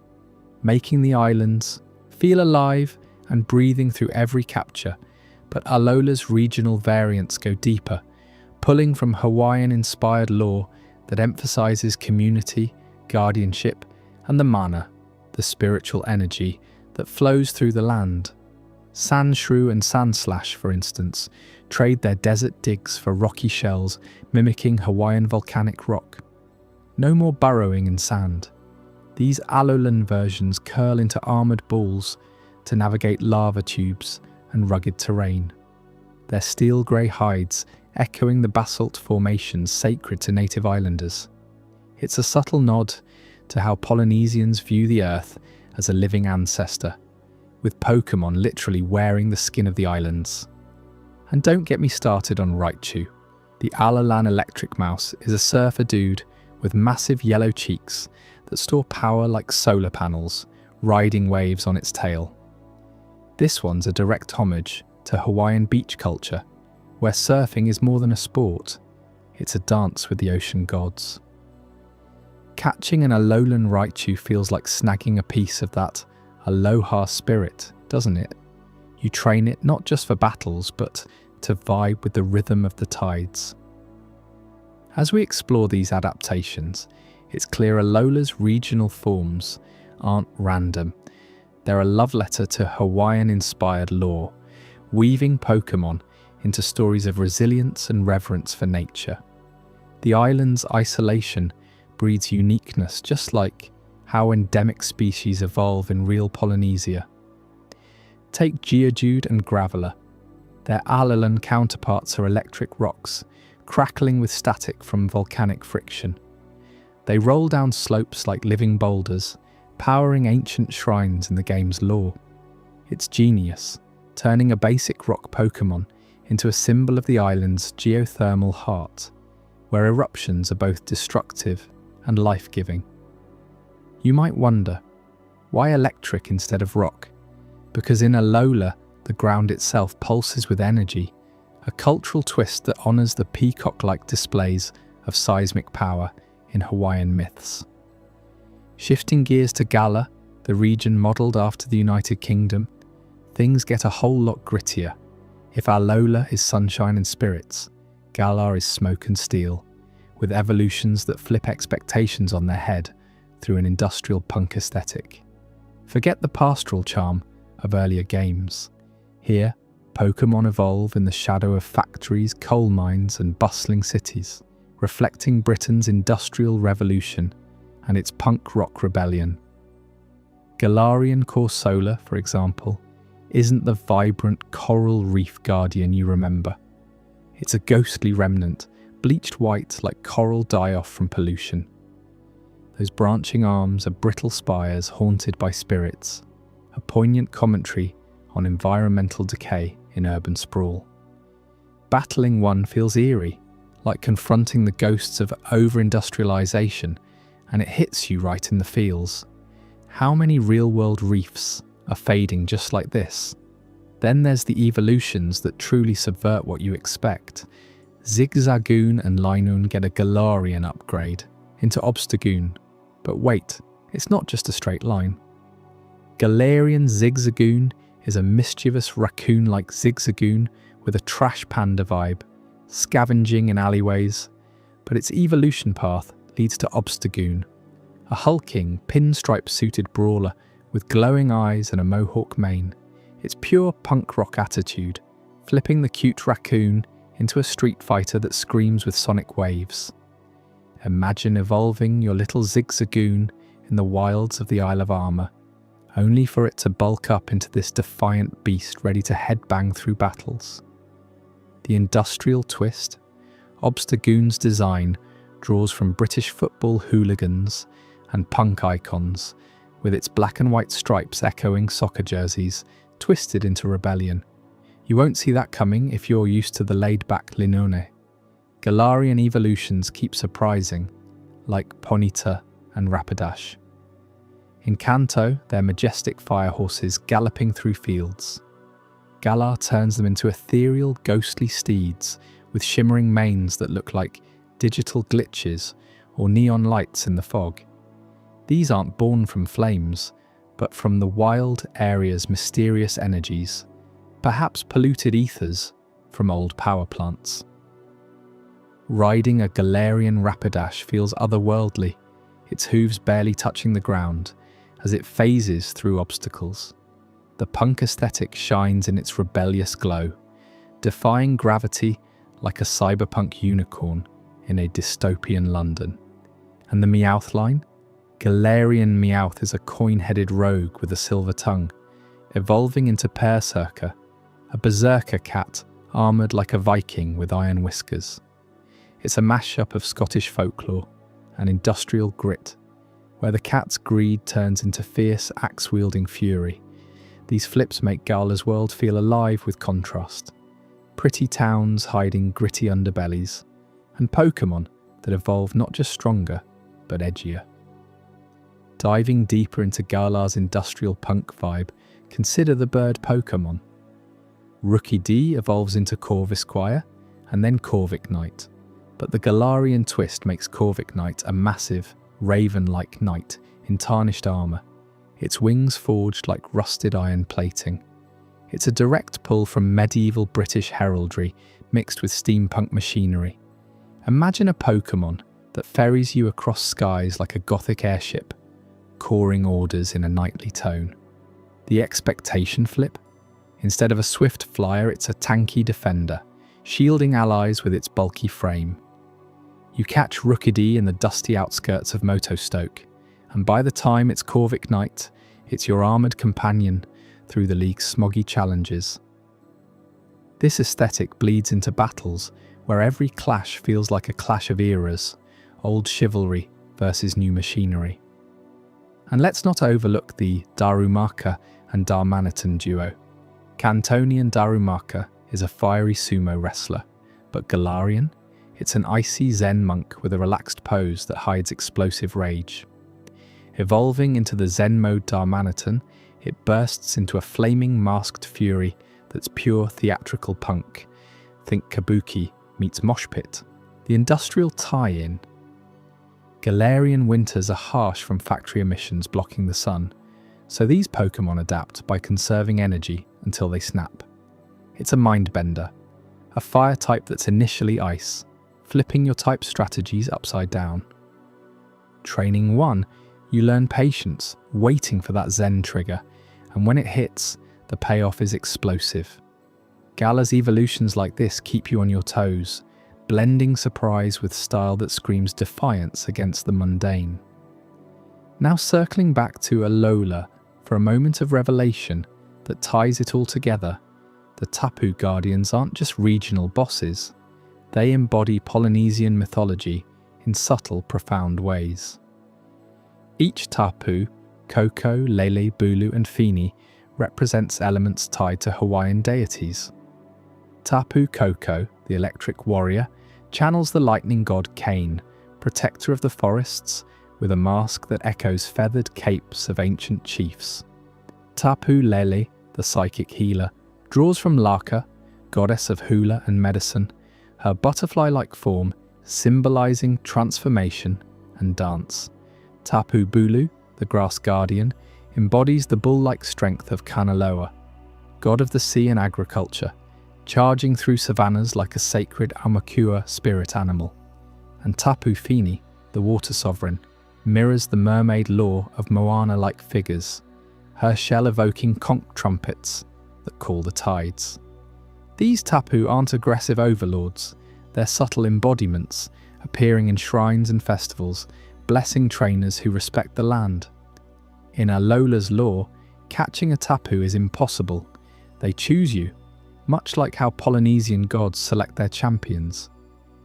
making the islands feel alive and breathing through every capture. But Alola's regional variants go deeper, pulling from Hawaiian-inspired lore that emphasizes community, guardianship, and the mana, the spiritual energy that flows through the land. Sandshrew and Sandslash, for instance, trade their desert digs for rocky shells mimicking Hawaiian volcanic rock. No more burrowing in sand. These Alolan versions curl into armoured balls to navigate lava tubes and rugged terrain. their steel-grey hides echoing the basalt formations sacred to native islanders. It's a subtle nod to how Polynesians view the earth as a living ancestor, with Pokémon literally wearing the skin of the islands. And don't get me started on Raichu. The Alalan electric mouse is a surfer dude with massive yellow cheeks that store power like solar panels, riding waves on its tail. This one's a direct homage to Hawaiian beach culture, where surfing is more than a sport, it's a dance with the ocean gods. Catching an Alolan Raichu feels like snagging a piece of that aloha spirit, doesn't it? You train it not just for battles, but to vibe with the rhythm of the tides. As we explore these adaptations, it's clear Alola's regional forms aren't random. They're a love letter to Hawaiian-inspired lore, weaving Pokémon into stories of resilience and reverence for nature. The island's isolation breeds uniqueness, just like how endemic species evolve in real Polynesia. Take Geodude and Graveler. Their Alalan counterparts are electric rocks, crackling with static from volcanic friction. They roll down slopes like living boulders, powering ancient shrines in the game's lore. It's genius, turning a basic rock Pokémon into a symbol of the island's geothermal heart, where eruptions are both destructive and life-giving. You might wonder, why electric instead of rock? Because in Alola, the ground itself pulses with energy, a cultural twist that honours the peacock-like displays of seismic power in Hawaiian myths. Shifting gears to Galar, the region modelled after the United Kingdom, things get a whole lot grittier. If Alola is sunshine and spirits, Galar is smoke and steel, with evolutions that flip expectations on their head through an industrial punk aesthetic. Forget the pastoral charm of earlier games. Here, Pokémon evolve in the shadow of factories, coal mines and bustling cities, reflecting Britain's industrial revolution and its punk rock rebellion. Galarian Corsola, for example, isn't the vibrant coral reef guardian you remember. It's a ghostly remnant, bleached white like coral die-off from pollution. Those branching arms are brittle spires haunted by spirits, a poignant commentary on environmental decay in urban sprawl. Battling one feels eerie, like confronting the ghosts of over-industrialisation, and it hits you right in the feels. How many real-world reefs are fading just like this? Then there's the evolutions that truly subvert what you expect. Zigzagoon and Linoon get a Galarian upgrade into Obstagoon. But wait, it's not just a straight line. Galarian Zigzagoon is a mischievous raccoon-like Zigzagoon with a trash panda vibe, scavenging in alleyways, but its evolution path leads to Obstagoon, a hulking, pinstripe-suited brawler with glowing eyes and a mohawk mane. It's pure punk rock attitude, flipping the cute raccoon into a street fighter that screams with sonic waves. Imagine evolving your little Zigzagoon in the wilds of the Isle of Armor, only for it to bulk up into this defiant beast ready to headbang through battles. The industrial twist? Obstagoon's design draws from British football hooligans and punk icons, with its black and white stripes echoing soccer jerseys, twisted into rebellion. You won't see that coming if you're used to the laid-back Linone. Galarian evolutions keep surprising, like Ponyta and Rapidash. In Kanto, they're majestic fire horses galloping through fields. Galar turns them into ethereal, ghostly steeds with shimmering manes that look like digital glitches or neon lights in the fog. These aren't born from flames, but from the wild area's mysterious energies, perhaps polluted ethers from old power plants. Riding a Galarian Rapidash feels otherworldly, its hooves barely touching the ground as it phases through obstacles. The punk aesthetic shines in its rebellious glow, defying gravity like a cyberpunk unicorn in a dystopian London. And the Meowth line? Galarian Meowth is a coin-headed rogue with a silver tongue, evolving into Berserker, a berserker cat armoured like a Viking with iron whiskers. It's a mashup of Scottish folklore and industrial grit, where the cat's greed turns into fierce, axe-wielding fury. These flips make Gala's world feel alive with contrast. Pretty towns hiding gritty underbellies, and Pokémon that evolve not just stronger, but edgier. Diving deeper into Gala's industrial punk vibe, consider the bird Pokémon. Rookie D evolves into Corvisquire, and then Corviknight, but the Galarian twist makes Corviknight a massive, raven-like knight in tarnished armour, its wings forged like rusted iron plating. It's a direct pull from medieval British heraldry mixed with steampunk machinery. Imagine a Pokémon that ferries you across skies like a gothic airship, cawing orders in a knightly tone. The expectation flip? Instead of a swift flyer, it's a tanky defender, shielding allies with its bulky frame. You catch Rookidee in the dusty outskirts of Motostoke, and by the time it's Corviknight, it's your armoured companion through the league's smoggy challenges. This aesthetic bleeds into battles where every clash feels like a clash of eras, old chivalry versus new machinery. And let's not overlook the Darumaka and Darmanitan duo. Cantonian Darumaka is a fiery sumo wrestler, but Galarian? It's an icy Zen monk with a relaxed pose that hides explosive rage. Evolving into the Zen mode Darmanitan, it bursts into a flaming masked fury that's pure theatrical punk. Think Kabuki meets Mosh Pit. The industrial tie-in. Galarian winters are harsh from factory emissions blocking the sun, so these Pokémon adapt by conserving energy until they snap. It's a mind-bender, a fire type that's initially ice, flipping your type strategies upside down. Training 1, you learn patience, waiting for that Zen trigger, and when it hits, the payoff is explosive. Gala's evolutions like this keep you on your toes, blending surprise with style that screams defiance against the mundane. Now circling back to Alola for a moment of revelation that ties it all together, the Tapu Guardians aren't just regional bosses. They embody Polynesian mythology in subtle, profound ways. Each Tapu, Koko, Lele, Bulu and Fini, represents elements tied to Hawaiian deities. Tapu Koko, the electric warrior, channels the lightning god Kane, protector of the forests, with a mask that echoes feathered capes of ancient chiefs. Tapu Lele, the psychic healer, draws from Laka, goddess of hula and medicine, her butterfly-like form symbolizing transformation and dance. Tapu Bulu, the grass guardian, embodies the bull-like strength of Kanaloa, god of the sea and agriculture, charging through savannas like a sacred Aumakua spirit animal. And Tapu Fini, the water sovereign, mirrors the mermaid lore of Moana-like figures, her shell evoking conch trumpets that call the tides. These Tapu aren't aggressive overlords, they're subtle embodiments, appearing in shrines and festivals, blessing trainers who respect the land. In Alola's lore, catching a Tapu is impossible. They choose you, much like how Polynesian gods select their champions.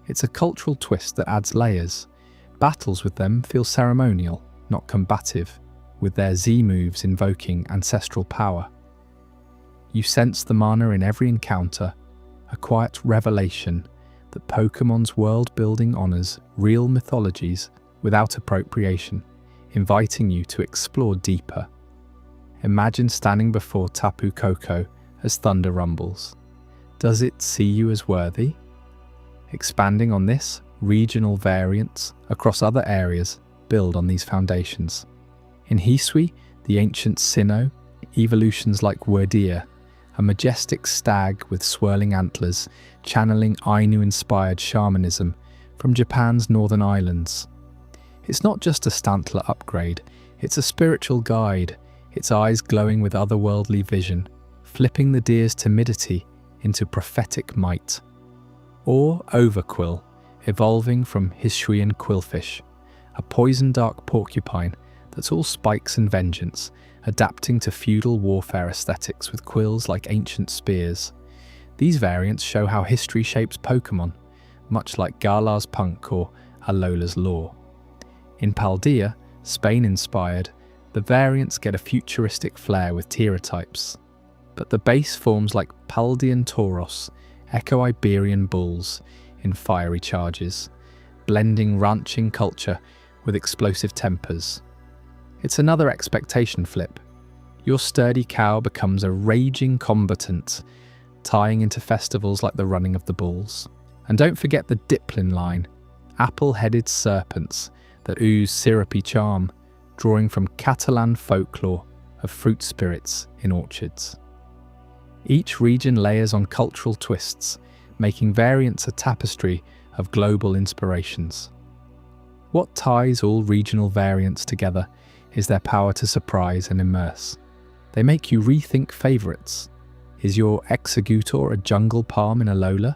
It's a cultural twist that adds layers. Battles with them feel ceremonial, not combative, with their Z moves invoking ancestral power. You sense the mana in every encounter, a quiet revelation that Pokémon's world-building honours real mythologies without appropriation, inviting you to explore deeper. Imagine standing before Tapu Koko as thunder rumbles. Does it see you as worthy? Expanding on this, regional variants across other areas build on these foundations. In Hisui, the ancient Sinnoh, evolutions like Wurdia, a majestic stag with swirling antlers, channeling Ainu-inspired shamanism from Japan's northern islands. It's not just a Stantler upgrade, it's a spiritual guide, its eyes glowing with otherworldly vision, flipping the deer's timidity into prophetic might. Or Overquill, evolving from Hisuian quillfish, a poison-dark porcupine that's all spikes and vengeance, adapting to feudal warfare aesthetics with quills like ancient spears. These variants show how history shapes Pokémon, much like Gala's Punk or Alola's lore. In Paldea, Spain-inspired, the variants get a futuristic flair with types, but the base forms like Paldean Tauros echo Iberian bulls in fiery charges, blending ranching culture with explosive tempers. It's another expectation flip. Your sturdy cow becomes a raging combatant, tying into festivals like the running of the bulls. And don't forget the Diplin line, apple-headed serpents that ooze syrupy charm, drawing from Catalan folklore of fruit spirits in orchards. Each region layers on cultural twists, making variants a tapestry of global inspirations. What ties all regional variants together is their power to surprise and immerse. They make you rethink favourites. Is your Executor a jungle palm in Alola,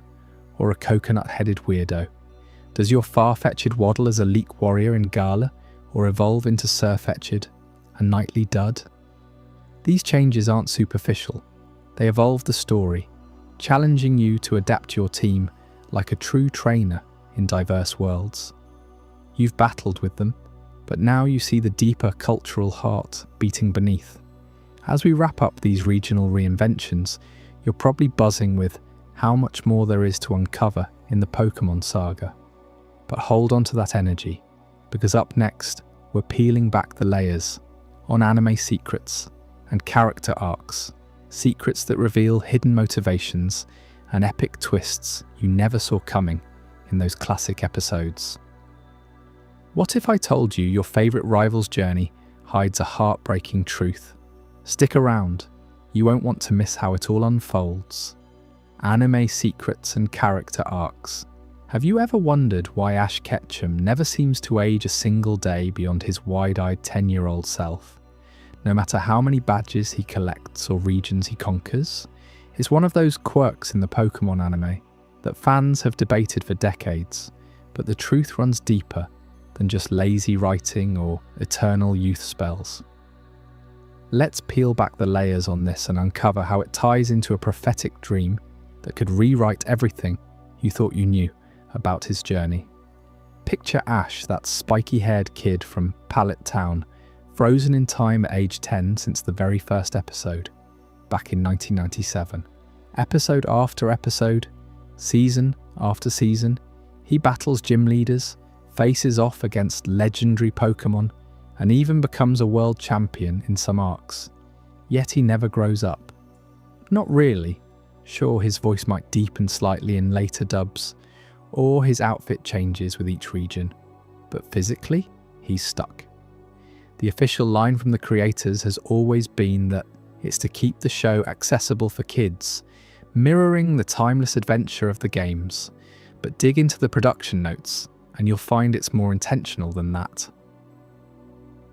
or a coconut-headed weirdo? Does your far-fetched Waddle as a leek warrior in Gala, or evolve into Sirfetch'd, a knightly dud? These changes aren't superficial. They evolve the story, challenging you to adapt your team like a true trainer in diverse worlds. You've battled with them, but now you see the deeper cultural heart beating beneath. As we wrap up these regional reinventions, you're probably buzzing with how much more there is to uncover in the Pokémon saga. But hold on to that energy, because up next, we're peeling back the layers on anime secrets and character arcs, secrets that reveal hidden motivations and epic twists you never saw coming in those classic episodes. What if I told you your favourite rival's journey hides a heartbreaking truth? Stick around, you won't want to miss how it all unfolds. Anime secrets and character arcs. Have you ever wondered why Ash Ketchum never seems to age a single day beyond his wide-eyed 10-year-old self? No matter how many badges he collects or regions he conquers, it's one of those quirks in the Pokémon anime that fans have debated for decades, but the truth runs deeper than just lazy writing or eternal youth spells. Let's peel back the layers on this and uncover how it ties into a prophetic dream that could rewrite everything you thought you knew about his journey. Picture Ash, that spiky-haired kid from Pallet Town, frozen in time at age 10 since the very first episode, back in 1997. Episode after episode, season after season, he battles gym leaders, faces off against legendary Pokémon, and even becomes a world champion in some arcs. Yet he never grows up. Not really. Sure, his voice might deepen slightly in later dubs, or his outfit changes with each region, but physically, he's stuck. The official line from the creators has always been that it's to keep the show accessible for kids, mirroring the timeless adventure of the games. But dig into the production notes, and you'll find it's more intentional than that.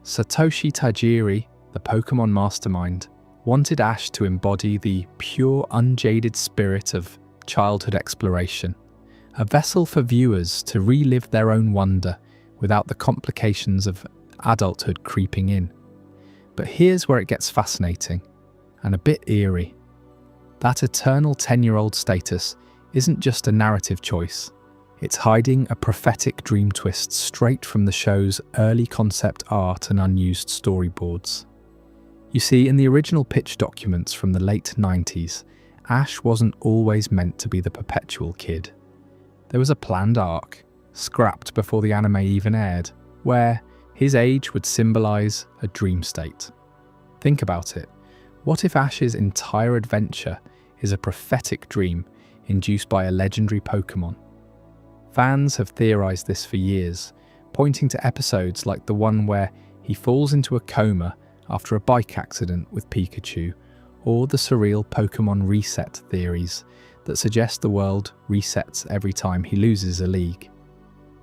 Satoshi Tajiri, the Pokémon mastermind, wanted Ash to embody the pure, unjaded spirit of childhood exploration, a vessel for viewers to relive their own wonder without the complications of adulthood creeping in. But here's where it gets fascinating, and a bit eerie. That eternal 10-year-old status isn't just a narrative choice. It's hiding a prophetic dream twist straight from the show's early concept art and unused storyboards. You see, in the original pitch documents from the late 90s, Ash wasn't always meant to be the perpetual kid. There was a planned arc, scrapped before the anime even aired, where his age would symbolise a dream state. Think about it. What if Ash's entire adventure is a prophetic dream induced by a legendary Pokémon? Fans have theorised this for years, pointing to episodes like the one where he falls into a coma after a bike accident with Pikachu, or the surreal Pokémon reset theories that suggest the world resets every time he loses a league.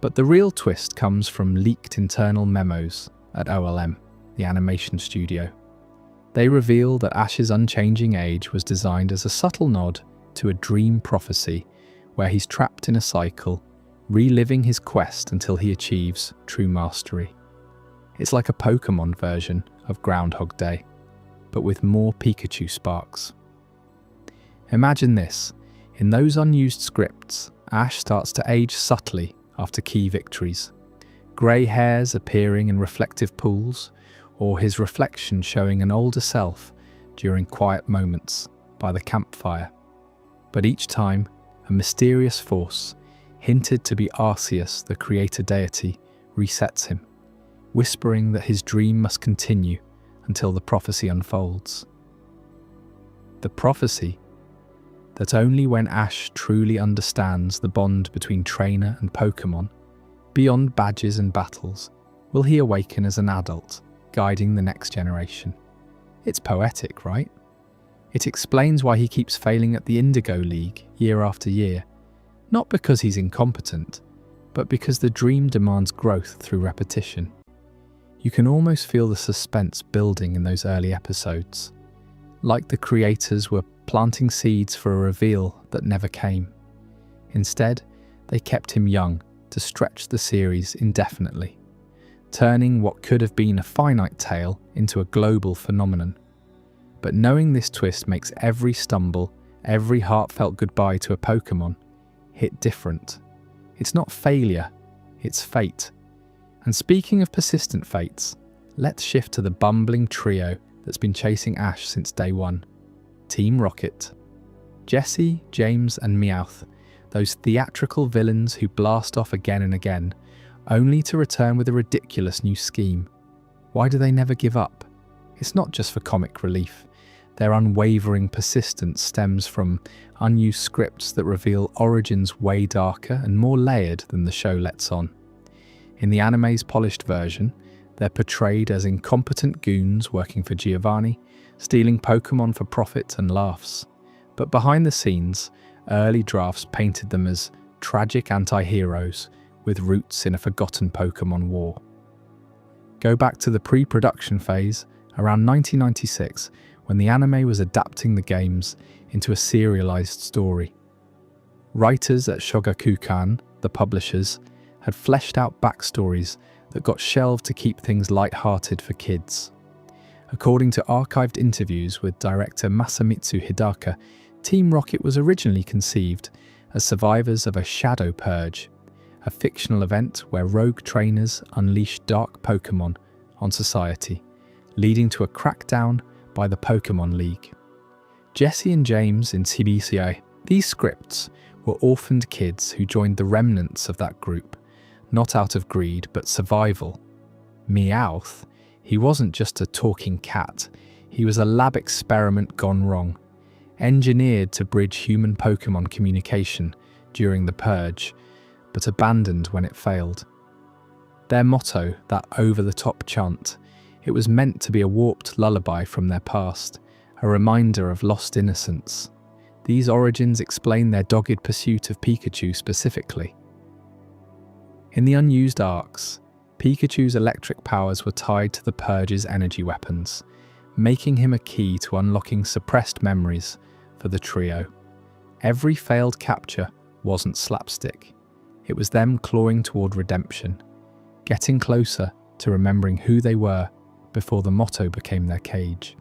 But the real twist comes from leaked internal memos at OLM, the animation studio. They reveal that Ash's unchanging age was designed as a subtle nod to a dream prophecy where he's trapped in a cycle, reliving his quest until he achieves true mastery. It's like a Pokémon version of Groundhog Day, but with more Pikachu sparks. Imagine this. In those unused scripts, Ash starts to age subtly after key victories. Grey hairs appearing in reflective pools, or his reflection showing an older self during quiet moments by the campfire. But each time, a mysterious force, hinted to be Arceus, the creator deity, resets him, whispering that his dream must continue until the prophecy unfolds. The prophecy that only when Ash truly understands the bond between trainer and Pokémon, beyond badges and battles, will he awaken as an adult, guiding the next generation. It's poetic, right? It explains why he keeps failing at the Indigo League year after year, not because he's incompetent, but because the dream demands growth through repetition. You can almost feel the suspense building in those early episodes, like the creators were planting seeds for a reveal that never came. Instead, they kept him young to stretch the series indefinitely, turning what could have been a finite tale into a global phenomenon. But knowing this twist makes every stumble, every heartfelt goodbye to a Pokémon hit different. It's not failure, it's fate. And speaking of persistent fates, let's shift to the bumbling trio that's been chasing Ash since day one. Team Rocket. Jessie, James and Meowth, those theatrical villains who blast off again and again, only to return with a ridiculous new scheme. Why do they never give up? It's not just for comic relief. Their unwavering persistence stems from unused scripts that reveal origins way darker and more layered than the show lets on. In the anime's polished version, they're portrayed as incompetent goons working for Giovanni, stealing Pokémon for profit and laughs. But behind the scenes, early drafts painted them as tragic anti-heroes with roots in a forgotten Pokémon war. Go back to the pre-production phase, around 1996, when the anime was adapting the games into a serialized story. Writers at Shogakukan, the publishers, had fleshed out backstories that got shelved to keep things light-hearted for kids. According to archived interviews with director Masamitsu Hidaka, Team Rocket was originally conceived as survivors of a shadow purge, a fictional event where rogue trainers unleashed dark Pokémon on society, leading to a crackdown by the Pokémon League. Jessie and James in TBCI, these scripts were orphaned kids who joined the remnants of that group, not out of greed but survival. Meowth, he wasn't just a talking cat, he was a lab experiment gone wrong, engineered to bridge human Pokémon communication during the purge, but abandoned when it failed. Their motto, that over-the-top chant, it was meant to be a warped lullaby from their past, a reminder of lost innocence. These origins explain their dogged pursuit of Pikachu specifically. In the unused arcs, Pikachu's electric powers were tied to the Purge's energy weapons, making him a key to unlocking suppressed memories for the trio. Every failed capture wasn't slapstick. It was them clawing toward redemption, getting closer to remembering who they were before the motto became their cage.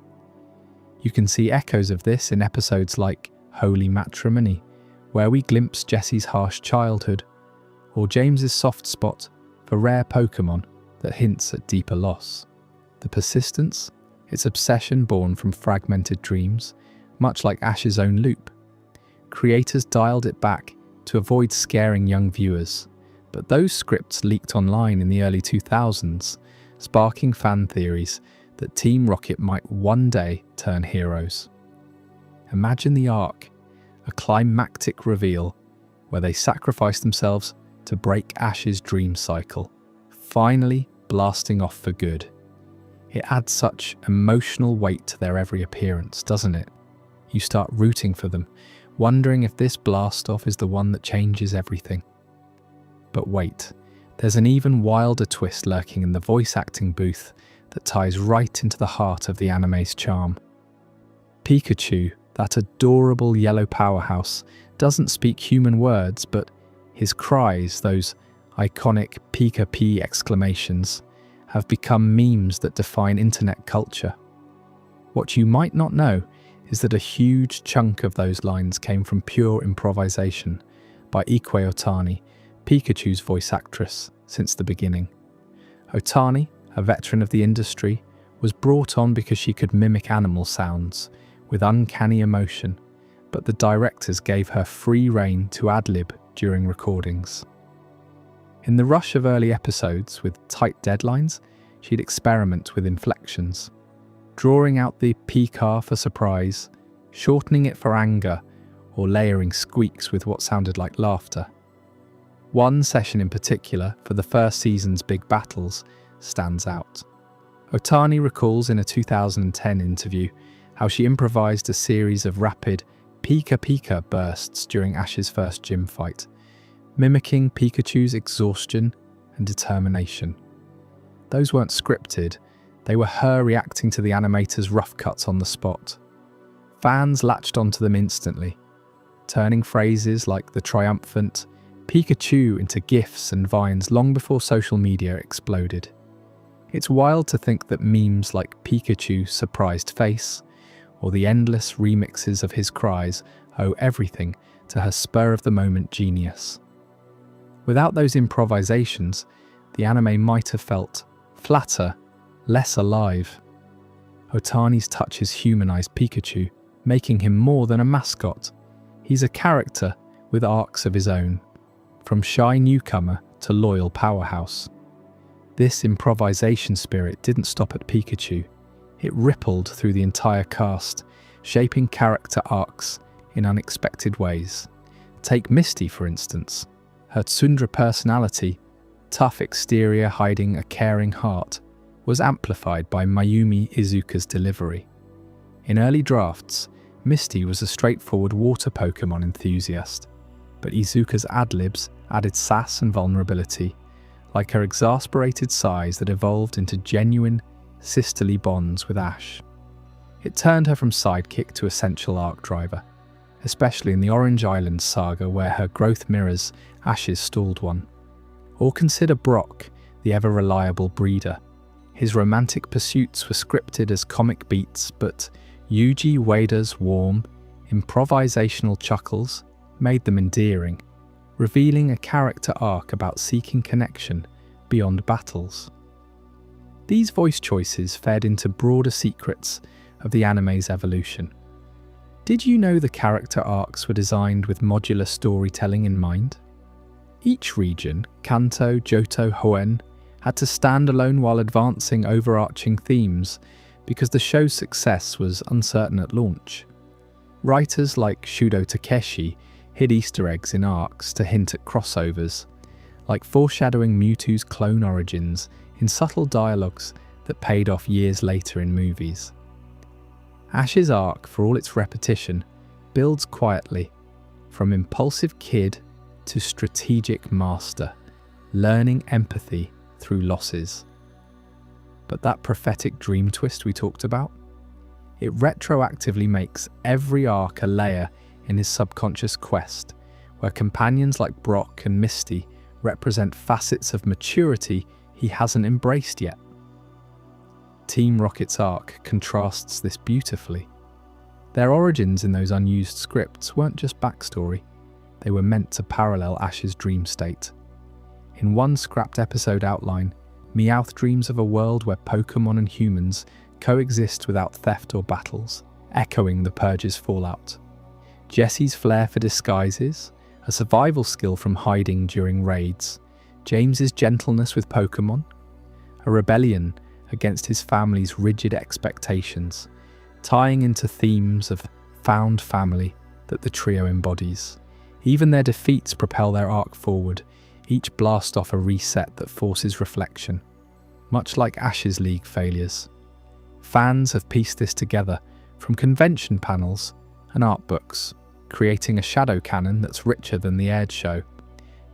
You can see echoes of this in episodes like Holy Matrimony, where we glimpse Jessie's harsh childhood, or James's soft spot for rare Pokémon that hints at deeper loss. The persistence, its obsession born from fragmented dreams, much like Ash's own loop. Creators dialed it back to avoid scaring young viewers, but those scripts leaked online in the early 2000s, sparking fan theories that Team Rocket might one day turn heroes. Imagine the arc, a climactic reveal where they sacrifice themselves to break Ash's dream cycle, finally blasting off for good. It adds such emotional weight to their every appearance, doesn't it? You start rooting for them, wondering if this blast-off is the one that changes everything. But wait, there's an even wilder twist lurking in the voice acting booth that ties right into the heart of the anime's charm. Pikachu, that adorable yellow powerhouse, doesn't speak human words, but his cries, those iconic Pika-P exclamations, have become memes that define internet culture. What you might not know is that a huge chunk of those lines came from pure improvisation by Ike Otani, Pikachu's voice actress, since the beginning. Otani, a veteran of the industry, was brought on because she could mimic animal sounds with uncanny emotion, but the directors gave her free rein to ad-lib during recordings. In the rush of early episodes with tight deadlines, she'd experiment with inflections, drawing out the pika for surprise, shortening it for anger, or layering squeaks with what sounded like laughter. One session in particular, for the first season's big battles, stands out. Otani recalls in a 2010 interview how she improvised a series of rapid Pika Pika bursts during Ash's first gym fight, mimicking Pikachu's exhaustion and determination. Those weren't scripted, they were her reacting to the animator's rough cuts on the spot. Fans latched onto them instantly, turning phrases like the triumphant Pikachu into GIFs and vines long before social media exploded. It's wild to think that memes like Pikachu's surprised face or the endless remixes of his cries owe everything to her spur-of-the-moment genius. Without those improvisations, the anime might have felt flatter, less alive. Otani's touches humanized Pikachu, making him more than a mascot. He's a character with arcs of his own, from shy newcomer to loyal powerhouse. This improvisation spirit didn't stop at Pikachu. It rippled through the entire cast, shaping character arcs in unexpected ways. Take Misty, for instance. Her tsundere personality, tough exterior hiding a caring heart, was amplified by Mayumi Izuka's delivery. In early drafts, Misty was a straightforward water Pokémon enthusiast, but Izuka's ad-libs added sass and vulnerability, like her exasperated sighs that evolved into genuine, sisterly bonds with Ash. It turned her from sidekick to essential arc driver, especially in the Orange Island saga where her growth mirrors Ash's stalled one. Or consider Brock, the ever-reliable breeder. His romantic pursuits were scripted as comic beats, but Yuji Ueda's warm, improvisational chuckles made them endearing, revealing a character arc about seeking connection beyond battles. These voice choices fed into broader secrets of the anime's evolution. Did you know the character arcs were designed with modular storytelling in mind? Each region, Kanto, Johto, Hoenn, had to stand alone while advancing overarching themes because the show's success was uncertain at launch. Writers like Shudo Takeshi hid Easter eggs in arcs to hint at crossovers, like foreshadowing Mewtwo's clone origins in subtle dialogues that paid off years later in movies. Ash's arc, for all its repetition, builds quietly, from impulsive kid to strategic master, learning empathy through losses. But that prophetic dream twist we talked about? It retroactively makes every arc a layer in his subconscious quest, where companions like Brock and Misty represent facets of maturity he hasn't embraced yet. Team Rocket's arc contrasts this beautifully. Their origins in those unused scripts weren't just backstory, they were meant to parallel Ash's dream state. In one scrapped episode outline, Meowth dreams of a world where Pokémon and humans coexist without theft or battles, echoing the Purge's fallout. Jessie's flair for disguises, a survival skill from hiding during raids. James's gentleness with Pokémon, a rebellion against his family's rigid expectations, tying into themes of found family that the trio embodies. Even their defeats propel their arc forward, each blast off a reset that forces reflection, much like Ash's League failures. Fans have pieced this together from convention panels and art books, creating a shadow canon that's richer than the aired show.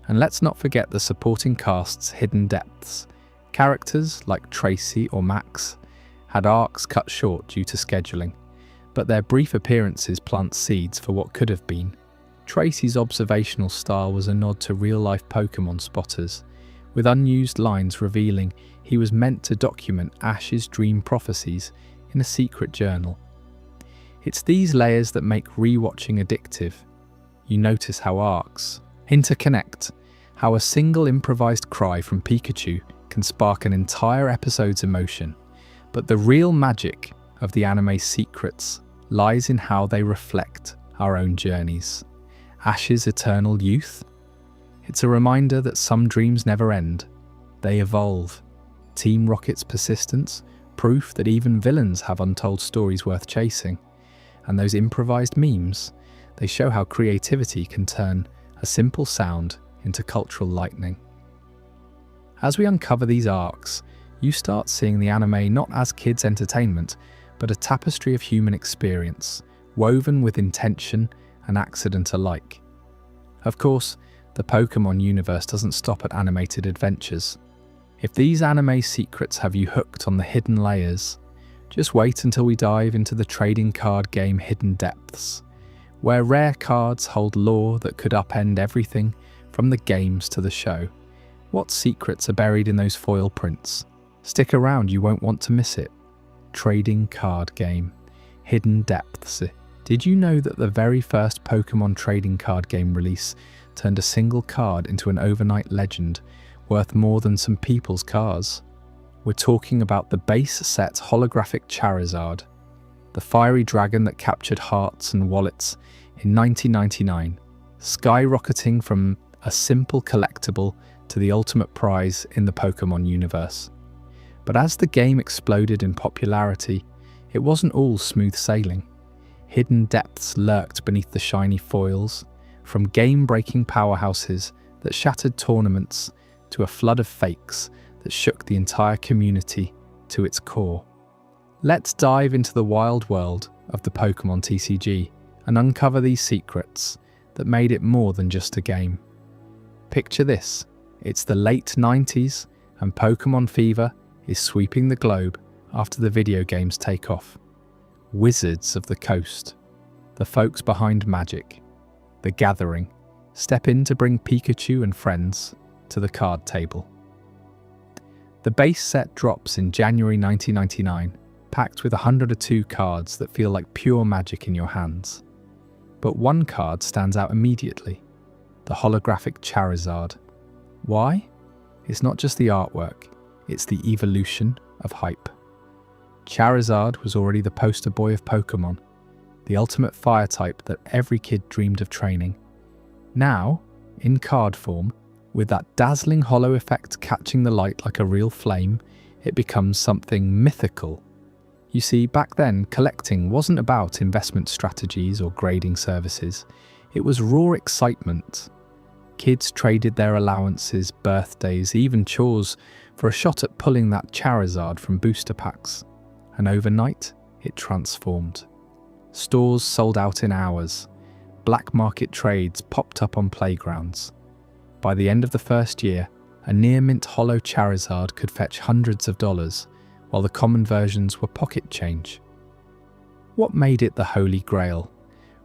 And let's not forget the supporting cast's hidden depths. Characters like Tracy or Max had arcs cut short due to scheduling, but their brief appearances plant seeds for what could have been. Tracy's observational style was a nod to real-life Pokémon spotters, with unused lines revealing he was meant to document Ash's dream prophecies in a secret journal. It's these layers that make rewatching addictive. You notice how arcs interconnect, how a single improvised cry from Pikachu can spark an entire episode's emotion. But the real magic of the anime's secrets lies in how they reflect our own journeys. Ash's eternal youth? It's a reminder that some dreams never end. They evolve. Team Rocket's persistence? Proof that even villains have untold stories worth chasing. And those improvised memes? They show how creativity can turn a simple sound into cultural lightning. As we uncover these arcs, you start seeing the anime not as kids' entertainment, but a tapestry of human experience, woven with intention and accident alike. Of course, the Pokémon universe doesn't stop at animated adventures. If these anime secrets have you hooked on the hidden layers, just wait until we dive into the trading card game Hidden Depths, where rare cards hold lore that could upend everything from the games to the show. What secrets are buried in those foil prints? Stick around, you won't want to miss it. Trading card game, Hidden Depths. Did you know that the very first Pokémon trading card game release turned a single card into an overnight legend worth more than some people's cars? We're talking about the base set holographic Charizard, the fiery dragon that captured hearts and wallets in 1999, skyrocketing from a simple collectible to the ultimate prize in the Pokémon universe. But as the game exploded in popularity, it wasn't all smooth sailing. Hidden depths lurked beneath the shiny foils, from game-breaking powerhouses that shattered tournaments to a flood of fakes that shook the entire community to its core. Let's dive into the wild world of the Pokémon TCG and uncover these secrets that made it more than just a game. Picture this, it's the late 90s and Pokémon fever is sweeping the globe after the video games take off. Wizards of the Coast, the folks behind Magic, The Gathering, step in to bring Pikachu and friends to the card table. The base set drops in January 1999, packed with 102 cards that feel like pure magic in your hands. But one card stands out immediately, the holographic Charizard. Why? It's not just the artwork, it's the evolution of hype. Charizard was already the poster boy of Pokémon, the ultimate fire type that every kid dreamed of training. Now, in card form, with that dazzling hollow effect catching the light like a real flame, it becomes something mythical. You see, back then, collecting wasn't about investment strategies or grading services. It was raw excitement. Kids traded their allowances, birthdays, even chores for a shot at pulling that Charizard from booster packs. And overnight, it transformed. Stores sold out in hours. Black market trades popped up on playgrounds. By the end of the first year, a near-mint hollow Charizard could fetch hundreds of dollars, while the common versions were pocket change. What made it the Holy Grail?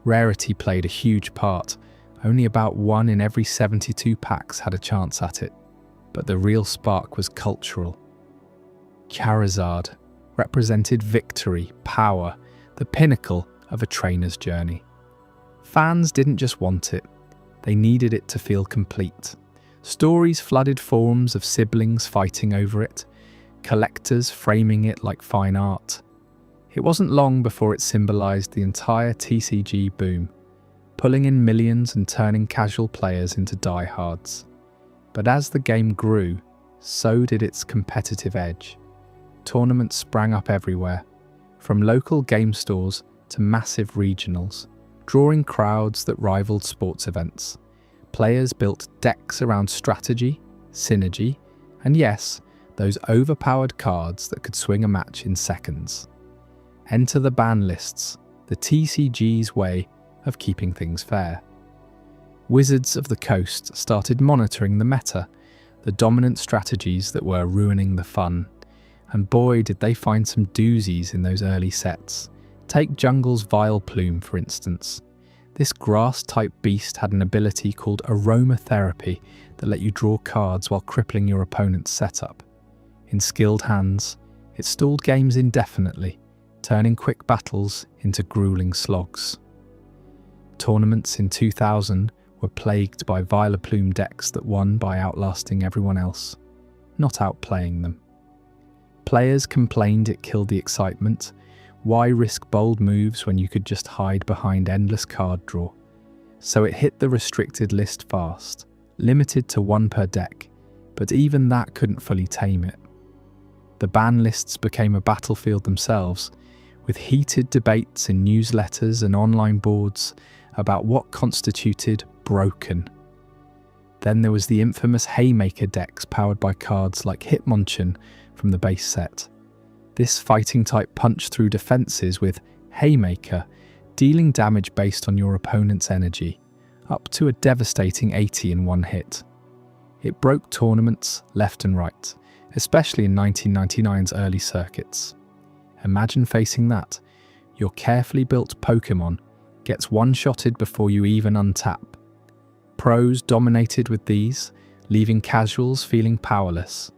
Rarity played a huge part. Only about 1 in every 72 packs had a chance at it. But the real spark was cultural. Charizard represented victory, power, the pinnacle of a trainer's journey. Fans didn't just want it, they needed it to feel complete. Stories flooded forums of siblings fighting over it, collectors framing it like fine art. It wasn't long before it symbolized the entire TCG boom, pulling in millions and turning casual players into diehards. But as the game grew, so did its competitive edge. Tournaments sprang up everywhere, from local game stores to massive regionals, drawing crowds that rivaled sports events. Players built decks around strategy, synergy, and yes, those overpowered cards that could swing a match in seconds. Enter the ban lists, the TCG's way of keeping things fair. Wizards of the Coast started monitoring the meta, the dominant strategies that were ruining the fun. And boy, did they find some doozies in those early sets. Take Jungle's Vileplume, for instance. This grass-type beast had an ability called aromatherapy that let you draw cards while crippling your opponent's setup. In skilled hands, it stalled games indefinitely, turning quick battles into grueling slogs. Tournaments in 2000 were plagued by Vileplume decks that won by outlasting everyone else, not outplaying them. Players complained it killed the excitement. Why risk bold moves when you could just hide behind endless card draw? So it hit the restricted list fast, limited to one per deck, but even that couldn't fully tame it. The ban lists became a battlefield themselves, with heated debates in newsletters and online boards about what constituted broken. Then there was the infamous Haymaker decks powered by cards like Hitmonchan from the base set. This fighting type punched through defences with Haymaker, dealing damage based on your opponent's energy, up to a devastating 80 in one hit. It broke tournaments left and right, especially in 1999's early circuits. Imagine facing that. Your carefully built Pokémon gets one-shotted before you even untap. Pros dominated with these, leaving casuals feeling powerless.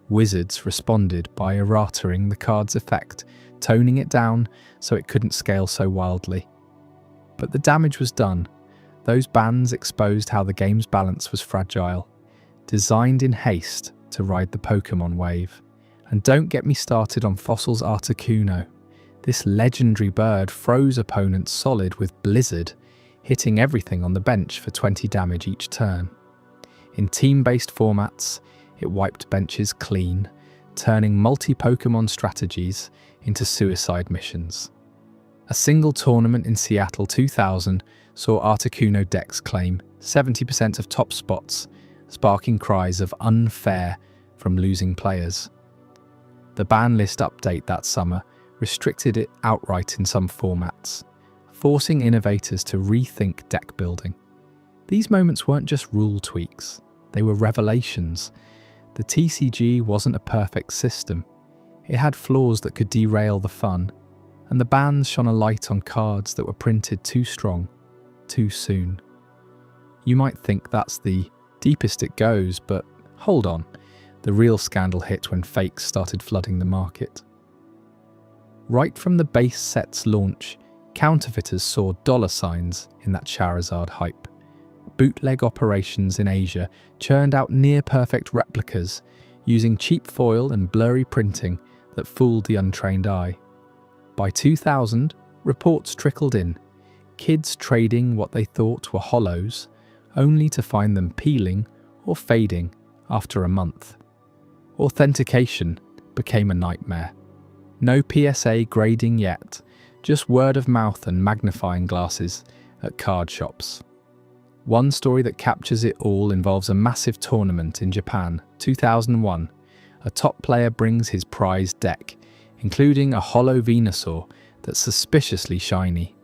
Wizards responded by errataing the card's effect, toning it down so it couldn't scale so wildly. But the damage was done. Those bans exposed how the game's balance was fragile, designed in haste to ride the Pokémon wave. And don't get me started on Fossil's Articuno. This legendary bird froze opponents solid with Blizzard, hitting everything on the bench for 20 damage each turn. In team-based formats, it wiped benches clean, turning multi-Pokémon strategies into suicide missions. A single tournament in Seattle 2000 saw Articuno decks claim 70% of top spots, sparking cries of unfair from losing players. The ban list update that summer restricted it outright in some formats, forcing innovators to rethink deck building. These moments weren't just rule tweaks, they were revelations. The TCG wasn't a perfect system. It had flaws that could derail the fun, and the bans shone a light on cards that were printed too strong, too soon. You might think that's the deepest it goes, but hold on. The real scandal hit when fakes started flooding the market. Right from the base set's launch, counterfeiters saw dollar signs in that Charizard hype. Bootleg operations in Asia churned out near-perfect replicas using cheap foil and blurry printing that fooled the untrained eye. By 2000, reports trickled in, kids trading what they thought were holos, only to find them peeling or fading after a month. Authentication became a nightmare. No PSA grading yet, just word of mouth and magnifying glasses at card shops. One story that captures it all involves a massive tournament in Japan, 2001. A top player brings his prized deck, including a holo Venusaur that's suspiciously shiny.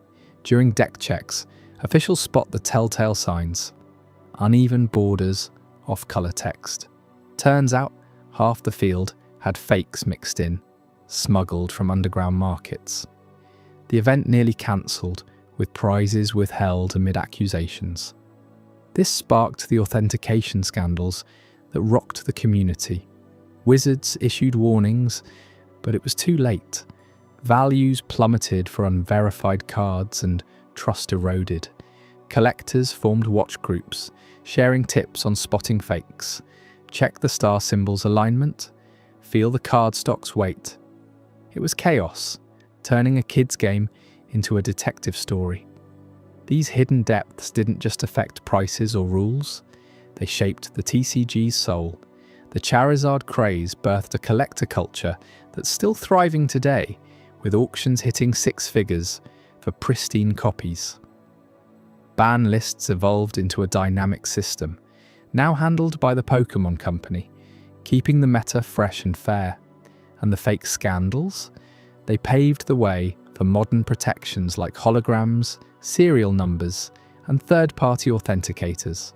During deck checks, officials spot the telltale signs: uneven borders, off-colour text. Turns out, half the field had fakes mixed in, smuggled from underground markets. The event nearly cancelled, with prizes withheld amid accusations. This sparked the authentication scandals that rocked the community. Wizards issued warnings, but it was too late. Values plummeted for unverified cards and trust eroded. Collectors formed watch groups, sharing tips on spotting fakes. Check the star symbol's alignment, feel the cardstock's weight. It was chaos, turning a kid's game into a detective story. These hidden depths didn't just affect prices or rules, they shaped the TCG's soul. The Charizard craze birthed a collector culture that's still thriving today, with auctions hitting six figures for pristine copies. Ban lists evolved into a dynamic system, now handled by the Pokémon Company, keeping the meta fresh and fair. And the fake scandals? They paved the way for modern protections like holograms, serial numbers, and third-party authenticators.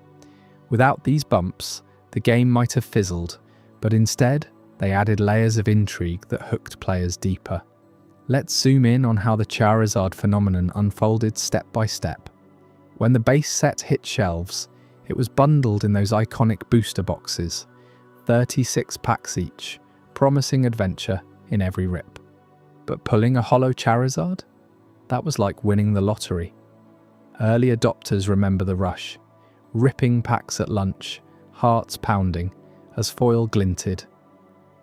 Without these bumps, the game might have fizzled, but instead, they added layers of intrigue that hooked players deeper. Let's zoom in on how the Charizard phenomenon unfolded step by step. When the base set hit shelves, it was bundled in those iconic booster boxes, 36 packs each, promising adventure in every rip. But pulling a holo Charizard? That was like winning the lottery. Early adopters remember the rush, ripping packs at lunch, hearts pounding, as foil glinted.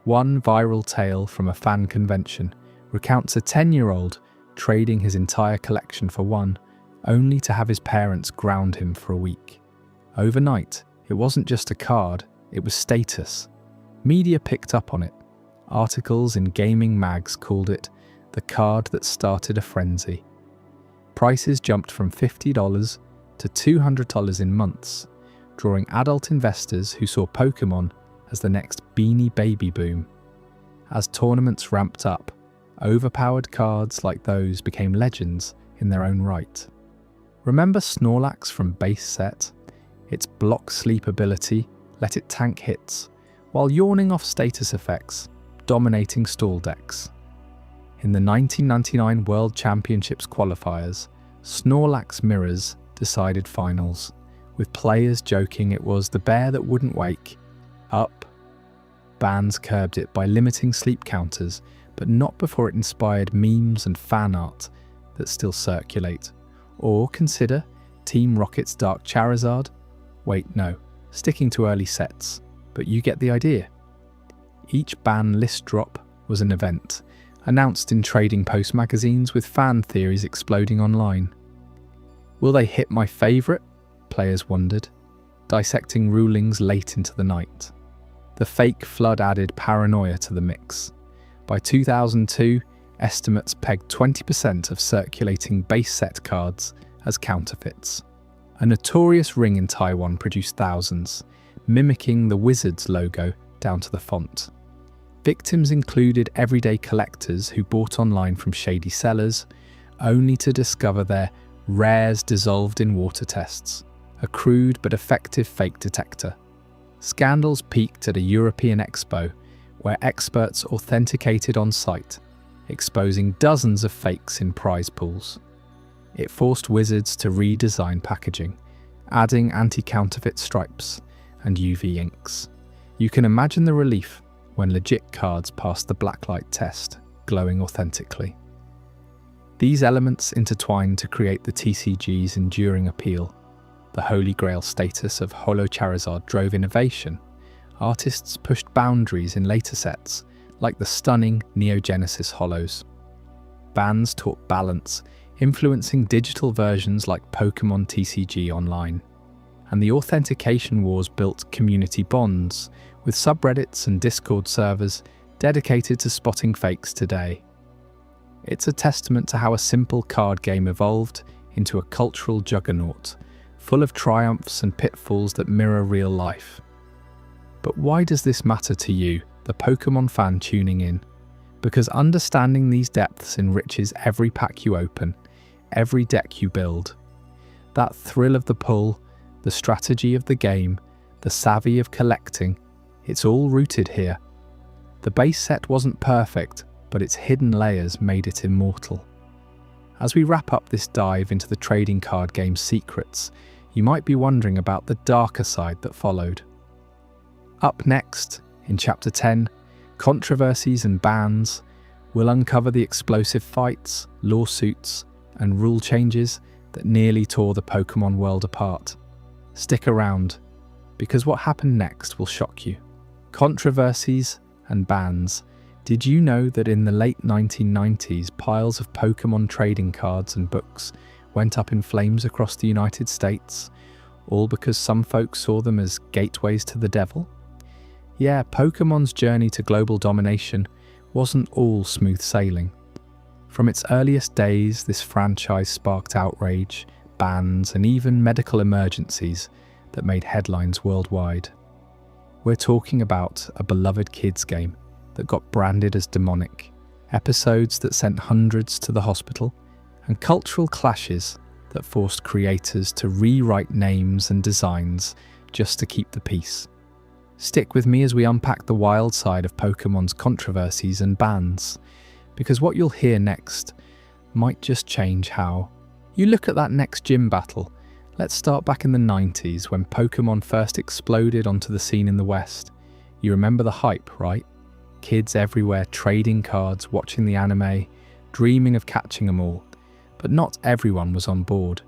One viral tale from a fan convention recounts a 10-year-old trading his entire collection for one, only to have his parents ground him for a week. Overnight, it wasn't just a card, it was status. Media picked up on it. Articles in gaming mags called it the card that started a frenzy. Prices jumped from $50 to $200 in months, drawing adult investors who saw Pokémon as the next Beanie Baby boom. As tournaments ramped up, overpowered cards like those became legends in their own right. Remember Snorlax from base set? Its block sleep ability let it tank hits, while yawning off status effects, dominating stall decks. In the 1999 World Championships qualifiers, Snorlax mirrors decided finals, with players joking it was the bear that wouldn't wake up. Bans curbed it by limiting sleep counters, but not before it inspired memes and fan art that still circulate. Or consider Team Rocket's Dark Charizard. Wait, no, sticking to early sets, but you get the idea. Each ban list drop was an event, announced in trading post magazines with fan theories exploding online. Will they hit my favourite? Players wondered, dissecting rulings late into the night. The fake flood added paranoia to the mix. By 2002, estimates pegged 20% of circulating base set cards as counterfeits. A notorious ring in Taiwan produced thousands, mimicking the Wizards logo down to the font. Victims included everyday collectors who bought online from shady sellers, only to discover their rares dissolved in water tests, a crude but effective fake detector. Scandals peaked at a European expo where experts authenticated on site, exposing dozens of fakes in prize pools. It forced Wizards to redesign packaging, adding anti-counterfeit stripes and UV inks. You can imagine the relief when legit cards passed the blacklight test, glowing authentically. These elements intertwined to create the TCG's enduring appeal. The Holy Grail status of Holo Charizard drove innovation. Artists pushed boundaries in later sets, like the stunning Neo Genesis Holos. Bans taught balance, influencing digital versions like Pokémon TCG Online. And the authentication wars built community bonds, with subreddits and Discord servers dedicated to spotting fakes today. It's a testament to how a simple card game evolved into a cultural juggernaut, full of triumphs and pitfalls that mirror real life. But why does this matter to you, the Pokémon fan tuning in? Because understanding these depths enriches every pack you open, every deck you build. That thrill of the pull, the strategy of the game, the savvy of collecting, it's all rooted here. The base set wasn't perfect, but its hidden layers made it immortal. As we wrap up this dive into the trading card game's secrets, you might be wondering about the darker side that followed. Up next, in Chapter 10, Controversies and Bans, we'll uncover the explosive fights, lawsuits, and rule changes that nearly tore the Pokémon world apart. Stick around, because what happened next will shock you. Controversies and bans. Did you know that in the late 1990s, piles of Pokémon trading cards and books went up in flames across the United States, all because some folks saw them as gateways to the devil? Yeah, Pokémon's journey to global domination wasn't all smooth sailing. From its earliest days, this franchise sparked outrage, bans, and even medical emergencies that made headlines worldwide. We're talking about a beloved kids game that got branded as demonic, episodes that sent hundreds to the hospital, and cultural clashes that forced creators to rewrite names and designs just to keep the peace. Stick with me as we unpack the wild side of Pokémon's controversies and bans, because what you'll hear next might just change how you look at that next gym battle. Let's start back in the 90s when Pokémon first exploded onto the scene in the West. You remember the hype, right? Kids everywhere trading cards, watching the anime, dreaming of catching them all. But not everyone was on board.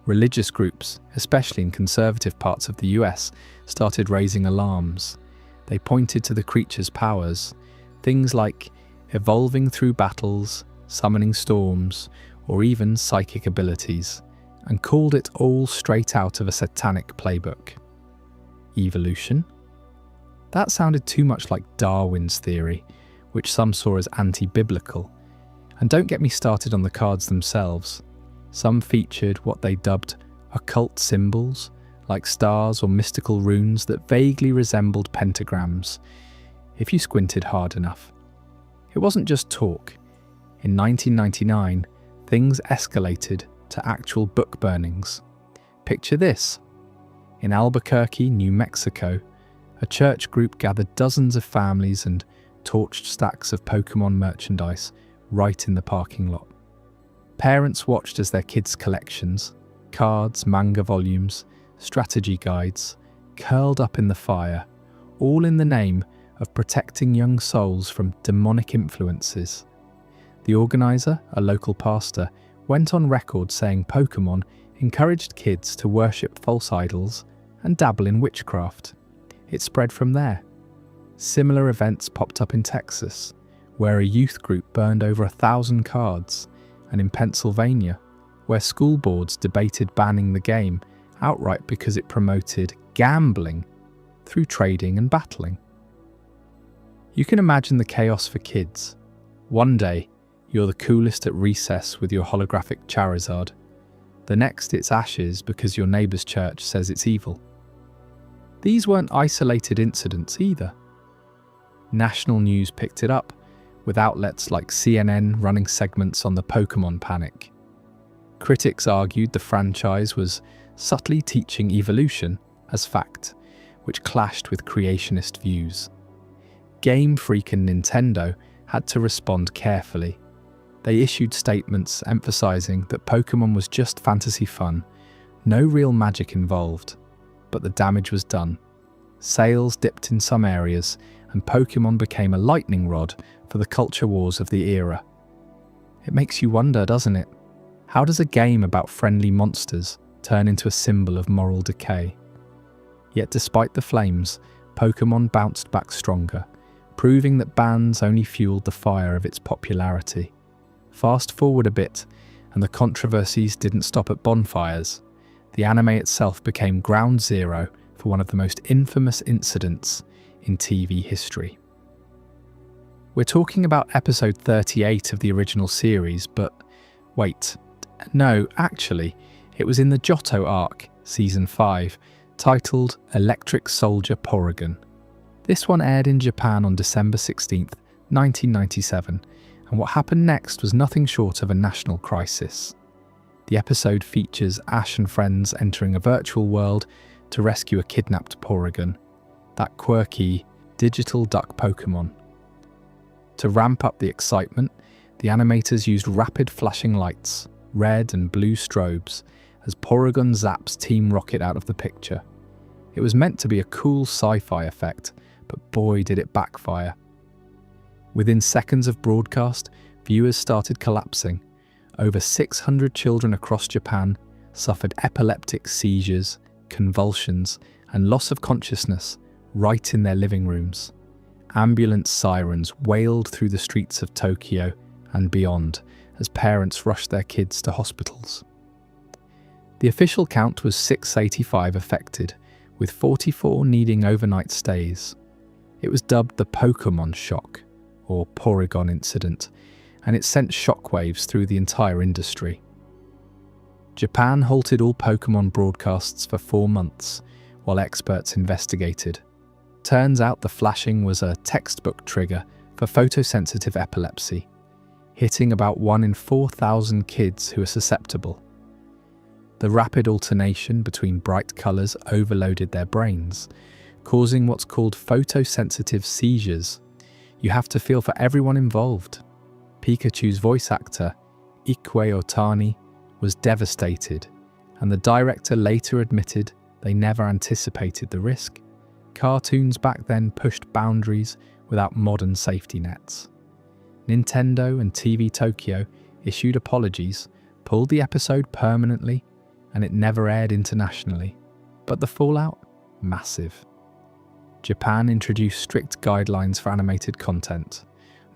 Religious groups, especially in conservative parts of the US, started raising alarms. They pointed to the creature's powers, things like evolving through battles, summoning storms, or even psychic abilities, and called it all straight out of a satanic playbook. Evolution? That sounded too much like Darwin's theory, which some saw as anti-biblical. And don't get me started on the cards themselves. Some featured what they dubbed occult symbols, like stars or mystical runes that vaguely resembled pentagrams, if you squinted hard enough. It wasn't just talk. In 1999, things escalated to actual book burnings. Picture this. In Albuquerque, New Mexico, a church group gathered dozens of families and torched stacks of Pokémon merchandise right in the parking lot. Parents watched as their kids' collections, cards, manga volumes, strategy guides, curled up in the fire, all in the name of protecting young souls from demonic influences. The organizer, a local pastor, went on record saying Pokémon encouraged kids to worship false idols and dabble in witchcraft. It spread from there. Similar events popped up in Texas, where a youth group burned over 1,000 cards, and in Pennsylvania, where school boards debated banning the game outright because it promoted gambling through trading and battling. You can imagine the chaos for kids. One day, you're the coolest at recess with your holographic Charizard. The next, it's ashes because your neighbour's church says it's evil. These weren't isolated incidents either. National news picked it up, with outlets like CNN running segments on the Pokémon panic. Critics argued the franchise was subtly teaching evolution as fact, which clashed with creationist views. Game Freak and Nintendo had to respond carefully. They issued statements emphasizing that Pokémon was just fantasy fun, no real magic involved. But the damage was done. Sales dipped in some areas, and Pokémon became a lightning rod for the culture wars of the era. It makes you wonder, doesn't it? How does a game about friendly monsters turn into a symbol of moral decay? Yet despite the flames, Pokémon bounced back stronger, proving that bans only fueled the fire of its popularity. Fast forward a bit, and the controversies didn't stop at bonfires. The anime itself became ground zero for one of the most infamous incidents in TV history. We're talking about episode 38 of the original series, but wait, no, actually, it was in the Johto arc, season 5, titled Electric Soldier Porygon. This one aired in Japan on December 16th, 1997, and what happened next was nothing short of a national crisis. The episode features Ash and friends entering a virtual world to rescue a kidnapped Porygon, that quirky digital duck Pokémon. To ramp up the excitement, the animators used rapid flashing lights, red and blue strobes, as Porygon zaps Team Rocket out of the picture. It was meant to be a cool sci-fi effect, but boy did it backfire. Within seconds of broadcast, viewers started collapsing. Over 600 children across Japan suffered epileptic seizures, convulsions, and loss of consciousness right in their living rooms. Ambulance sirens wailed through the streets of Tokyo and beyond as parents rushed their kids to hospitals. The official count was 685 affected, with 44 needing overnight stays. It was dubbed the Pokémon shock, or Porygon incident, and it sent shockwaves through the entire industry. Japan halted all Pokémon broadcasts for 4 months, while experts investigated. Turns out the flashing was a textbook trigger for photosensitive epilepsy, hitting about 1 in 4,000 kids who are susceptible. The rapid alternation between bright colours overloaded their brains, causing what's called photosensitive seizures. You have to feel for everyone involved. Pikachu's voice actor, Ikue Otani, was devastated, and the director later admitted they never anticipated the risk. Cartoons back then pushed boundaries without modern safety nets. Nintendo and TV Tokyo issued apologies, pulled the episode permanently, and it never aired internationally. But the fallout? Massive. Japan introduced strict guidelines for animated content.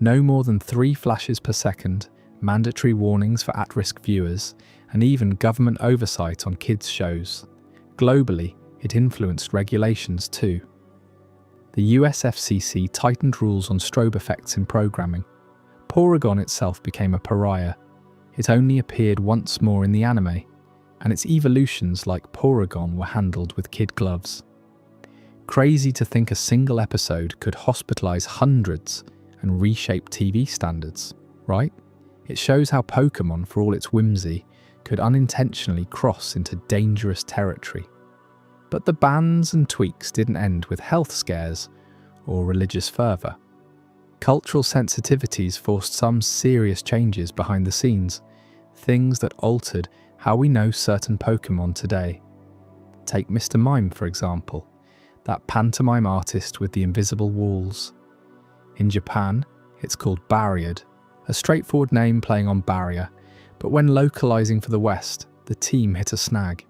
No more than 3 flashes per second, mandatory warnings for at-risk viewers, and even government oversight on kids' shows. Globally, it influenced regulations too. The US FCC tightened rules on strobe effects in programming. Porygon itself became a pariah. It only appeared once more in the anime, and its evolutions like Porygon were handled with kid gloves. Crazy to think a single episode could hospitalize hundreds and reshape TV standards, right? It shows how Pokémon, for all its whimsy, could unintentionally cross into dangerous territory. But the bans and tweaks didn't end with health scares or religious fervour. Cultural sensitivities forced some serious changes behind the scenes, things that altered how we know certain Pokémon today. Take Mr. Mime, for example, that pantomime artist with the invisible walls. In Japan, it's called Barriered, a straightforward name playing on barrier, but when localizing for the West, the team hit a snag.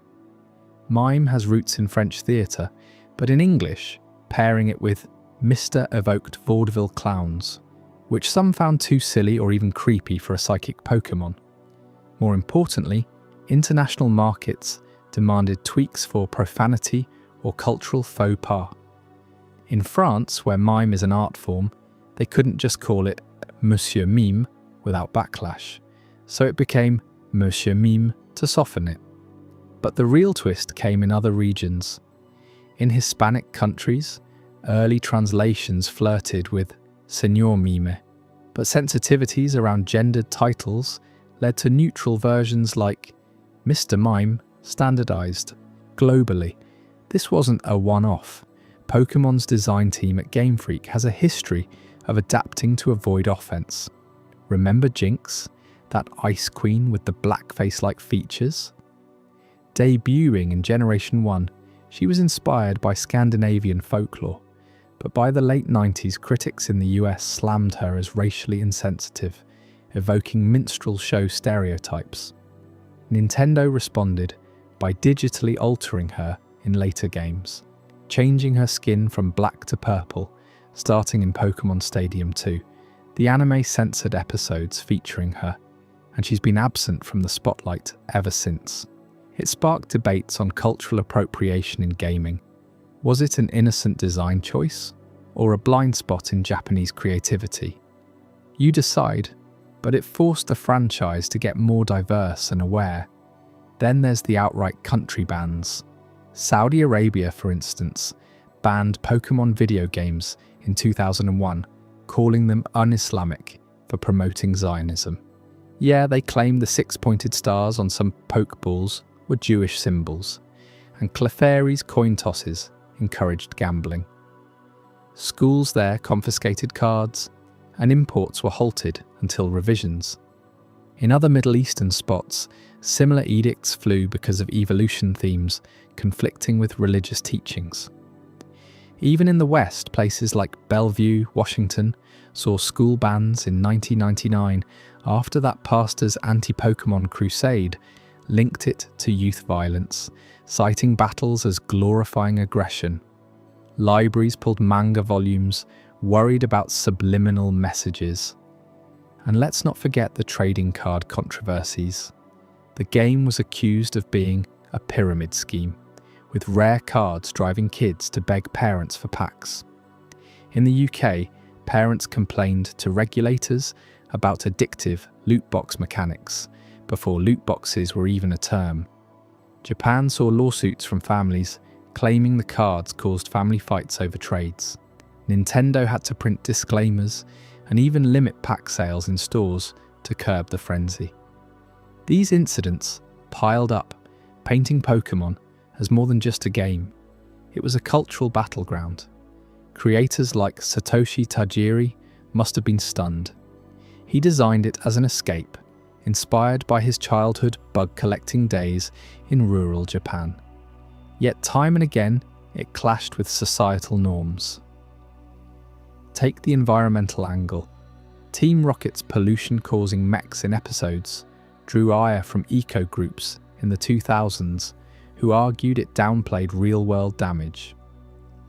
Mime has roots in French theatre, but in English, pairing it with Mr. evoked vaudeville clowns, which some found too silly or even creepy for a psychic Pokémon. More importantly, international markets demanded tweaks for profanity or cultural faux pas. In France, where mime is an art form, they couldn't just call it Monsieur Mime without backlash, so it became Monsieur Mime to soften it. But the real twist came in other regions. In Hispanic countries, early translations flirted with Señor Mime, but sensitivities around gendered titles led to neutral versions like Mr. Mime standardized. Globally, this wasn't a one-off. Pokémon's design team at Game Freak has a history of adapting to avoid offense. Remember Jinx, that ice queen with the blackface-like features? Debuting in Generation 1, she was inspired by Scandinavian folklore, but by the late 90s, critics in the US slammed her as racially insensitive, evoking minstrel show stereotypes. Nintendo responded by digitally altering her in later games, changing her skin from black to purple, starting in Pokémon Stadium 2. The anime censored episodes featuring her, and she's been absent from the spotlight ever since. It sparked debates on cultural appropriation in gaming. Was it an innocent design choice, or a blind spot in Japanese creativity? You decide, but it forced the franchise to get more diverse and aware. Then there's the outright country bans. Saudi Arabia, for instance, banned Pokémon video games in 2001, calling them un-Islamic for promoting Zionism. Yeah, they claimed the 6-pointed stars on some Pokeballs were Jewish symbols, and Clefairy's coin tosses encouraged gambling. Schools there confiscated cards, and imports were halted until revisions. In other Middle Eastern spots, similar edicts flew because of evolution themes conflicting with religious teachings. Even in the West, places like Bellevue, Washington, saw school bans in 1999 after that pastor's anti-Pokémon crusade linked it to youth violence, citing battles as glorifying aggression. Libraries pulled manga volumes, worried about subliminal messages. And let's not forget the trading card controversies. The game was accused of being a pyramid scheme, with rare cards driving kids to beg parents for packs. In the UK, parents complained to regulators about addictive loot box mechanics before loot boxes were even a term. Japan saw lawsuits from families claiming the cards caused family fights over trades. Nintendo had to print disclaimers and even limit pack sales in stores to curb the frenzy. These incidents piled up, painting Pokémon as more than just a game. It was a cultural battleground. Creators like Satoshi Tajiri must have been stunned. He designed it as an escape, inspired by his childhood bug-collecting days in rural Japan. Yet time and again, it clashed with societal norms. Take the environmental angle. Team Rocket's pollution-causing mechs in episodes drew ire from eco-groups in the 2000s who argued it downplayed real-world damage.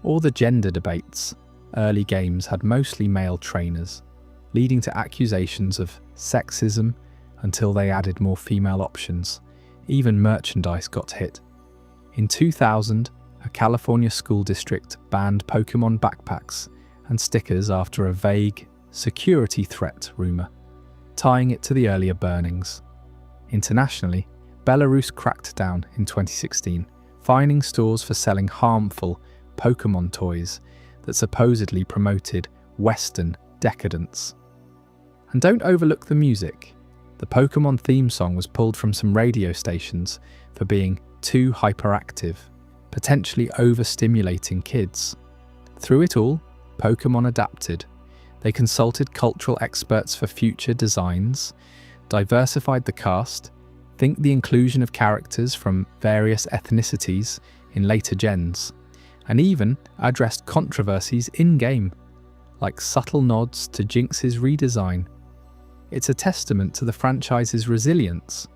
Or the gender debates. Early games had mostly male trainers, leading to accusations of sexism until they added more female options. Even merchandise got hit. In 2000, a California school district banned Pokémon backpacks and stickers after a vague security threat rumor, tying it to the earlier burnings. Internationally, Belarus cracked down in 2016, fining stores for selling harmful Pokémon toys that supposedly promoted Western decadence. And don't overlook the music. The Pokémon theme song was pulled from some radio stations for being too hyperactive, potentially overstimulating kids. Through it all, Pokémon adapted. They consulted cultural experts for future designs, diversified the cast, think the inclusion of characters from various ethnicities in later gens, and even addressed controversies in-game, like subtle nods to Jinx's redesign. It's a testament to the franchise's resilience.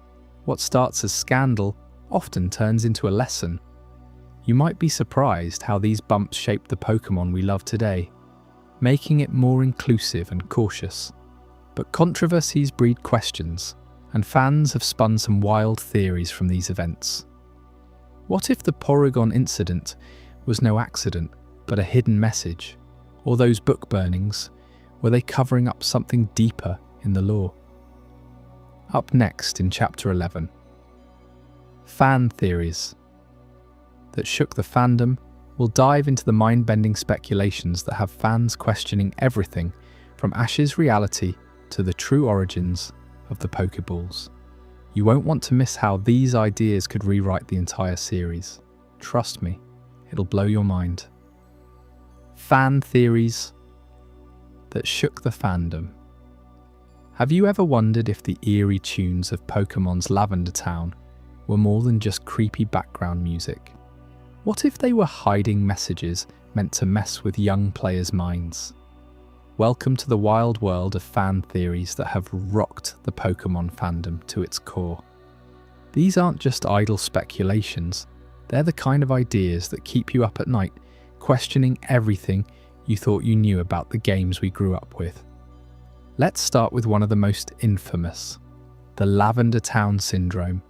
What starts as scandal often turns into a lesson. You might be surprised how these bumps shape the Pokémon we love today, making it more inclusive and cautious. But controversies breed questions, and fans have spun some wild theories from these events. What if the Porygon incident was no accident, but a hidden message? Or those book burnings, were they covering up something deeper in the lore? Up next in Chapter 11. Fan theories that shook the fandom. We'll dive into the mind-bending speculations that have fans questioning everything from Ash's reality to the true origins of the Pokeballs. You won't want to miss how these ideas could rewrite the entire series. Trust me, it'll blow your mind. Fan theories that shook the fandom. Have you ever wondered if the eerie tunes of Pokemon's Lavender Town were more than just creepy background music? What if they were hiding messages meant to mess with young players' minds? Welcome to the wild world of fan theories that have rocked the Pokémon fandom to its core. These aren't just idle speculations, they're the kind of ideas that keep you up at night, questioning everything you thought you knew about the games we grew up with. Let's start with one of the most infamous, the Lavender Town syndrome.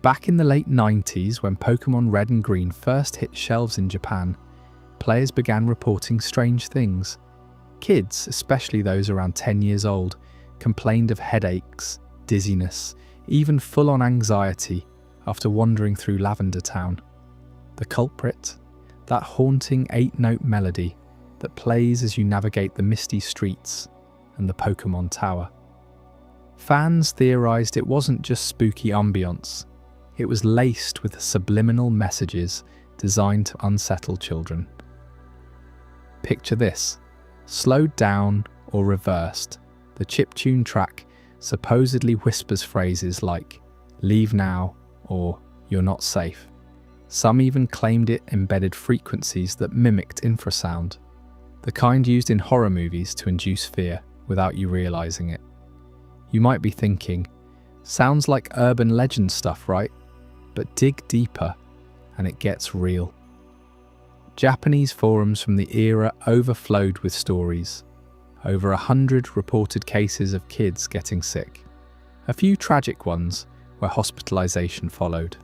Back in the late 90s, when Pokémon Red and Green first hit shelves in Japan, players began reporting strange things. Kids, especially those around 10 years old, complained of headaches, dizziness, even full-on anxiety after wandering through Lavender Town. The culprit? That haunting 8-note melody that plays as you navigate the misty streets and the Pokémon Tower. Fans theorized it wasn't just spooky ambience, it was laced with subliminal messages designed to unsettle children. Picture this. Slowed down or reversed, the chiptune track supposedly whispers phrases like, "Leave now," or "You're not safe." Some even claimed it embedded frequencies that mimicked infrasound, the kind used in horror movies to induce fear without you realizing it. You might be thinking, sounds like urban legend stuff, right? But dig deeper, and it gets real. Japanese forums from the era overflowed with stories. Over 100 reported cases of kids getting sick. A few tragic ones where hospitalization followed.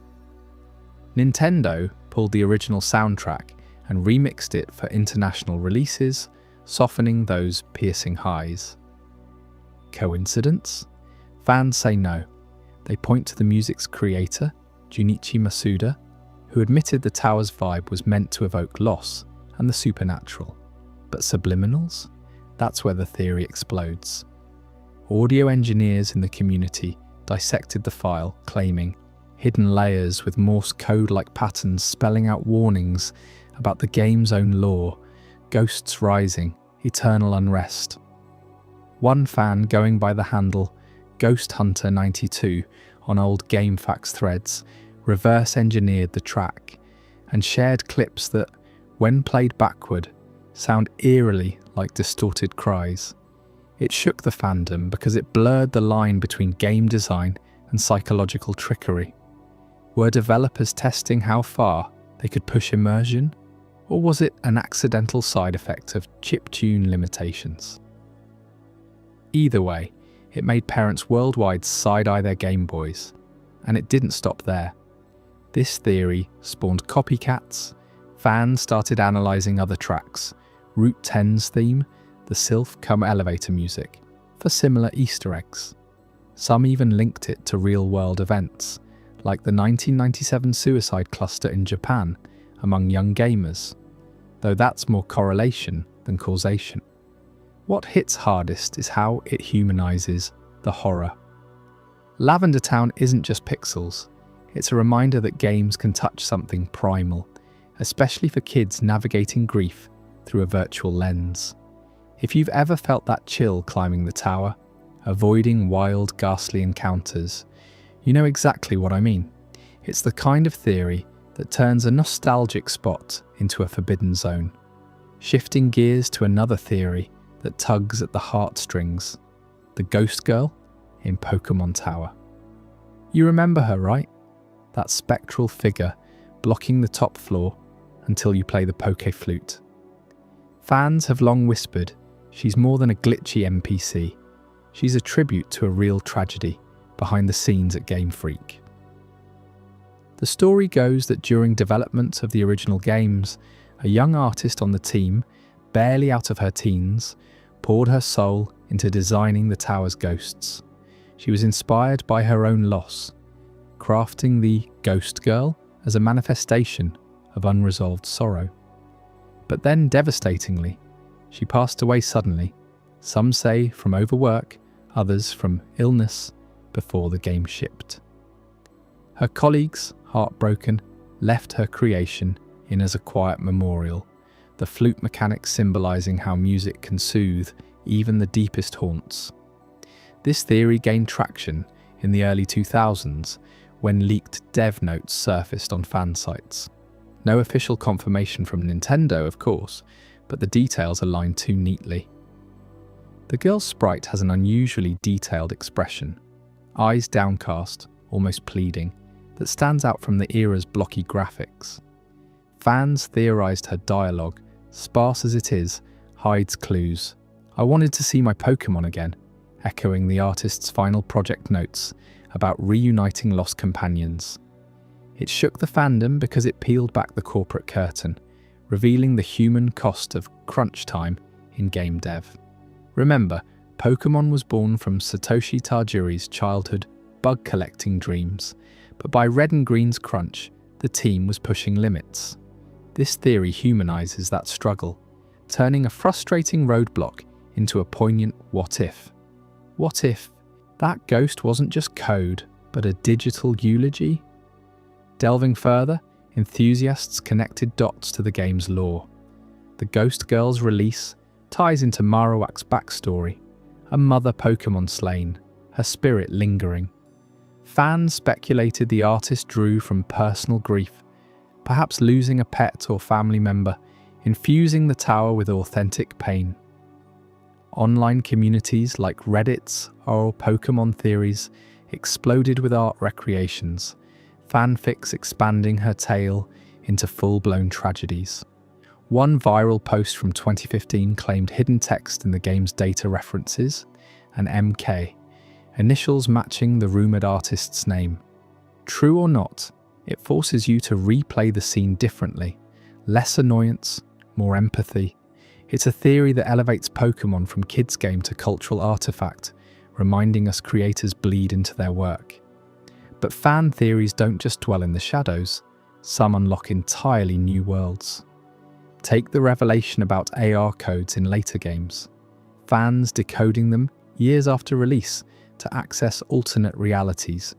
Nintendo pulled the original soundtrack and remixed it for international releases, softening those piercing highs. Coincidence? Fans say no. They point to the music's creator, Junichi Masuda, who admitted the tower's vibe was meant to evoke loss and the supernatural. But subliminals? That's where the theory explodes. Audio engineers in the community dissected the file, claiming hidden layers with Morse code-like patterns spelling out warnings about the game's own lore, ghosts rising, eternal unrest. One fan going by the handle Ghost Hunter 92 on old GameFAQs threads reverse-engineered the track and shared clips that, when played backward, sound eerily like distorted cries. It shook the fandom because it blurred the line between game design and psychological trickery. Were developers testing how far they could push immersion, or was it an accidental side effect of chiptune limitations? Either way, it made parents worldwide side-eye their Game Boys, and it didn't stop there. This theory spawned copycats. Fans started analysing other tracks, Route 10's theme, the Sylph Come Elevator music, for similar Easter eggs. Some even linked it to real-world events, like the 1997 suicide cluster in Japan among young gamers, though that's more correlation than causation. What hits hardest is how it humanises the horror. Lavender Town isn't just pixels, it's a reminder that games can touch something primal, especially for kids navigating grief through a virtual lens. If you've ever felt that chill climbing the tower, avoiding wild, ghastly encounters, you know exactly what I mean. It's the kind of theory that turns a nostalgic spot into a forbidden zone. Shifting gears to another theory that tugs at the heartstrings, the ghost girl in Pokémon Tower. You remember her, right? That spectral figure blocking the top floor until you play the Poké Flute. Fans have long whispered she's more than a glitchy NPC. She's a tribute to a real tragedy behind the scenes at Game Freak. The story goes that during development of the original games, a young artist on the team, barely out of her teens, poured her soul into designing the tower's ghosts. She was inspired by her own loss, crafting the Ghost Girl as a manifestation of unresolved sorrow. But then, devastatingly, she passed away suddenly, some say from overwork, others from illness, before the game shipped. Her colleagues, heartbroken, left her creation in as a quiet memorial, the flute mechanic symbolising how music can soothe even the deepest haunts. This theory gained traction in the early 2000s when leaked dev notes surfaced on fan sites. No official confirmation from Nintendo, of course, but the details align too neatly. The girl's sprite has an unusually detailed expression, eyes downcast, almost pleading, that stands out from the era's blocky graphics. Fans theorised her dialogue, sparse as it is, hides clues. "I wanted to see my Pokémon again," echoing the artist's final project notes about reuniting lost companions. It shook the fandom because it peeled back the corporate curtain, revealing the human cost of crunch time in game dev. Remember, Pokémon was born from Satoshi Tajiri's childhood bug-collecting dreams, but by Red and Green's crunch, the team was pushing limits. This theory humanises that struggle, turning a frustrating roadblock into a poignant what if. What if that ghost wasn't just code, but a digital eulogy? Delving further, enthusiasts connected dots to the game's lore. The Ghost Girl's release ties into Marowak's backstory, a mother Pokémon slain, her spirit lingering. Fans speculated the artist drew from personal grief, perhaps losing a pet or family member, infusing the tower with authentic pain. Online communities like Reddit's or Pokémon theories exploded with art recreations, fanfics expanding her tale into full-blown tragedies. One viral post from 2015 claimed hidden text in the game's data references, and MK, initials matching the rumoured artist's name. True or not, it forces you to replay the scene differently. Less annoyance, more empathy. It's a theory that elevates Pokémon from kids' game to cultural artifact, reminding us creators bleed into their work. But fan theories don't just dwell in the shadows, some unlock entirely new worlds. Take the revelation about AR codes in later games. Fans decoding them years after release to access alternate realities.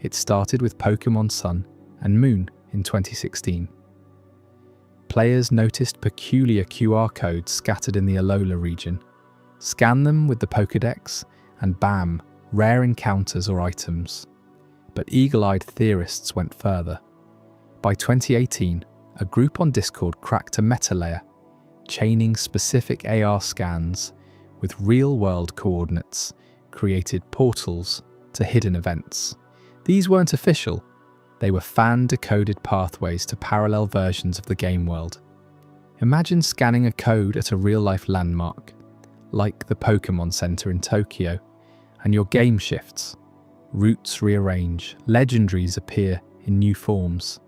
It started with Pokémon Sun and Moon in 2016. Players noticed peculiar QR codes scattered in the Alola region. Scan them with the Pokédex, and bam, rare encounters or items. But eagle-eyed theorists went further. By 2018, a group on Discord cracked a meta layer, chaining specific AR scans with real-world coordinates, created portals to hidden events. These weren't official, they were fan-decoded pathways to parallel versions of the game world. Imagine scanning a code at a real-life landmark, like the Pokémon Center in Tokyo, and your game shifts. Routes rearrange, legendaries appear in new forms,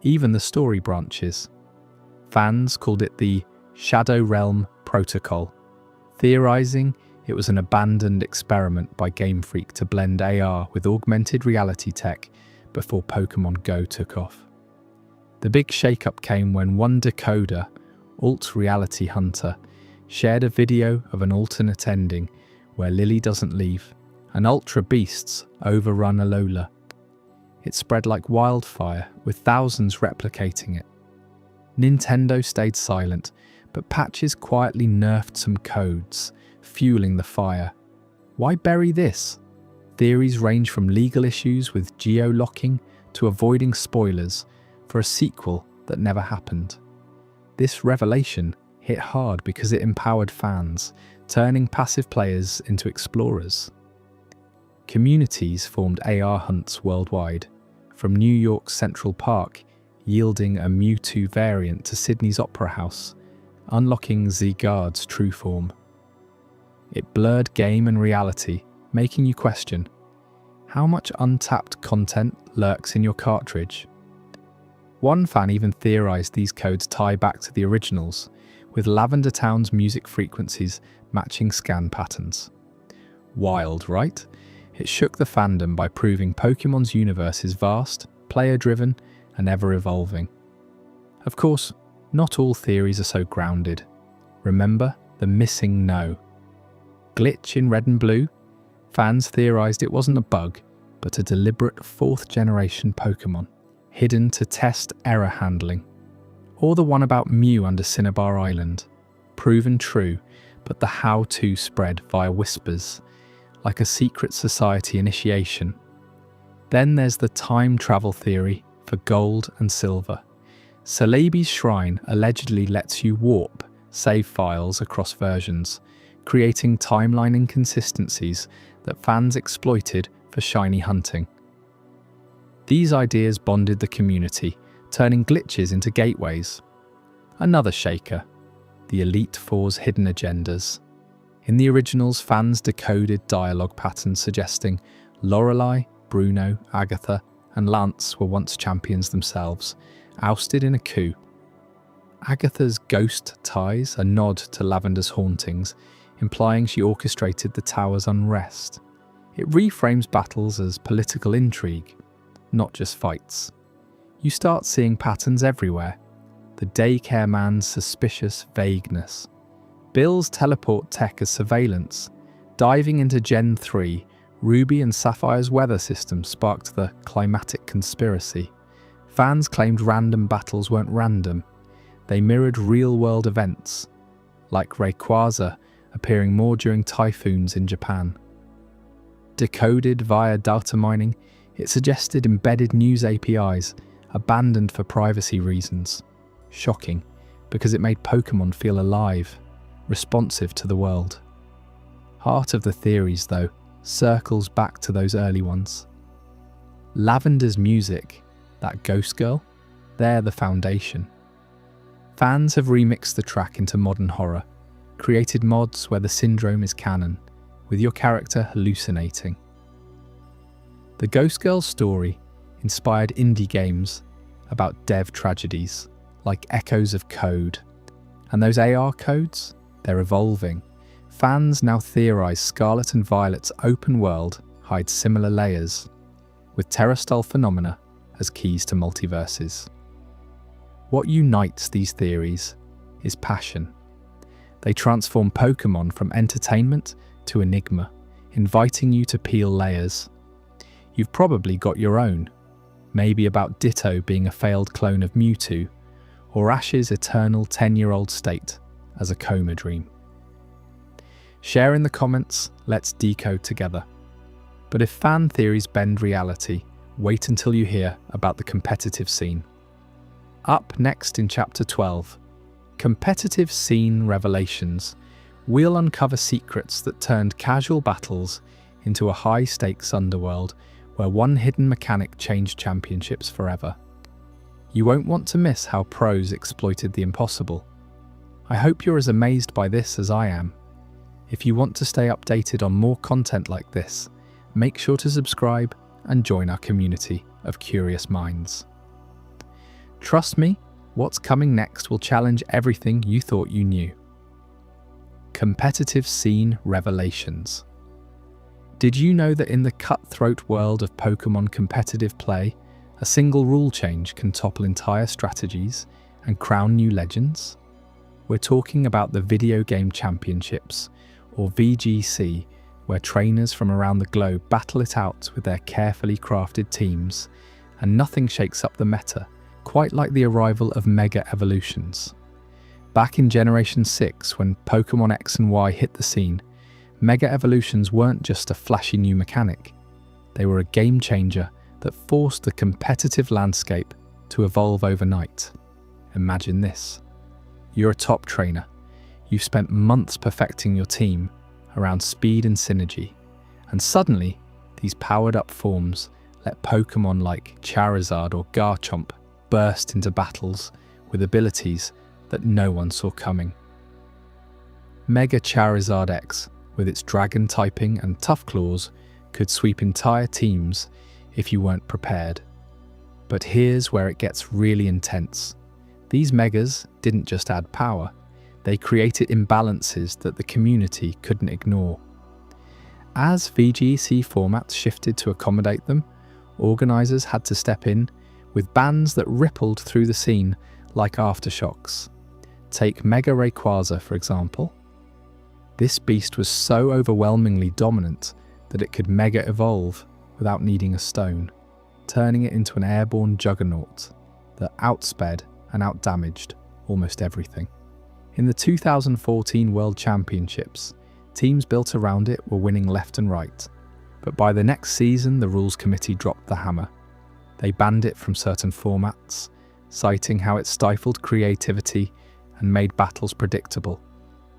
even the story branches. Fans called it the Shadow Realm Protocol, theorizing it was an abandoned experiment by Game Freak to blend AR with augmented reality tech before Pokémon Go took off. The big shakeup came when one decoder, Alt Reality Hunter, shared a video of an alternate ending where Lily doesn't leave and Ultra Beasts overrun Alola. It spread like wildfire, with thousands replicating it. Nintendo stayed silent, but patches quietly nerfed some codes, fueling the fire. Why bury this? Theories range from legal issues with geo-locking to avoiding spoilers for a sequel that never happened. This revelation hit hard because it empowered fans, turning passive players into explorers. Communities formed AR hunts worldwide, from New York's Central Park, yielding a Mewtwo variant to Sydney's Opera House, unlocking Zygarde's true form. It blurred game and reality, making you question, how much untapped content lurks in your cartridge? One fan even theorized these codes tie back to the originals, with Lavender Town's music frequencies matching scan patterns. Wild, right? It shook the fandom by proving Pokémon's universe is vast, player-driven, and ever-evolving. Of course, not all theories are so grounded. Remember the missing no. Glitch in Red and Blue? Fans theorized it wasn't a bug, but a deliberate 4th-generation Pokémon, hidden to test error handling. Or the one about Mew under Cinnabar Island. Proven true, but the how-to spread via whispers, like a secret society initiation. Then there's the time travel theory for gold and silver. Celebi's Shrine allegedly lets you warp save files across versions, creating timeline inconsistencies that fans exploited for shiny hunting. These ideas bonded the community, turning glitches into gateways. Another shaker, the Elite Four's hidden agendas. In the originals, fans decoded dialogue patterns suggesting Lorelei, Bruno, Agatha, and Lance were once champions themselves, ousted in a coup. Agatha's ghost ties a nod to Lavender's hauntings, implying she orchestrated the tower's unrest. It reframes battles as political intrigue, not just fights. You start seeing patterns everywhere. The daycare man's suspicious vagueness. Bill's teleport tech as surveillance. Diving into Gen 3, Ruby and Sapphire's weather system sparked the climatic conspiracy. Fans claimed random battles weren't random. They mirrored real-world events, like Rayquaza appearing more during typhoons in Japan. Decoded via data mining, it suggested embedded news APIs, abandoned for privacy reasons. Shocking, because it made Pokémon feel alive, responsive to the world. Heart of the theories, though, circles back to those early ones. Lavender's music, that Ghost Girl, they're the foundation. Fans have remixed the track into modern horror, created mods where the syndrome is canon, with your character hallucinating. The Ghost Girl story inspired indie games about dev tragedies, like Echoes of Code. And those AR codes? They're evolving. Fans now theorize Scarlet and Violet's open world hides similar layers, with terrestrial phenomena as keys to multiverses. What unites these theories is passion. They transform Pokémon from entertainment to enigma, inviting you to peel layers. You've probably got your own, maybe about Ditto being a failed clone of Mewtwo, or Ash's eternal 10-year-old state as a coma dream. Share in the comments, let's decode together. But if fan theories bend reality, wait until you hear about the competitive scene. Up next in Chapter 12, Competitive Scene Revelations. We'll uncover secrets that turned casual battles into a high-stakes underworld where one hidden mechanic changed championships forever. You won't want to miss how pros exploited the impossible. I hope you're as amazed by this as I am. If you want to stay updated on more content like this, make sure to subscribe and join our community of curious minds. Trust me, what's coming next will challenge everything you thought you knew. Competitive Scene Revelations. Did you know that in the cutthroat world of Pokémon competitive play, a single rule change can topple entire strategies and crown new legends? We're talking about the Video Game Championships, or VGC, where trainers from around the globe battle it out with their carefully crafted teams, and nothing shakes up the meta, quite like the arrival of Mega Evolutions. Back in Generation 6, when Pokémon X and Y hit the scene, Mega Evolutions weren't just a flashy new mechanic. They were a game changer that forced the competitive landscape to evolve overnight. Imagine this. You're a top trainer. You've spent months perfecting your team around speed and synergy, and suddenly, these powered-up forms let Pokémon like Charizard or Garchomp burst into battles with abilities that no one saw coming. Mega Charizard X, with its dragon typing and tough claws, could sweep entire teams if you weren't prepared. But here's where it gets really intense. These Megas didn't just add power, they created imbalances that the community couldn't ignore. As VGC formats shifted to accommodate them, organisers had to step in with bans that rippled through the scene like aftershocks. Take Mega Rayquaza, for example. This beast was so overwhelmingly dominant that it could Mega Evolve without needing a stone, turning it into an airborne juggernaut that outsped and outdamaged almost everything. In the 2014 World Championships, teams built around it were winning left and right, but by the next season the rules committee dropped the hammer. They banned it from certain formats, citing how it stifled creativity and made battles predictable.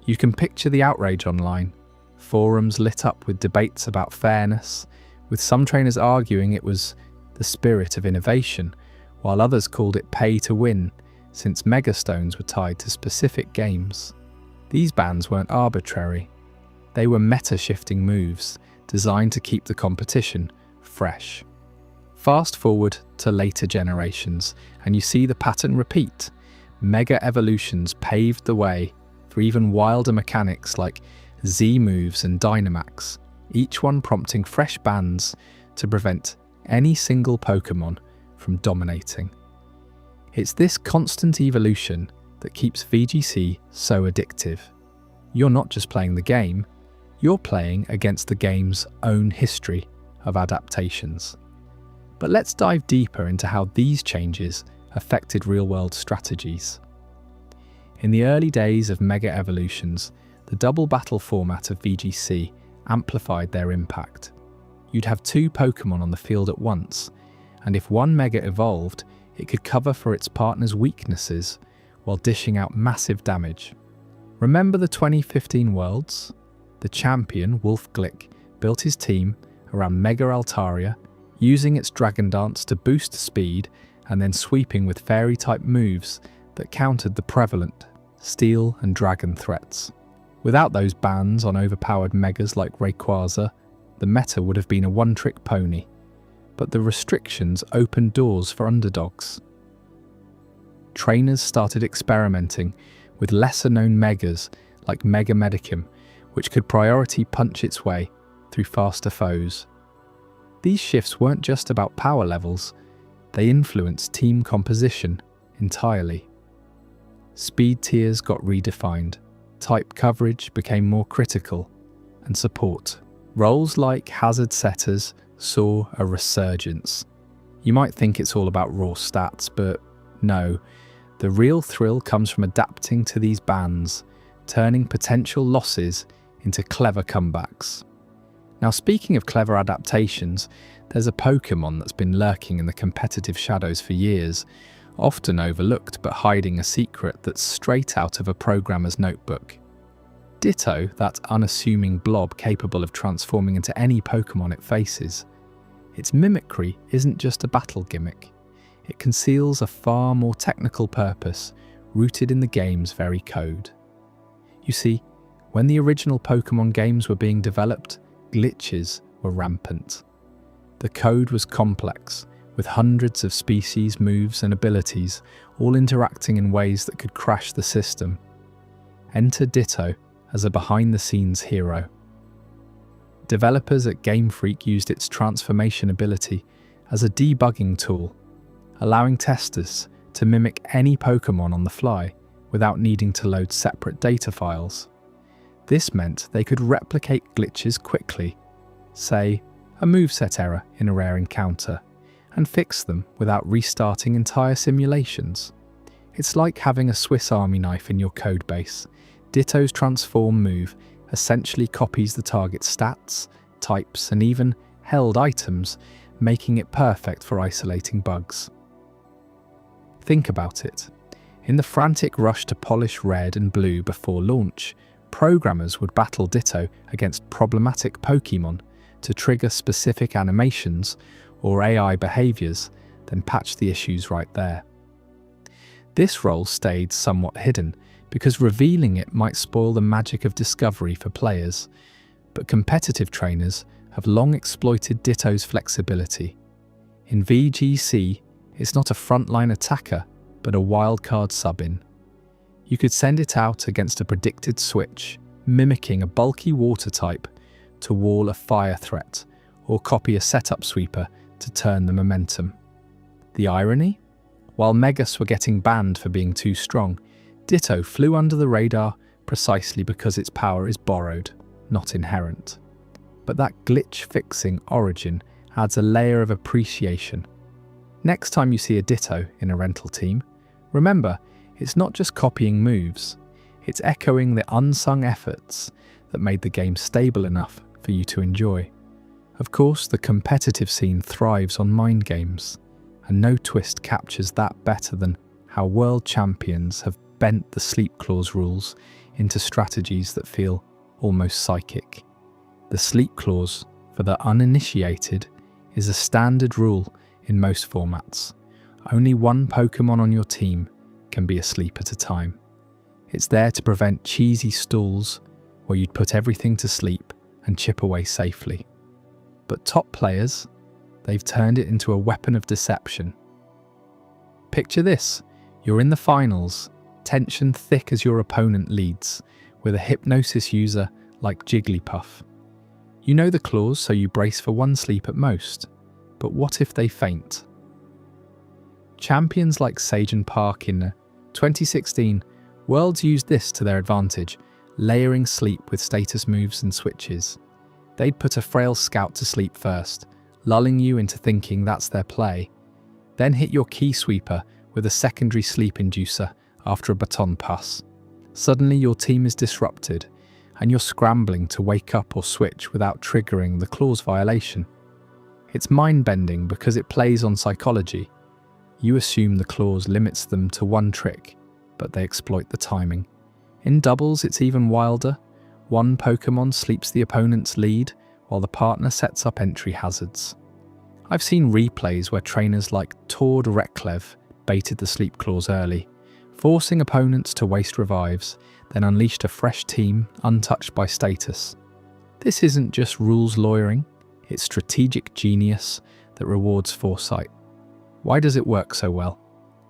You can picture the outrage online. Forums lit up with debates about fairness, with some trainers arguing it was the spirit of innovation, while others called it pay to win, since Megastones were tied to specific games. These bans weren't arbitrary. They were meta-shifting moves designed to keep the competition fresh. Fast forward to later generations, and you see the pattern repeat. Mega Evolutions paved the way for even wilder mechanics like Z-moves and Dynamax, each one prompting fresh bans to prevent any single Pokémon from dominating. It's this constant evolution that keeps VGC so addictive. You're not just playing the game, you're playing against the game's own history of adaptations. But let's dive deeper into how these changes affected real-world strategies. In the early days of Mega Evolutions, the double battle format of VGC amplified their impact. You'd have two Pokémon on the field at once, and if one Mega evolved, it could cover for its partner's weaknesses while dishing out massive damage. Remember the 2015 Worlds? The champion, Wolf Glick, built his team around Mega Altaria, using its Dragon Dance to boost speed and then sweeping with Fairy-type moves that countered the prevalent Steel and Dragon threats. Without those bans on overpowered Megas like Rayquaza, the meta would have been a one-trick pony. But the restrictions opened doors for underdogs. Trainers started experimenting with lesser-known Megas like Mega Medicum, which could priority punch its way through faster foes. These shifts weren't just about power levels, they influenced team composition entirely. Speed tiers got redefined, type coverage became more critical, and support. Roles like hazard setters saw a resurgence. You might think it's all about raw stats, but no. The real thrill comes from adapting to these bans, turning potential losses into clever comebacks. Now, speaking of clever adaptations, there's a Pokémon that's been lurking in the competitive shadows for years, often overlooked but hiding a secret that's straight out of a programmer's notebook. Ditto, that unassuming blob capable of transforming into any Pokémon it faces. Its mimicry isn't just a battle gimmick. It conceals a far more technical purpose rooted in the game's very code. You see, when the original Pokémon games were being developed, glitches were rampant. The code was complex, with hundreds of species, moves and abilities all interacting in ways that could crash the system. Enter Ditto as a behind-the-scenes hero. Developers at Game Freak used its transformation ability as a debugging tool, allowing testers to mimic any Pokémon on the fly without needing to load separate data files. This meant they could replicate glitches quickly, say a moveset error in a rare encounter, and fix them without restarting entire simulations. It's like having a Swiss Army knife in your codebase. Ditto's transform move essentially copies the target's stats, types, and even held items, making it perfect for isolating bugs. Think about it. In the frantic rush to polish red and blue before launch, programmers would battle Ditto against problematic Pokémon to trigger specific animations or AI behaviours, then patch the issues right there. This role stayed somewhat hidden because revealing it might spoil the magic of discovery for players, but competitive trainers have long exploited Ditto's flexibility. In VGC, it's not a frontline attacker, but a wildcard sub-in. You could send it out against a predicted switch, mimicking a bulky water type to wall a fire threat, or copy a setup sweeper to turn the momentum. The irony? While Megas were getting banned for being too strong, Ditto flew under the radar precisely because its power is borrowed, not inherent. But that glitch-fixing origin adds a layer of appreciation. Next time you see a Ditto in a rental team, remember, it's not just copying moves, it's echoing the unsung efforts that made the game stable enough for you to enjoy. Of course, the competitive scene thrives on mind games, and no twist captures that better than how world champions have bent the Sleep Clause rules into strategies that feel almost psychic. The Sleep Clause, for the uninitiated, is a standard rule in most formats. Only one Pokémon on your team can be asleep at a time. It's there to prevent cheesy stalls where you'd put everything to sleep and chip away safely. But top players, they've turned it into a weapon of deception. Picture this, you're in the finals, tension thick as your opponent leads, with a hypnosis user like Jigglypuff. You know the clause, so you brace for one sleep at most. But what if they faint? Champions like Sagen Park in 2016, Worlds used this to their advantage, layering sleep with status moves and switches. They'd put a frail scout to sleep first, lulling you into thinking that's their play. Then hit your key sweeper with a secondary sleep inducer after a baton pass. Suddenly your team is disrupted, and you're scrambling to wake up or switch without triggering the clause violation. It's mind-bending because it plays on psychology. You assume the clause limits them to one trick, but they exploit the timing. In doubles, it's even wilder. One Pokémon sleeps the opponent's lead, while the partner sets up entry hazards. I've seen replays where trainers like Tord Reklev baited the sleep clause early, forcing opponents to waste revives, then unleashed a fresh team untouched by status. This isn't just rules lawyering, it's strategic genius that rewards foresight. Why does it work so well?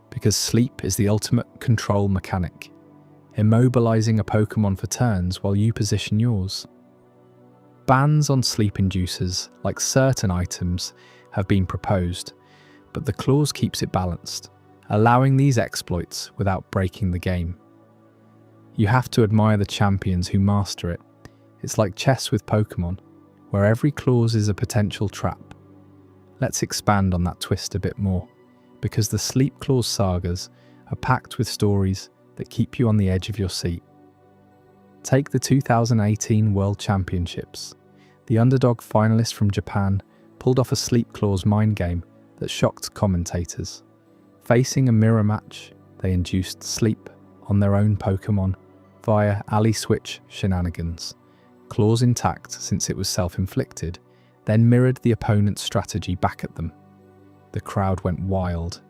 Because sleep is the ultimate control mechanic, immobilizing a Pokémon for turns while you position yours. Bans on sleep inducers, like certain items, have been proposed, but the clause keeps it balanced, allowing these exploits without breaking the game. You have to admire the champions who master it. It's like chess with Pokémon, where every clause is a potential trap. Let's expand on that twist a bit more, because the Sleep Clause sagas are packed with stories that keep you on the edge of your seat. Take the 2018 World Championships. The underdog finalist from Japan pulled off a Sleep Clause mind game that shocked commentators. Facing a mirror match, they induced sleep on their own Pokémon via alley switch shenanigans. Claws intact since it was self-inflicted, then mirrored the opponent's strategy back at them. The crowd went wild.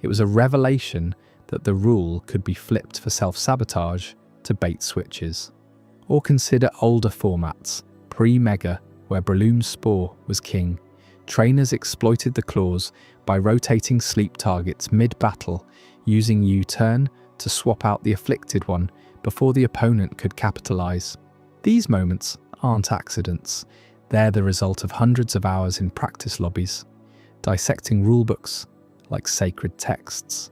It was a revelation that the rule could be flipped for self-sabotage to bait switches. Or consider older formats, pre-Mega, where Breloom's Spore was king. Trainers exploited the claws by rotating sleep targets mid-battle, using U-turn to swap out the afflicted one before the opponent could capitalize. These moments aren't accidents. They're the result of hundreds of hours in practice lobbies, dissecting rulebooks like sacred texts.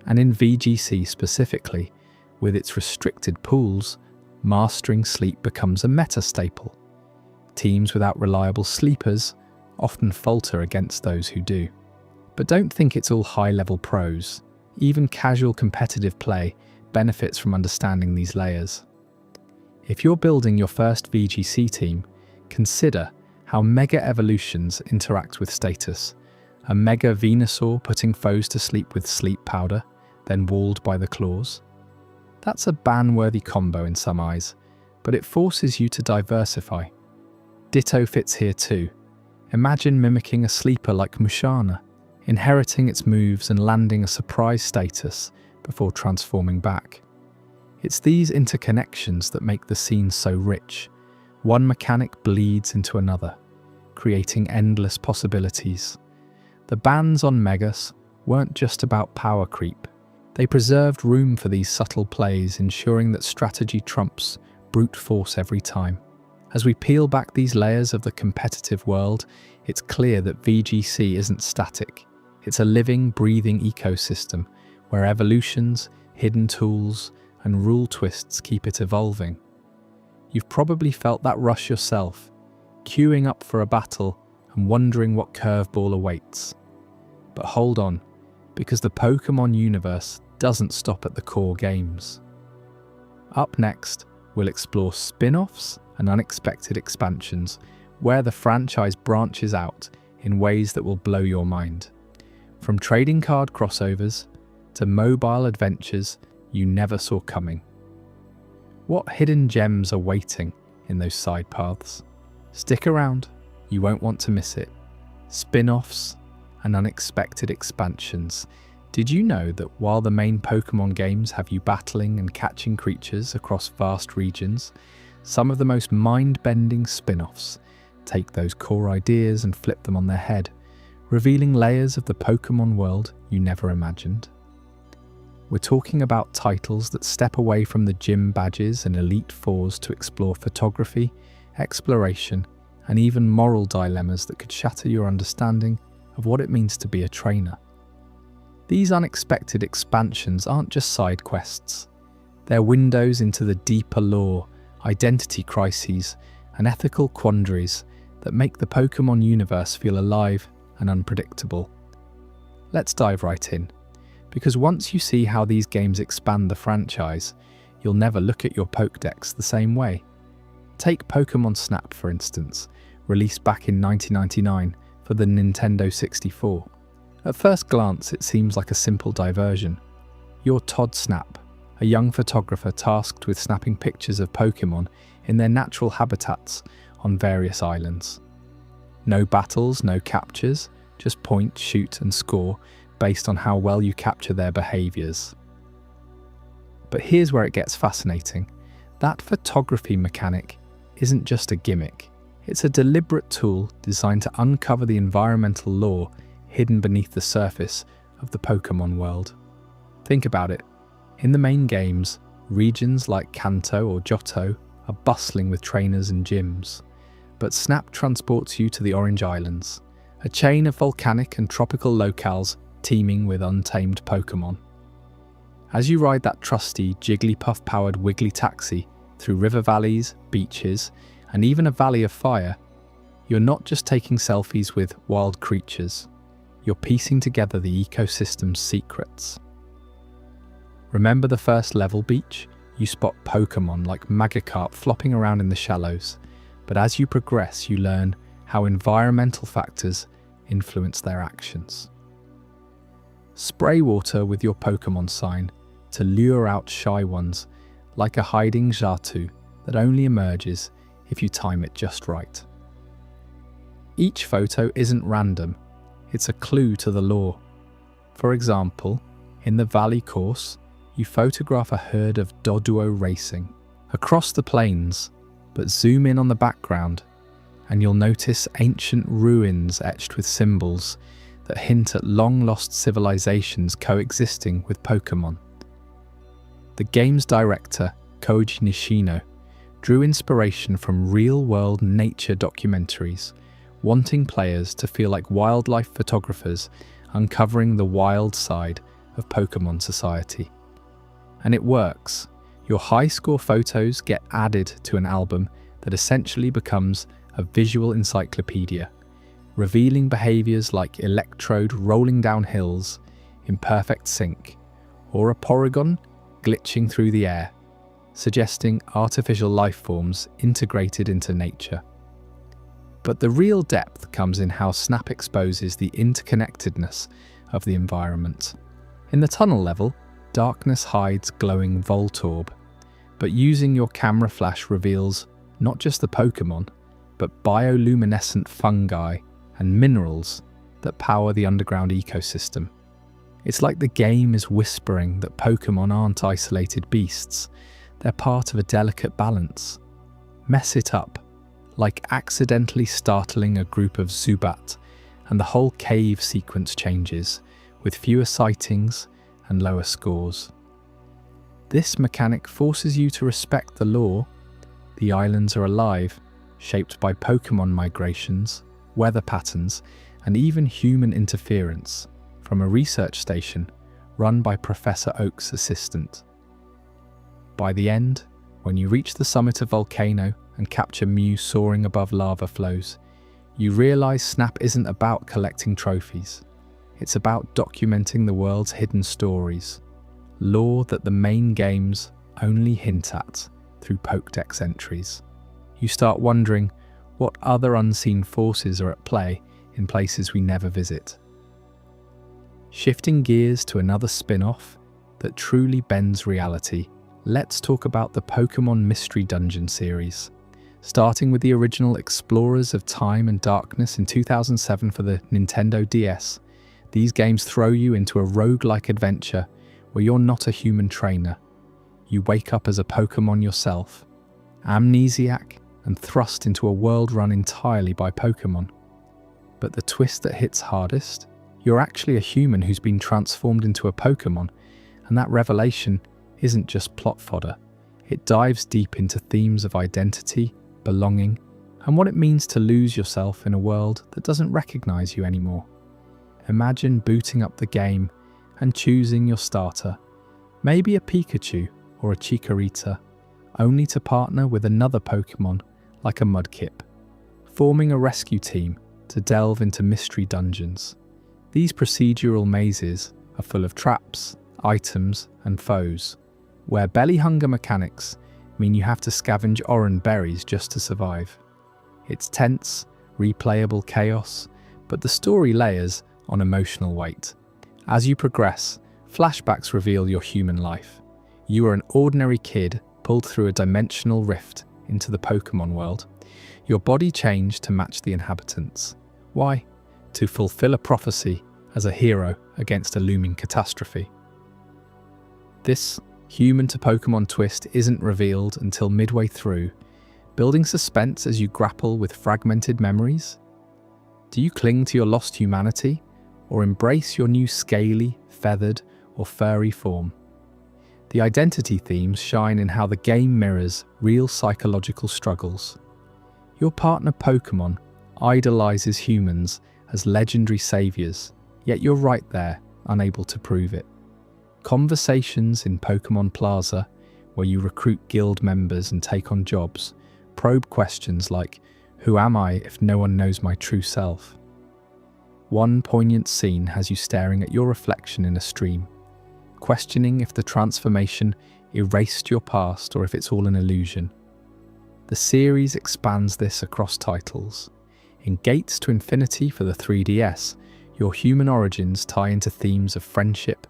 And in VGC specifically, with its restricted pools, mastering sleep becomes a meta staple. Teams without reliable sleepers often falter against those who do. But don't think it's all high-level pros. Even casual competitive play benefits from understanding these layers. If you're building your first VGC team, consider how Mega Evolutions interact with status. A Mega Venusaur putting foes to sleep with sleep powder, then walled by the claws. That's a ban-worthy combo in some eyes, but it forces you to diversify. Ditto fits here too. Imagine mimicking a sleeper like Musharna, inheriting its moves and landing a surprise status before transforming back. It's these interconnections that make the scene so rich. One mechanic bleeds into another, creating endless possibilities. The bans on Megas weren't just about power creep. They preserved room for these subtle plays, ensuring that strategy trumps brute force every time. As we peel back these layers of the competitive world, it's clear that VGC isn't static. It's a living, breathing ecosystem where evolutions, hidden tools, and rule twists keep it evolving. You've probably felt that rush yourself, queuing up for a battle and wondering what curveball awaits. But hold on, because the Pokémon universe doesn't stop at the core games. Up next, we'll explore spin-offs and unexpected expansions, where the franchise branches out in ways that will blow your mind. From trading card crossovers to mobile adventures you never saw coming. What hidden gems are waiting in those side paths? Stick around, you won't want to miss it. Spin-offs and unexpected expansions. Did you know that while the main Pokémon games have you battling and catching creatures across vast regions, some of the most mind-bending spin-offs take those core ideas and flip them on their head, revealing layers of the Pokémon world you never imagined? We're talking about titles that step away from the gym badges and Elite Fours to explore photography, exploration, and even moral dilemmas that could shatter your understanding of what it means to be a trainer. These unexpected expansions aren't just side quests. They're windows into the deeper lore, identity crises, and ethical quandaries that make the Pokémon universe feel alive and unpredictable. Let's dive right in, because once you see how these games expand the franchise, you'll never look at your Pokédex the same way. Take Pokémon Snap, for instance, released back in 1999 for the Nintendo 64. At first glance, it seems like a simple diversion. You're Todd Snap, a young photographer tasked with snapping pictures of Pokémon in their natural habitats on various islands. No battles, no captures, just point, shoot, and score based on how well you capture their behaviours. But here's where it gets fascinating. That photography mechanic isn't just a gimmick. It's a deliberate tool designed to uncover the environmental lore hidden beneath the surface of the Pokémon world. Think about it. In the main games, regions like Kanto or Johto are bustling with trainers and gyms. But Snap transports you to the Orange Islands, a chain of volcanic and tropical locales teeming with untamed Pokémon. As you ride that trusty Jigglypuff-powered Wiggly taxi through river valleys, beaches, and even a valley of fire, you're not just taking selfies with wild creatures. You're piecing together the ecosystem's secrets. Remember the first level beach? You spot Pokémon like Magikarp flopping around in the shallows, but as you progress, you learn how environmental factors influence their actions. Spray water with your Pokémon sign to lure out shy ones, like a hiding Xatu that only emerges if you time it just right. Each photo isn't random, it's a clue to the lore. For example, in the Valley course, you photograph a herd of Doduo racing across the plains, but zoom in on the background and you'll notice ancient ruins etched with symbols that hint at long-lost civilizations coexisting with Pokémon. The game's director, Koji Nishino, drew inspiration from real-world nature documentaries, wanting players to feel like wildlife photographers uncovering the wild side of Pokémon society. And it works. Your high-score photos get added to an album that essentially becomes a visual encyclopedia, revealing behaviours like Electrode rolling down hills in perfect sync, or a Porygon glitching through the air, suggesting artificial life forms integrated into nature. But the real depth comes in how Snap exposes the interconnectedness of the environment. In the tunnel level, darkness hides glowing Voltorb, but using your camera flash reveals not just the Pokémon, but bioluminescent fungi and minerals that power the underground ecosystem. It's like the game is whispering that Pokémon aren't isolated beasts, they're part of a delicate balance. Mess it up, like accidentally startling a group of Zubat, and the whole cave sequence changes, with fewer sightings and lower scores. This mechanic forces you to respect the lore. The islands are alive, shaped by Pokémon migrations, weather patterns, and even human interference from a research station run by Professor Oak's assistant. By the end, when you reach the summit of Volcano and capture Mew soaring above lava flows, you realise Snap isn't about collecting trophies. It's about documenting the world's hidden stories, lore that the main games only hint at through Pokédex entries. You start wondering what other unseen forces are at play in places we never visit. Shifting gears to another spin-off that truly bends reality, let's talk about the Pokémon Mystery Dungeon series. Starting with the original Explorers of Time and Darkness in 2007 for the Nintendo DS, these games throw you into a roguelike adventure where you're not a human trainer. You wake up as a Pokémon yourself, amnesiac and thrust into a world run entirely by Pokémon. But the twist that hits hardest? You're actually a human who's been transformed into a Pokémon, and that revelation isn't just plot fodder. It dives deep into themes of identity, belonging, and what it means to lose yourself in a world that doesn't recognize you anymore. Imagine booting up the game and choosing your starter, maybe a Pikachu or a Chikorita, only to partner with another Pokémon like a Mudkip, forming a rescue team to delve into mystery dungeons. These procedural mazes are full of traps, items, and foes, where belly hunger mechanics mean you have to scavenge orange berries just to survive. It's tense, replayable chaos, but the story layers on emotional weight. As you progress, flashbacks reveal your human life. You are an ordinary kid pulled through a dimensional rift into the Pokémon world. Your body changed to match the inhabitants. Why? To fulfill a prophecy as a hero against a looming catastrophe. This human-to-Pokémon twist isn't revealed until midway through, building suspense as you grapple with fragmented memories. Do you cling to your lost humanity, or embrace your new scaly, feathered, or furry form? The identity themes shine in how the game mirrors real psychological struggles. Your partner Pokémon idolizes humans as legendary saviors, yet you're right there, unable to prove it. Conversations in Pokémon Plaza, where you recruit guild members and take on jobs, probe questions like, who am I if no one knows my true self? One poignant scene has you staring at your reflection in a stream, questioning if the transformation erased your past or if it's all an illusion. The series expands this across titles. In Gates to Infinity for the 3DS, Your human origins tie into themes of friendship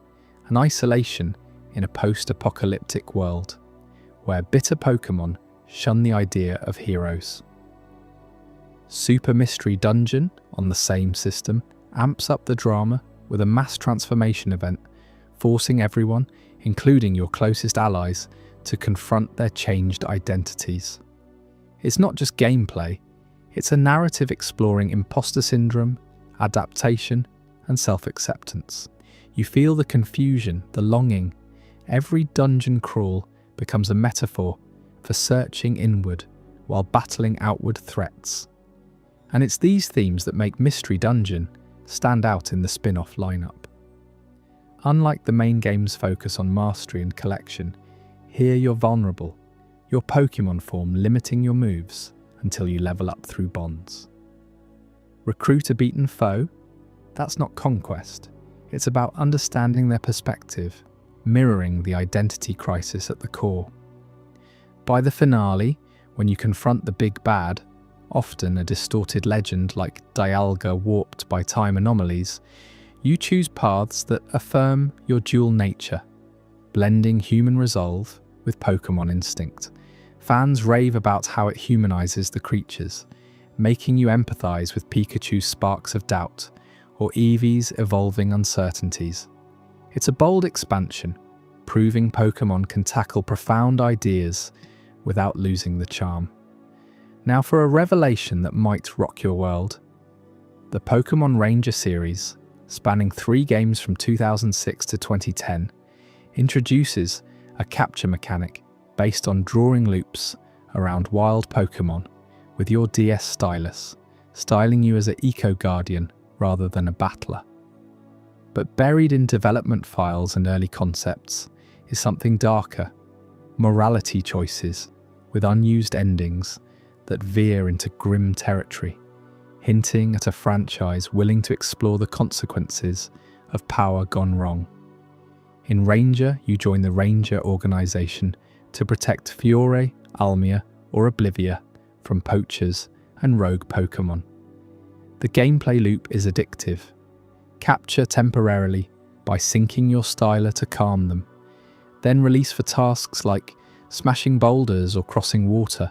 and isolation in a post-apocalyptic world, where bitter Pokémon shun the idea of heroes. Super Mystery Dungeon, on the same system, amps up the drama with a mass transformation event, forcing everyone, including your closest allies, to confront their changed identities. It's not just gameplay, it's a narrative exploring imposter syndrome, adaptation, and self-acceptance. You feel the confusion, the longing. Every dungeon crawl becomes a metaphor for searching inward while battling outward threats. And it's these themes that make Mystery Dungeon stand out in the spin-off lineup. Unlike the main game's focus on mastery and collection, here you're vulnerable, your Pokémon form limiting your moves until you level up through bonds. Recruit a beaten foe? That's not conquest. It's about understanding their perspective, mirroring the identity crisis at the core. By the finale, when you confront the big bad, often a distorted legend like Dialga warped by time anomalies, you choose paths that affirm your dual nature, blending human resolve with Pokémon instinct. Fans rave about how it humanizes the creatures, making you empathize with Pikachu's sparks of doubt or Eevee's evolving uncertainties. It's a bold expansion, proving Pokémon can tackle profound ideas without losing the charm. Now for a revelation that might rock your world. The Pokémon Ranger series, spanning 3 games from 2006 to 2010, introduces a capture mechanic based on drawing loops around wild Pokémon with your DS stylus, styling you as an eco-guardian rather than a battler. But buried in development files and early concepts is something darker, morality choices with unused endings that veer into grim territory, hinting at a franchise willing to explore the consequences of power gone wrong. In Ranger, you join the Ranger organization to protect Fiore, Almia, or Oblivia from poachers and rogue Pokémon. The gameplay loop is addictive. Capture temporarily by syncing your styler to calm them, then release for tasks like smashing boulders or crossing water.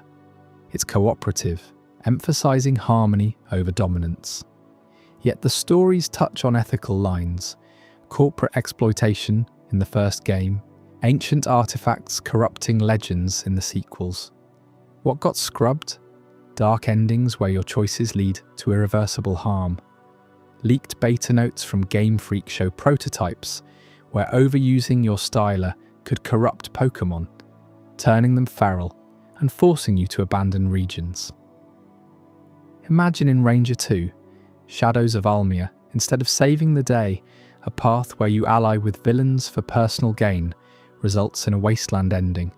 It's cooperative, emphasizing harmony over dominance. Yet the stories touch on ethical lines, corporate exploitation in the first game, ancient artifacts corrupting legends in the sequels. What got scrubbed? Dark endings where your choices lead to irreversible harm. Leaked beta notes from Game Freak show prototypes where overusing your styler could corrupt Pokémon, turning them feral and forcing you to abandon regions. Imagine in Ranger 2, Shadows of Almia, instead of saving the day, a path where you ally with villains for personal gain results in a wasteland ending,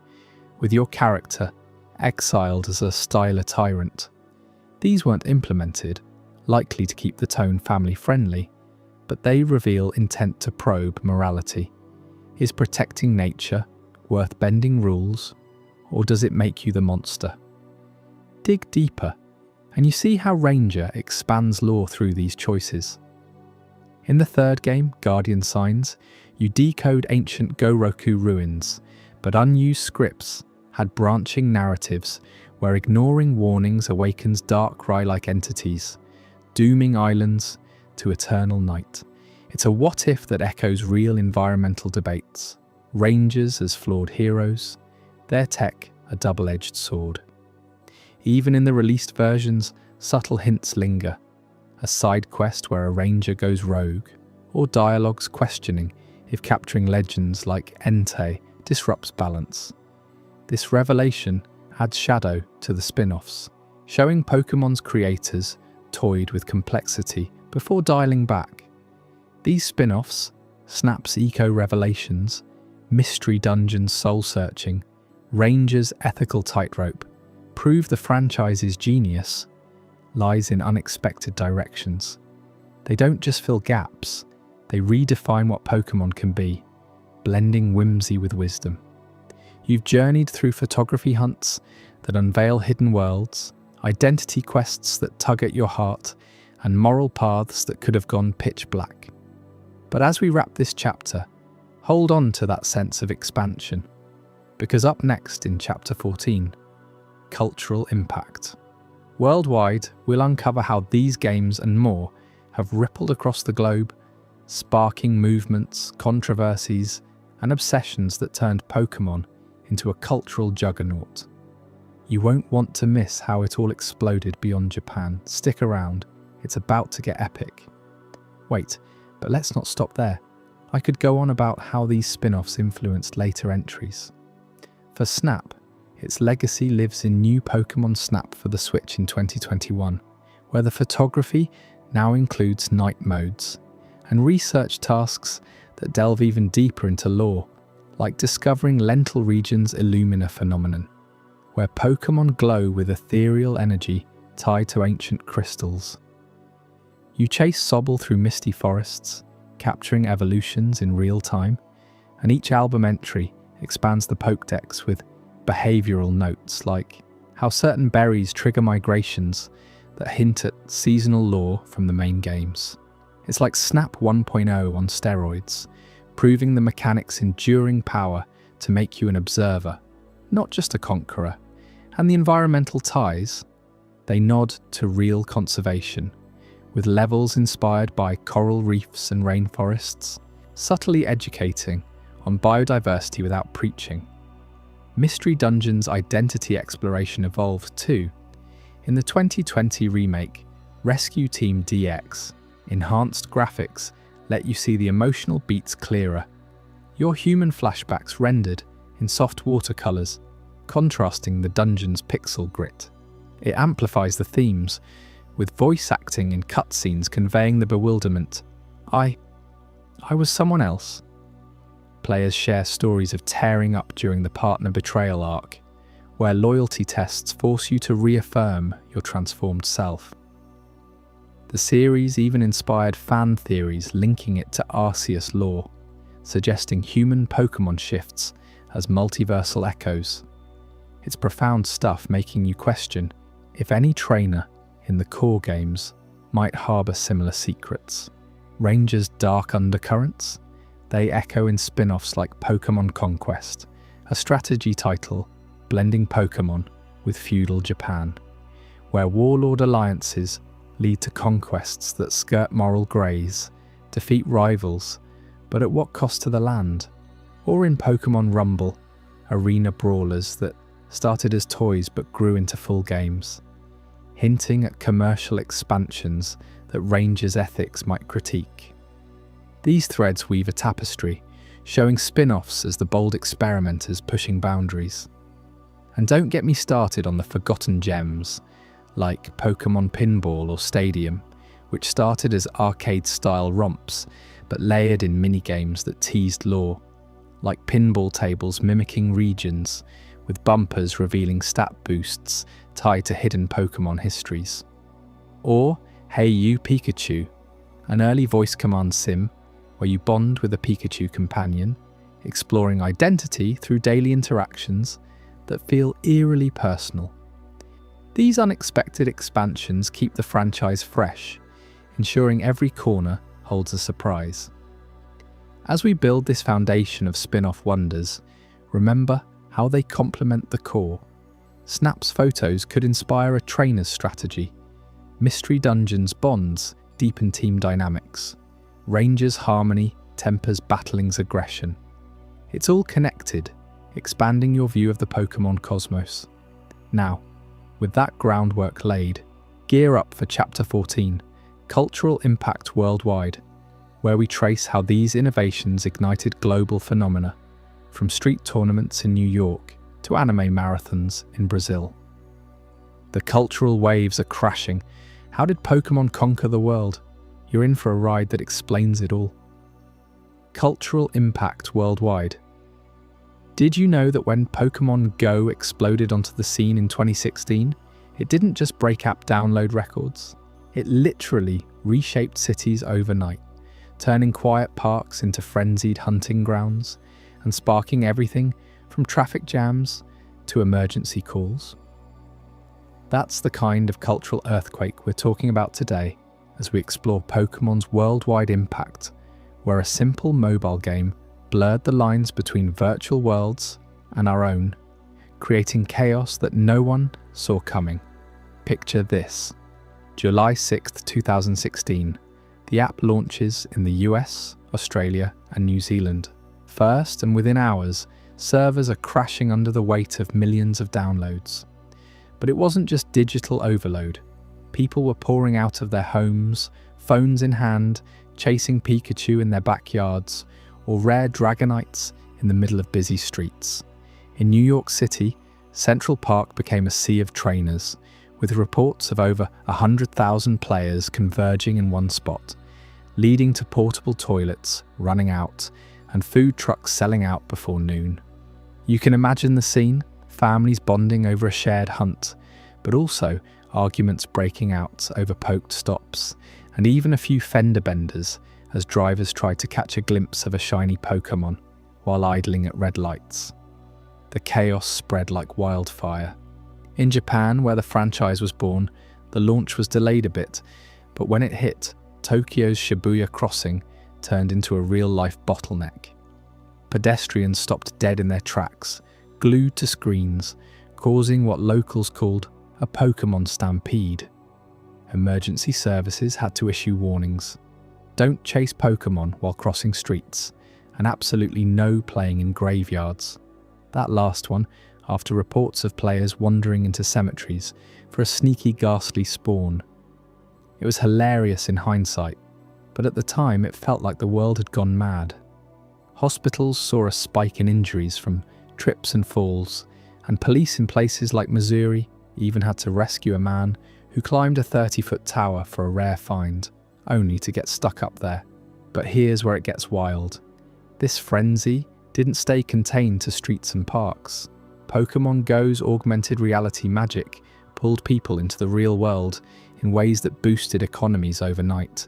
with your character exiled as a styler tyrant. These weren't implemented, likely to keep the tone family-friendly, but they reveal intent to probe morality. Is protecting nature worth bending rules, or does it make you the monster? Dig deeper, and you see how Ranger expands lore through these choices. In the third game, Guardian Signs, you decode ancient Goroku ruins, but unused scripts had branching narratives where ignoring warnings awakens dark Rye-like entities, dooming islands to eternal night. It's a what-if that echoes real environmental debates. Rangers as flawed heroes, their tech a double-edged sword. Even in the released versions, subtle hints linger. A side quest where a ranger goes rogue, or dialogues questioning if capturing legends like Entei disrupts balance. This revelation adds shadow to the spin-offs, showing Pokémon's creators toyed with complexity before dialing back. These spin-offs, Snap's eco-revelations, Mystery Dungeon's soul-searching, Ranger's ethical tightrope, prove the franchise's genius lies in unexpected directions. They don't just fill gaps, they redefine what Pokémon can be, blending whimsy with wisdom. You've journeyed through photography hunts that unveil hidden worlds, identity quests that tug at your heart, and moral paths that could have gone pitch black. But as we wrap this chapter, hold on to that sense of expansion, because up next in Chapter 14, Cultural Impact. Worldwide, we'll uncover how these games and more have rippled across the globe, sparking movements, controversies, and obsessions that turned Pokémon into a cultural juggernaut. You won't want to miss how it all exploded beyond Japan. Stick around, it's about to get epic. Wait, but let's not stop there. I could go on about how these spin-offs influenced later entries. For Snap, its legacy lives in new Pokémon Snap for the Switch in 2021, where the photography now includes night modes, and research tasks that delve even deeper into lore, like discovering Lentil Region's Illumina phenomenon, where Pokémon glow with ethereal energy tied to ancient crystals. You chase Sobble through misty forests, capturing evolutions in real time, and each album entry expands the Pokédex with behavioural notes like how certain berries trigger migrations that hint at seasonal lore from the main games. It's like Snap 1.0 on steroids, proving the mechanic's enduring power to make you an observer, not just a conqueror. And the environmental ties, they nod to real conservation, with levels inspired by coral reefs and rainforests, subtly educating on biodiversity without preaching. Mystery Dungeon's identity exploration evolved too. In the 2020 remake, Rescue Team DX, enhanced graphics let you see the emotional beats clearer. Your human flashbacks rendered in soft watercolours, contrasting the dungeon's pixel grit. It amplifies the themes, with voice acting in cutscenes conveying the bewilderment. I was someone else. Players share stories of tearing up during the partner betrayal arc, where loyalty tests force you to reaffirm your transformed self. The series even inspired fan theories linking it to Arceus lore, suggesting human Pokémon shifts as multiversal echoes. It's profound stuff, making you question if any trainer in the core games might harbour similar secrets. Ranger's dark undercurrents? They echo in spin-offs like Pokémon Conquest, a strategy title blending Pokémon with feudal Japan, where warlord alliances lead to conquests that skirt moral greys, defeat rivals, but at what cost to the land? Or in Pokémon Rumble, arena brawlers that started as toys but grew into full games, hinting at commercial expansions that Ranger's ethics might critique. These threads weave a tapestry, showing spin-offs as the bold experimenters pushing boundaries. And don't get me started on the forgotten gems, like Pokémon Pinball or Stadium, which started as arcade-style romps, but layered in minigames that teased lore, like pinball tables mimicking regions, with bumpers revealing stat boosts tied to hidden Pokémon histories. Or Hey You Pikachu, an early voice command sim where you bond with a Pikachu companion, exploring identity through daily interactions that feel eerily personal. These unexpected expansions keep the franchise fresh, ensuring every corner holds a surprise. As we build this foundation of spin-off wonders, remember how they complement the core. Snap's photos could inspire a trainer's strategy. Mystery Dungeon's bonds deepen team dynamics. Ranger's harmony tempers battling's aggression. It's all connected, expanding your view of the Pokémon cosmos. Now, with that groundwork laid, gear up for Chapter 14, Cultural Impact Worldwide, where we trace how these innovations ignited global phenomena, from street tournaments in New York to anime marathons in Brazil. The cultural waves are crashing. How did Pokémon conquer the world? You're in for a ride that explains it all. Cultural impact worldwide. Did you know that when Pokémon Go exploded onto the scene in 2016, it didn't just break app download records? It literally reshaped cities overnight, turning quiet parks into frenzied hunting grounds, and sparking everything from traffic jams to emergency calls. That's the kind of cultural earthquake we're talking about today, as we explore Pokemon's worldwide impact, where a simple mobile game blurred the lines between virtual worlds and our own, creating chaos that no one saw coming. Picture this. July 6th, 2016. The app launches in the US, Australia, and New Zealand. First, and within hours, servers are crashing under the weight of millions of downloads. But it wasn't just digital overload. People were pouring out of their homes, phones in hand, chasing Pikachu in their backyards, or rare Dragonites in the middle of busy streets. In New York City, Central Park became a sea of trainers, with reports of over 100,000 players converging in one spot, leading to portable toilets running out and food trucks selling out before noon. You can imagine the scene, families bonding over a shared hunt, but also arguments breaking out over poked stops, and even a few fender benders as drivers tried to catch a glimpse of a shiny Pokémon while idling at red lights. The chaos spread like wildfire. In Japan, where the franchise was born, the launch was delayed a bit, but when it hit, Tokyo's Shibuya crossing turned into a real-life bottleneck. Pedestrians stopped dead in their tracks, glued to screens, causing what locals called a Pokémon stampede. Emergency services had to issue warnings. Don't chase Pokémon while crossing streets, and absolutely no playing in graveyards. That last one, after reports of players wandering into cemeteries for a sneaky, ghastly spawn. It was hilarious in hindsight, but at the time it felt like the world had gone mad. Hospitals saw a spike in injuries from trips and falls, and police in places like Missouri even had to rescue a man who climbed a 30-foot tower for a rare find, only to get stuck up there. But here's where it gets wild. This frenzy didn't stay contained to streets and parks. Pokémon Go's augmented reality magic pulled people into the real world in ways that boosted economies overnight.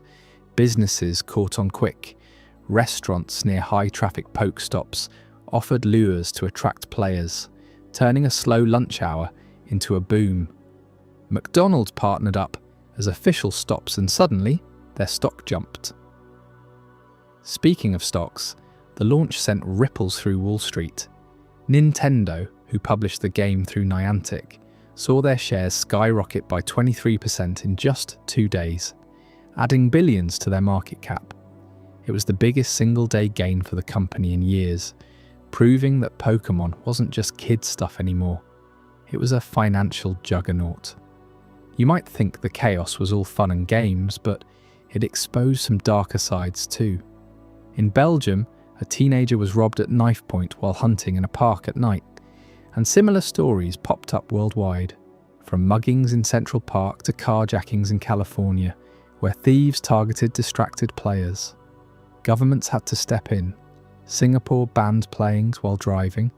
Businesses caught on quick. Restaurants near high-traffic Pokestops offered lures to attract players, turning a slow lunch hour into a boom. McDonald's partnered up as official stops, and suddenly their stock jumped. Speaking of stocks, the launch sent ripples through Wall Street. Nintendo, who published the game through Niantic, saw their shares skyrocket by 23% in just 2 days, adding billions to their market cap. It was the biggest single-day gain for the company in years, proving that Pokémon wasn't just kids' stuff anymore. It was a financial juggernaut. You might think the chaos was all fun and games, but it exposed some darker sides too. In Belgium, a teenager was robbed at knife point while hunting in a park at night, and similar stories popped up worldwide, from muggings in Central Park to carjackings in California, where thieves targeted distracted players. Governments had to step in. Singapore banned playing while driving,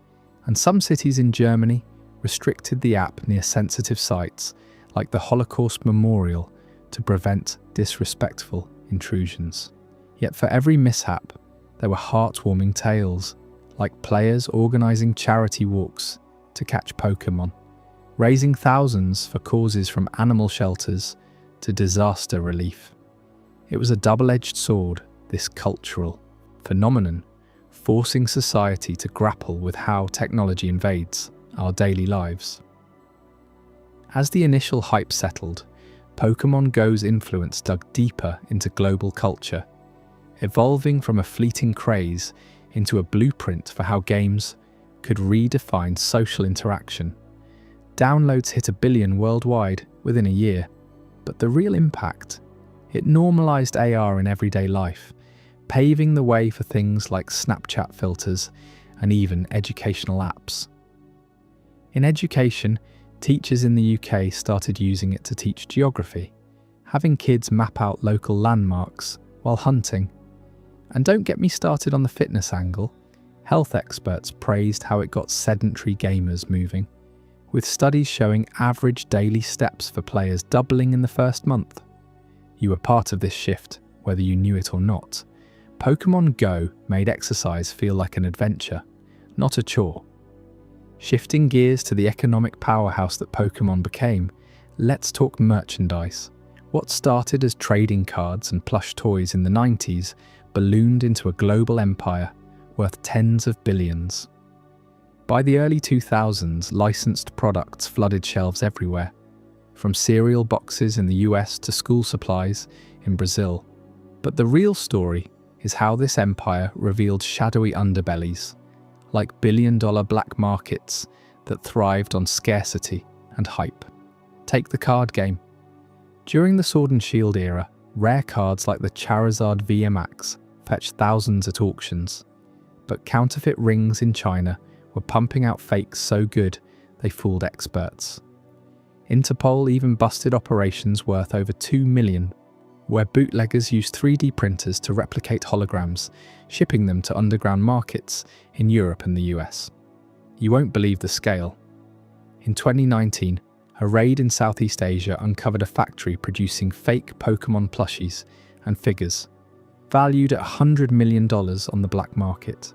and some cities in Germany restricted the app near sensitive sites like the Holocaust Memorial to prevent disrespectful intrusions. Yet for every mishap, there were heartwarming tales, like players organising charity walks to catch Pokémon, raising thousands for causes from animal shelters to disaster relief. It was a double-edged sword, this cultural phenomenon, forcing society to grapple with how technology invades our daily lives. As the initial hype settled, Pokémon Go's influence dug deeper into global culture, evolving from a fleeting craze into a blueprint for how games could redefine social interaction. Downloads hit 1 billion worldwide within a year, but the real impact, it normalized AR in everyday life, paving the way for things like Snapchat filters and even educational apps. In education, teachers in the UK started using it to teach geography, having kids map out local landmarks while hunting. And don't get me started on the fitness angle. Health experts praised how it got sedentary gamers moving, with studies showing average daily steps for players doubling in the first month. You were part of this shift, whether you knew it or not. Pokémon Go made exercise feel like an adventure, not a chore. Shifting gears to the economic powerhouse that Pokémon became, let's talk merchandise. What started as trading cards and plush toys in the 90s ballooned into a global empire worth tens of billions. By the early 2000s, licensed products flooded shelves everywhere, from cereal boxes in the US to school supplies in Brazil. But the real story is how this empire revealed shadowy underbellies, like billion-dollar black markets that thrived on scarcity and hype. Take the card game. During the Sword and Shield era, rare cards like the Charizard VMAX fetched thousands at auctions, but counterfeit rings in China were pumping out fakes so good they fooled experts. Interpol even busted operations worth over $2 million, where bootleggers used 3D printers to replicate holograms, shipping them to underground markets in Europe and the US. You won't believe the scale. In 2019, a raid in Southeast Asia uncovered a factory producing fake Pokémon plushies and figures, valued at $100 million on the black market.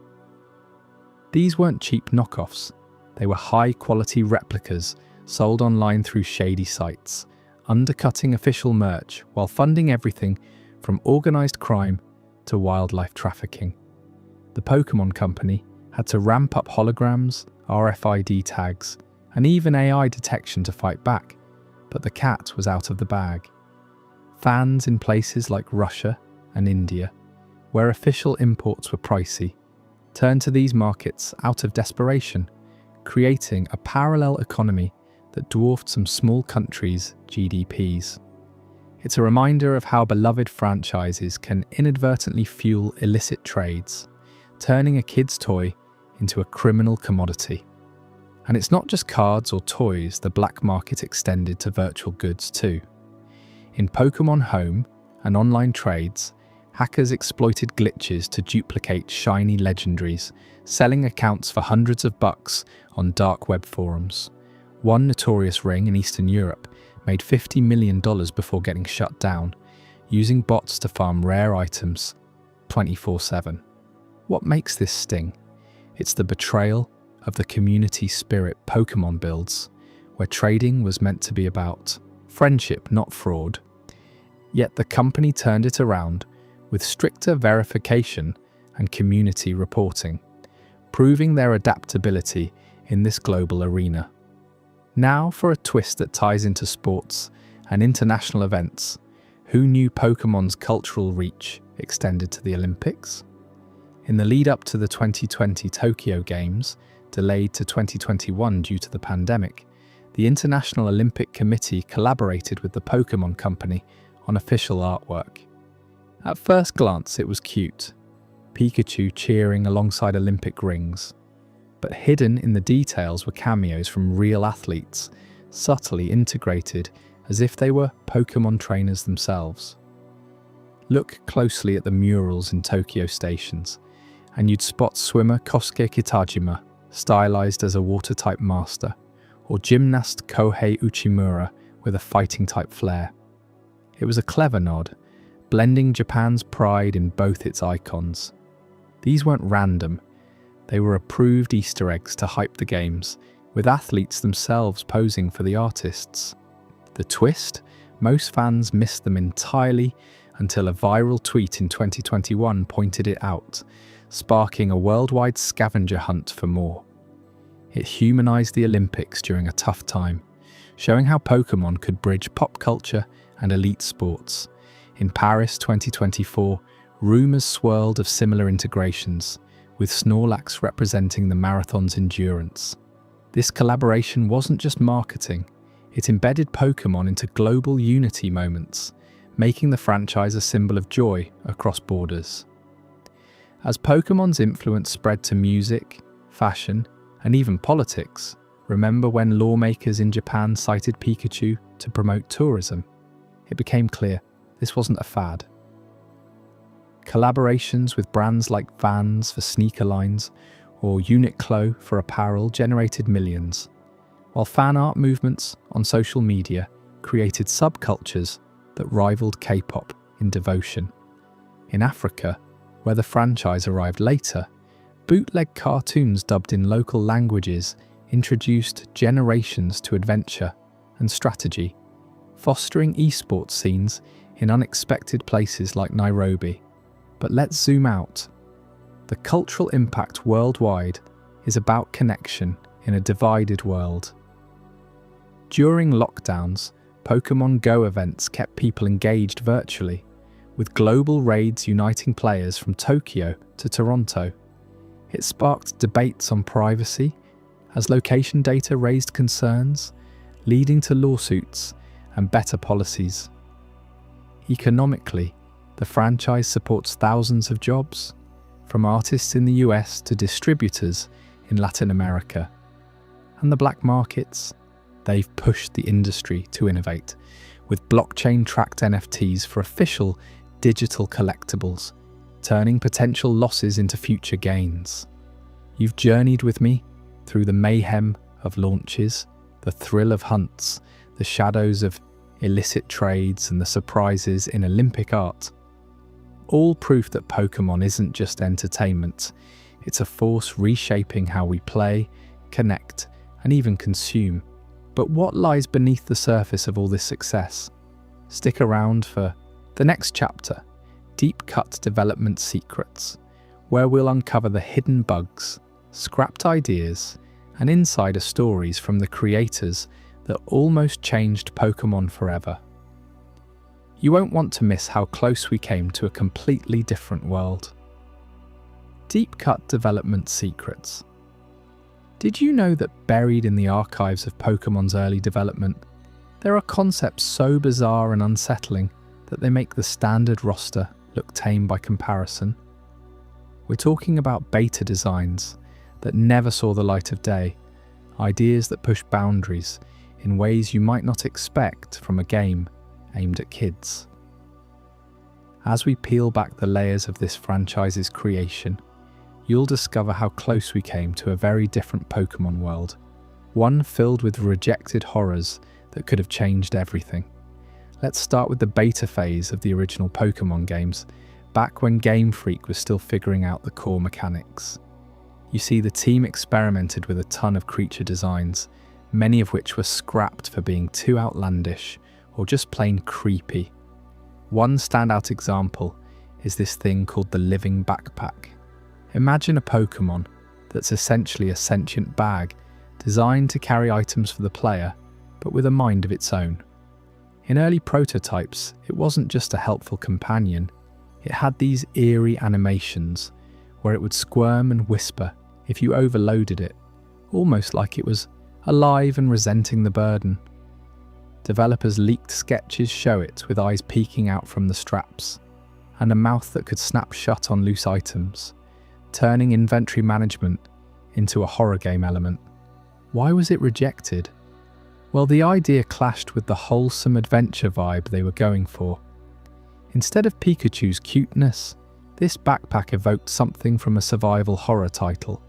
These weren't cheap knockoffs, they were high-quality replicas sold online through shady sites, undercutting official merch while funding everything from organised crime to wildlife trafficking. The Pokémon Company had to ramp up holograms, RFID tags, and even AI detection to fight back, but the cat was out of the bag. Fans in places like Russia and India, where official imports were pricey, turned to these markets out of desperation, creating a parallel economy that dwarfed some small countries' GDPs. It's a reminder of how beloved franchises can inadvertently fuel illicit trades, turning a kid's toy into a criminal commodity. And it's not just cards or toys, the black market extended to virtual goods too. In Pokémon Home and online trades, hackers exploited glitches to duplicate shiny legendaries, selling accounts for hundreds of bucks on dark web forums. One notorious ring in Eastern Europe made $50 million before getting shut down, using bots to farm rare items 24/7. What makes this sting? It's the betrayal of the community spirit Pokémon builds, where trading was meant to be about friendship, not fraud. Yet the company turned it around with stricter verification and community reporting, proving their adaptability in this global arena. Now for a twist that ties into sports and international events. Who knew Pokémon's cultural reach extended to the Olympics? In the lead up to the 2020 Tokyo Games, delayed to 2021 due to the pandemic, the International Olympic Committee collaborated with the Pokémon Company on official artwork. At first glance, it was cute, Pikachu cheering alongside Olympic rings. But hidden in the details were cameos from real athletes, subtly integrated as if they were Pokémon trainers themselves. Look closely at the murals in Tokyo stations, and you'd spot swimmer Kosuke Kitajima, stylized as a water-type master, or gymnast Kohei Uchimura with a fighting-type flair. It was a clever nod, blending Japan's pride in both its icons. These weren't random, they were approved Easter eggs to hype the games, with athletes themselves posing for the artists. The twist? Most fans missed them entirely until a viral tweet in 2021 pointed it out, sparking a worldwide scavenger hunt for more. It humanized the Olympics during a tough time, showing how Pokémon could bridge pop culture and elite sports. In Paris 2024, rumors swirled of similar integrations, with Snorlax representing the marathon's endurance. This collaboration wasn't just marketing, it embedded Pokémon into global unity moments, making the franchise a symbol of joy across borders. As Pokémon's influence spread to music, fashion, and even politics, remember when lawmakers in Japan cited Pikachu to promote tourism? It became clear this wasn't a fad. Collaborations with brands like Vans for sneaker lines or Uniqlo for apparel generated millions, while fan art movements on social media created subcultures that rivaled K-pop in devotion. In Africa, where the franchise arrived later, bootleg cartoons dubbed in local languages introduced generations to adventure and strategy, fostering esports scenes in unexpected places like Nairobi. But let's zoom out. The cultural impact worldwide is about connection in a divided world. During lockdowns, Pokémon Go events kept people engaged virtually, with global raids uniting players from Tokyo to Toronto. It sparked debates on privacy, as location data raised concerns, leading to lawsuits and better policies. Economically, the franchise supports thousands of jobs, from artists in the US to distributors in Latin America. And the black markets? They've pushed the industry to innovate, with blockchain-tracked NFTs for official digital collectibles, turning potential losses into future gains. You've journeyed with me through the mayhem of launches, the thrill of hunts, the shadows of illicit trades, and the surprises in Olympic art. All proof that Pokémon isn't just entertainment, it's a force reshaping how we play, connect, and even consume. But what lies beneath the surface of all this success? Stick around for the next chapter, Deep Cut Development Secrets, where we'll uncover the hidden bugs, scrapped ideas, and insider stories from the creators that almost changed Pokémon forever. You won't want to miss how close we came to a completely different world. Deep Cut Development Secrets. Did you know that buried in the archives of Pokémon's early development, there are concepts so bizarre and unsettling that they make the standard roster look tame by comparison? We're talking about beta designs that never saw the light of day, ideas that push boundaries in ways you might not expect from a game aimed at kids. As we peel back the layers of this franchise's creation, you'll discover how close we came to a very different Pokémon world, one filled with rejected horrors that could have changed everything. Let's start with the beta phase of the original Pokémon games, back when Game Freak was still figuring out the core mechanics. You see, the team experimented with a ton of creature designs, many of which were scrapped for being too outlandish or just plain creepy. One standout example is this thing called the living backpack. Imagine a Pokémon that's essentially a sentient bag designed to carry items for the player, but with a mind of its own. In early prototypes, it wasn't just a helpful companion, it had these eerie animations where it would squirm and whisper if you overloaded it, almost like it was alive and resenting the burden. Developers' leaked sketches show it with eyes peeking out from the straps, and a mouth that could snap shut on loose items, turning inventory management into a horror game element. Why was it rejected? Well, the idea clashed with the wholesome adventure vibe they were going for. Instead of Pikachu's cuteness, this backpack evoked something from a survival horror title,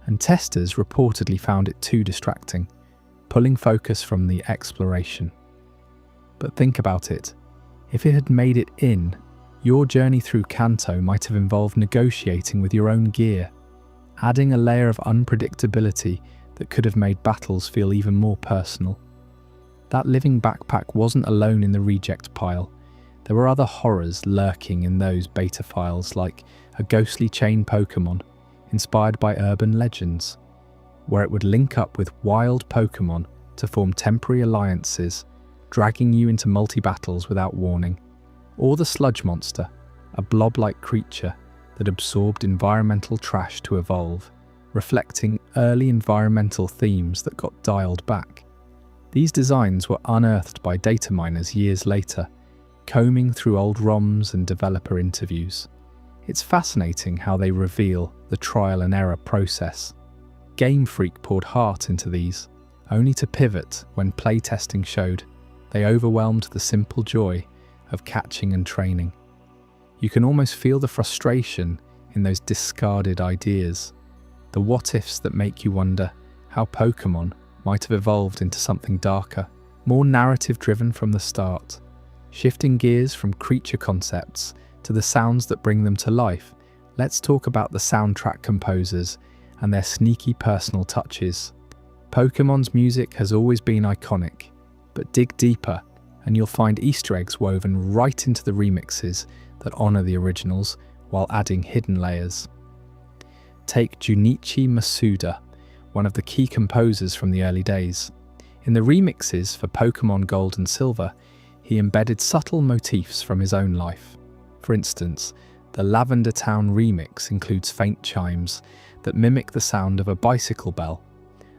and testers reportedly found it too distracting, pulling focus from the exploration. But think about it, if it had made it in, your journey through Kanto might have involved negotiating with your own gear, adding a layer of unpredictability that could have made battles feel even more personal. That living backpack wasn't alone in the reject pile. There were other horrors lurking in those beta files, like a ghostly chain Pokémon inspired by urban legends, where it would link up with wild Pokémon to form temporary alliances, dragging you into multi-battles without warning. Or the sludge monster, a blob-like creature that absorbed environmental trash to evolve, reflecting early environmental themes that got dialed back. These designs were unearthed by data miners years later, combing through old ROMs and developer interviews. It's fascinating how they reveal the trial and error process. Game Freak poured heart into these, only to pivot when playtesting showed they overwhelmed the simple joy of catching and training. You can almost feel the frustration in those discarded ideas, the what-ifs that make you wonder how Pokémon might have evolved into something darker, more narrative-driven from the start. Shifting gears from creature concepts to the sounds that bring them to life, let's talk about the soundtrack composers and their sneaky personal touches. Pokémon's music has always been iconic, but dig deeper and you'll find Easter eggs woven right into the remixes that honour the originals while adding hidden layers. Take Junichi Masuda, one of the key composers from the early days. In the remixes for Pokémon Gold and Silver, he embedded subtle motifs from his own life. For instance, the Lavender Town remix includes faint chimes that mimic the sound of a bicycle bell,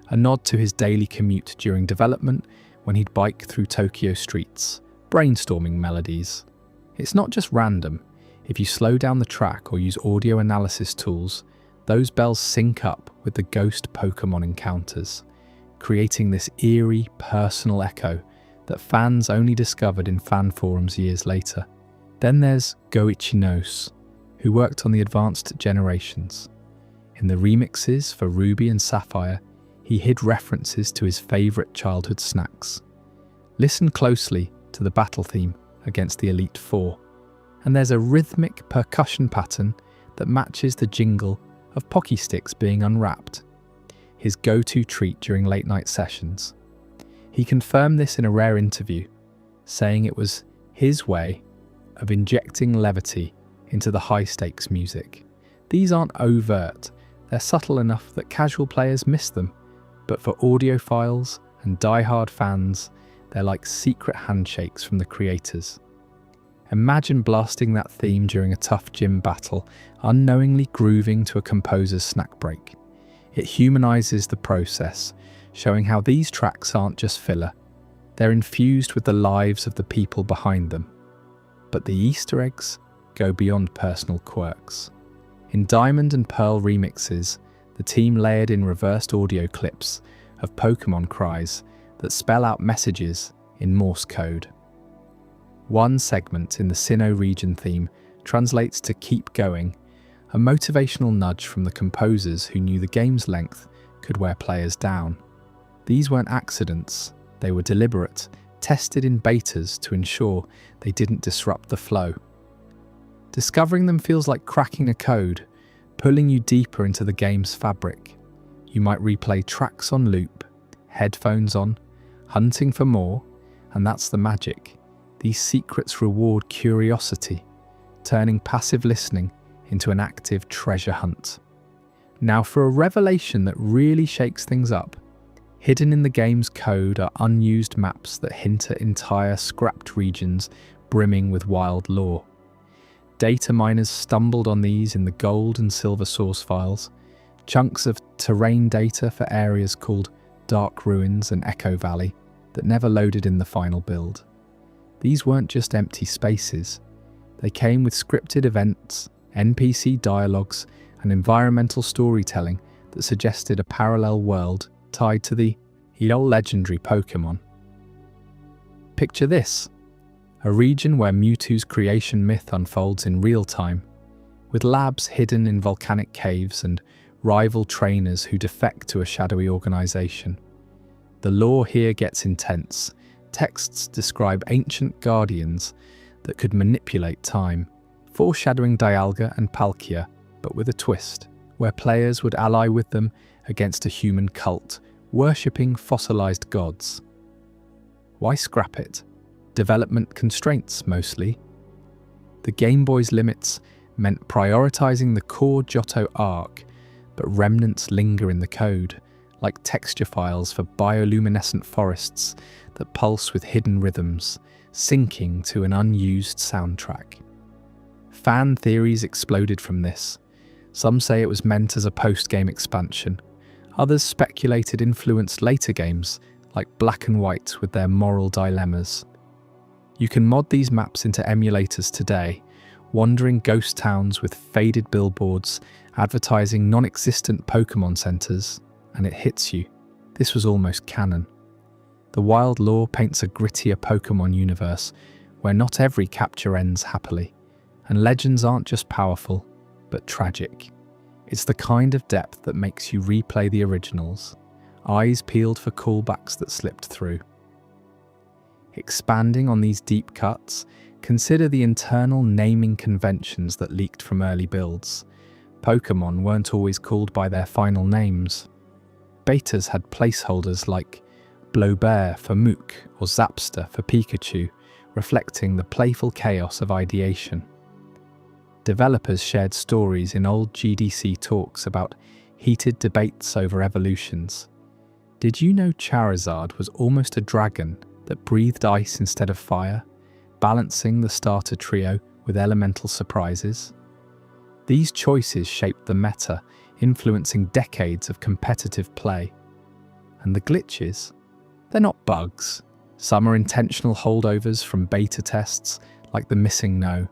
a nod to his daily commute during development when he'd bike through Tokyo streets, brainstorming melodies. It's not just random. If you slow down the track or use audio analysis tools, those bells sync up with the ghost Pokémon encounters, creating this eerie, personal echo that fans only discovered in fan forums years later. Then there's Goichi Nose, who worked on the advanced generations. In the remixes for Ruby and Sapphire, he hid references to his favourite childhood snacks. Listen closely to the battle theme against the Elite Four, and there's a rhythmic percussion pattern that matches the jingle of Pocky Sticks being unwrapped, his go-to treat during late-night sessions. He confirmed this in a rare interview, saying it was his way of injecting levity into the high-stakes music. These aren't overt, they're subtle enough that casual players miss them, but for audiophiles and die-hard fans, they're like secret handshakes from the creators. Imagine blasting that theme during a tough gym battle, unknowingly grooving to a composer's snack break. It humanises the process, showing how these tracks aren't just filler. They're infused with the lives of the people behind them. But the Easter eggs go beyond personal quirks. In Diamond and Pearl remixes, the team layered in reversed audio clips of Pokémon cries that spell out messages in Morse code. One segment in the Sinnoh region theme translates to "Keep Going," a motivational nudge from the composers who knew the game's length could wear players down. These weren't accidents, they were deliberate, tested in betas to ensure they didn't disrupt the flow. Discovering them feels like cracking a code, pulling you deeper into the game's fabric. You might replay tracks on loop, headphones on, hunting for more, and that's the magic. These secrets reward curiosity, turning passive listening into an active treasure hunt. Now for a revelation that really shakes things up. Hidden in the game's code are unused maps that hint at entire scrapped regions brimming with wild lore. Data miners stumbled on these in the Gold and Silver source files, chunks of terrain data for areas called Dark Ruins and Echo Valley that never loaded in the final build. These weren't just empty spaces. They came with scripted events, NPC dialogues, and environmental storytelling that suggested a parallel world tied to the legendary Pokémon. Picture this, a region where Mewtwo's creation myth unfolds in real time, with labs hidden in volcanic caves and rival trainers who defect to a shadowy organization. The lore here gets intense. Texts describe ancient guardians that could manipulate time, foreshadowing Dialga and Palkia, but with a twist, where players would ally with them against a human cult, worshipping fossilized gods. Why scrap it? Development constraints, mostly. The Game Boy's limits meant prioritizing the core Johto arc, but remnants linger in the code, like texture files for bioluminescent forests that pulse with hidden rhythms, syncing to an unused soundtrack. Fan theories exploded from this. Some say it was meant as a post-game expansion. Others speculated influenced later games, like Black and White with their moral dilemmas. You can mod these maps into emulators today, wandering ghost towns with faded billboards, advertising non-existent Pokémon centers, and it hits you. This was almost canon. The wild lore paints a grittier Pokémon universe where not every capture ends happily, and legends aren't just powerful, but tragic. It's the kind of depth that makes you replay the originals, eyes peeled for callbacks that slipped through. Expanding on these deep cuts, consider the internal naming conventions that leaked from early builds. Pokémon weren't always called by their final names. Betas had placeholders like Blowbear for Mook or Zapster for Pikachu, reflecting the playful chaos of ideation. Developers shared stories in old GDC talks about heated debates over evolutions. Did you know Charizard was almost a dragon that breathed ice instead of fire, balancing the starter trio with elemental surprises? These choices shaped the meta, influencing decades of competitive play. And the glitches? They're not bugs. Some are intentional holdovers from beta tests, like the missing no.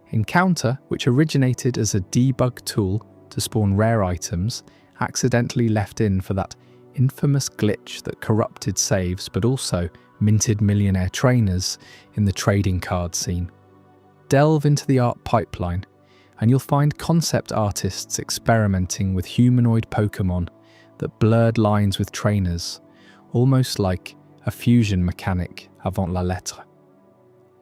Encounter, which originated as a debug tool to spawn rare items, accidentally left in for that infamous glitch that corrupted saves but also minted millionaire trainers in the trading card scene. Delve into the art pipeline, and you'll find concept artists experimenting with humanoid Pokémon that blurred lines with trainers, almost like a fusion mechanic avant la lettre.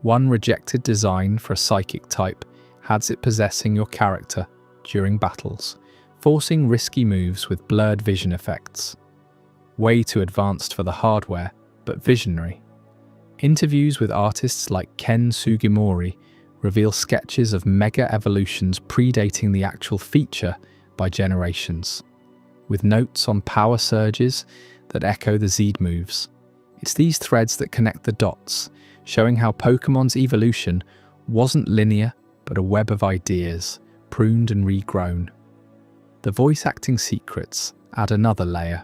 One rejected design for a psychic type has it possessing your character during battles, forcing risky moves with blurred vision effects. Way too advanced for the hardware, but visionary. Interviews with artists like Ken Sugimori reveal sketches of mega evolutions predating the actual feature by generations, with notes on power surges that echo the Z moves. It's these threads that connect the dots, showing how Pokemon's evolution wasn't linear, but a web of ideas, pruned and regrown. The voice acting secrets add another layer.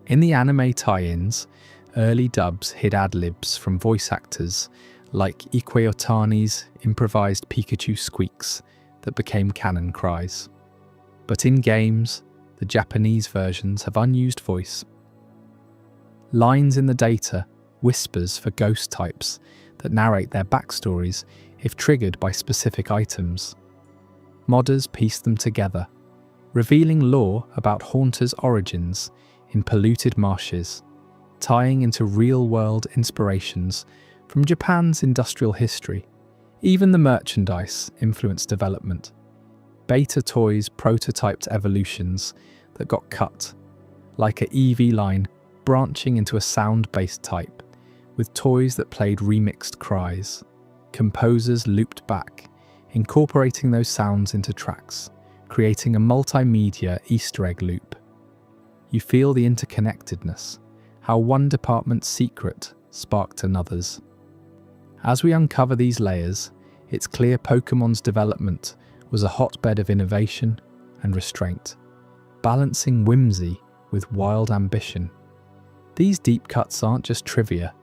In the anime tie-ins, early dubs hid ad-libs from voice actors like Ike Otani's improvised Pikachu squeaks that became canon cries. But in games, the Japanese versions have unused voice. Lines in the data, whispers for ghost types that narrate their backstories if triggered by specific items. Modders piece them together, revealing lore about Haunter's origins in polluted marshes, tying into real-world inspirations from Japan's industrial history. Even the merchandise influenced development. Beta toys prototyped evolutions that got cut, like a EV line branching into a sound-based type, with toys that played remixed cries. Composers looped back, incorporating those sounds into tracks, creating a multimedia Easter egg loop. You feel the interconnectedness, how one department's secret sparked another's. As we uncover these layers, it's clear Pokemon's development was a hotbed of innovation and restraint, balancing whimsy with wild ambition. These deep cuts aren't just trivia,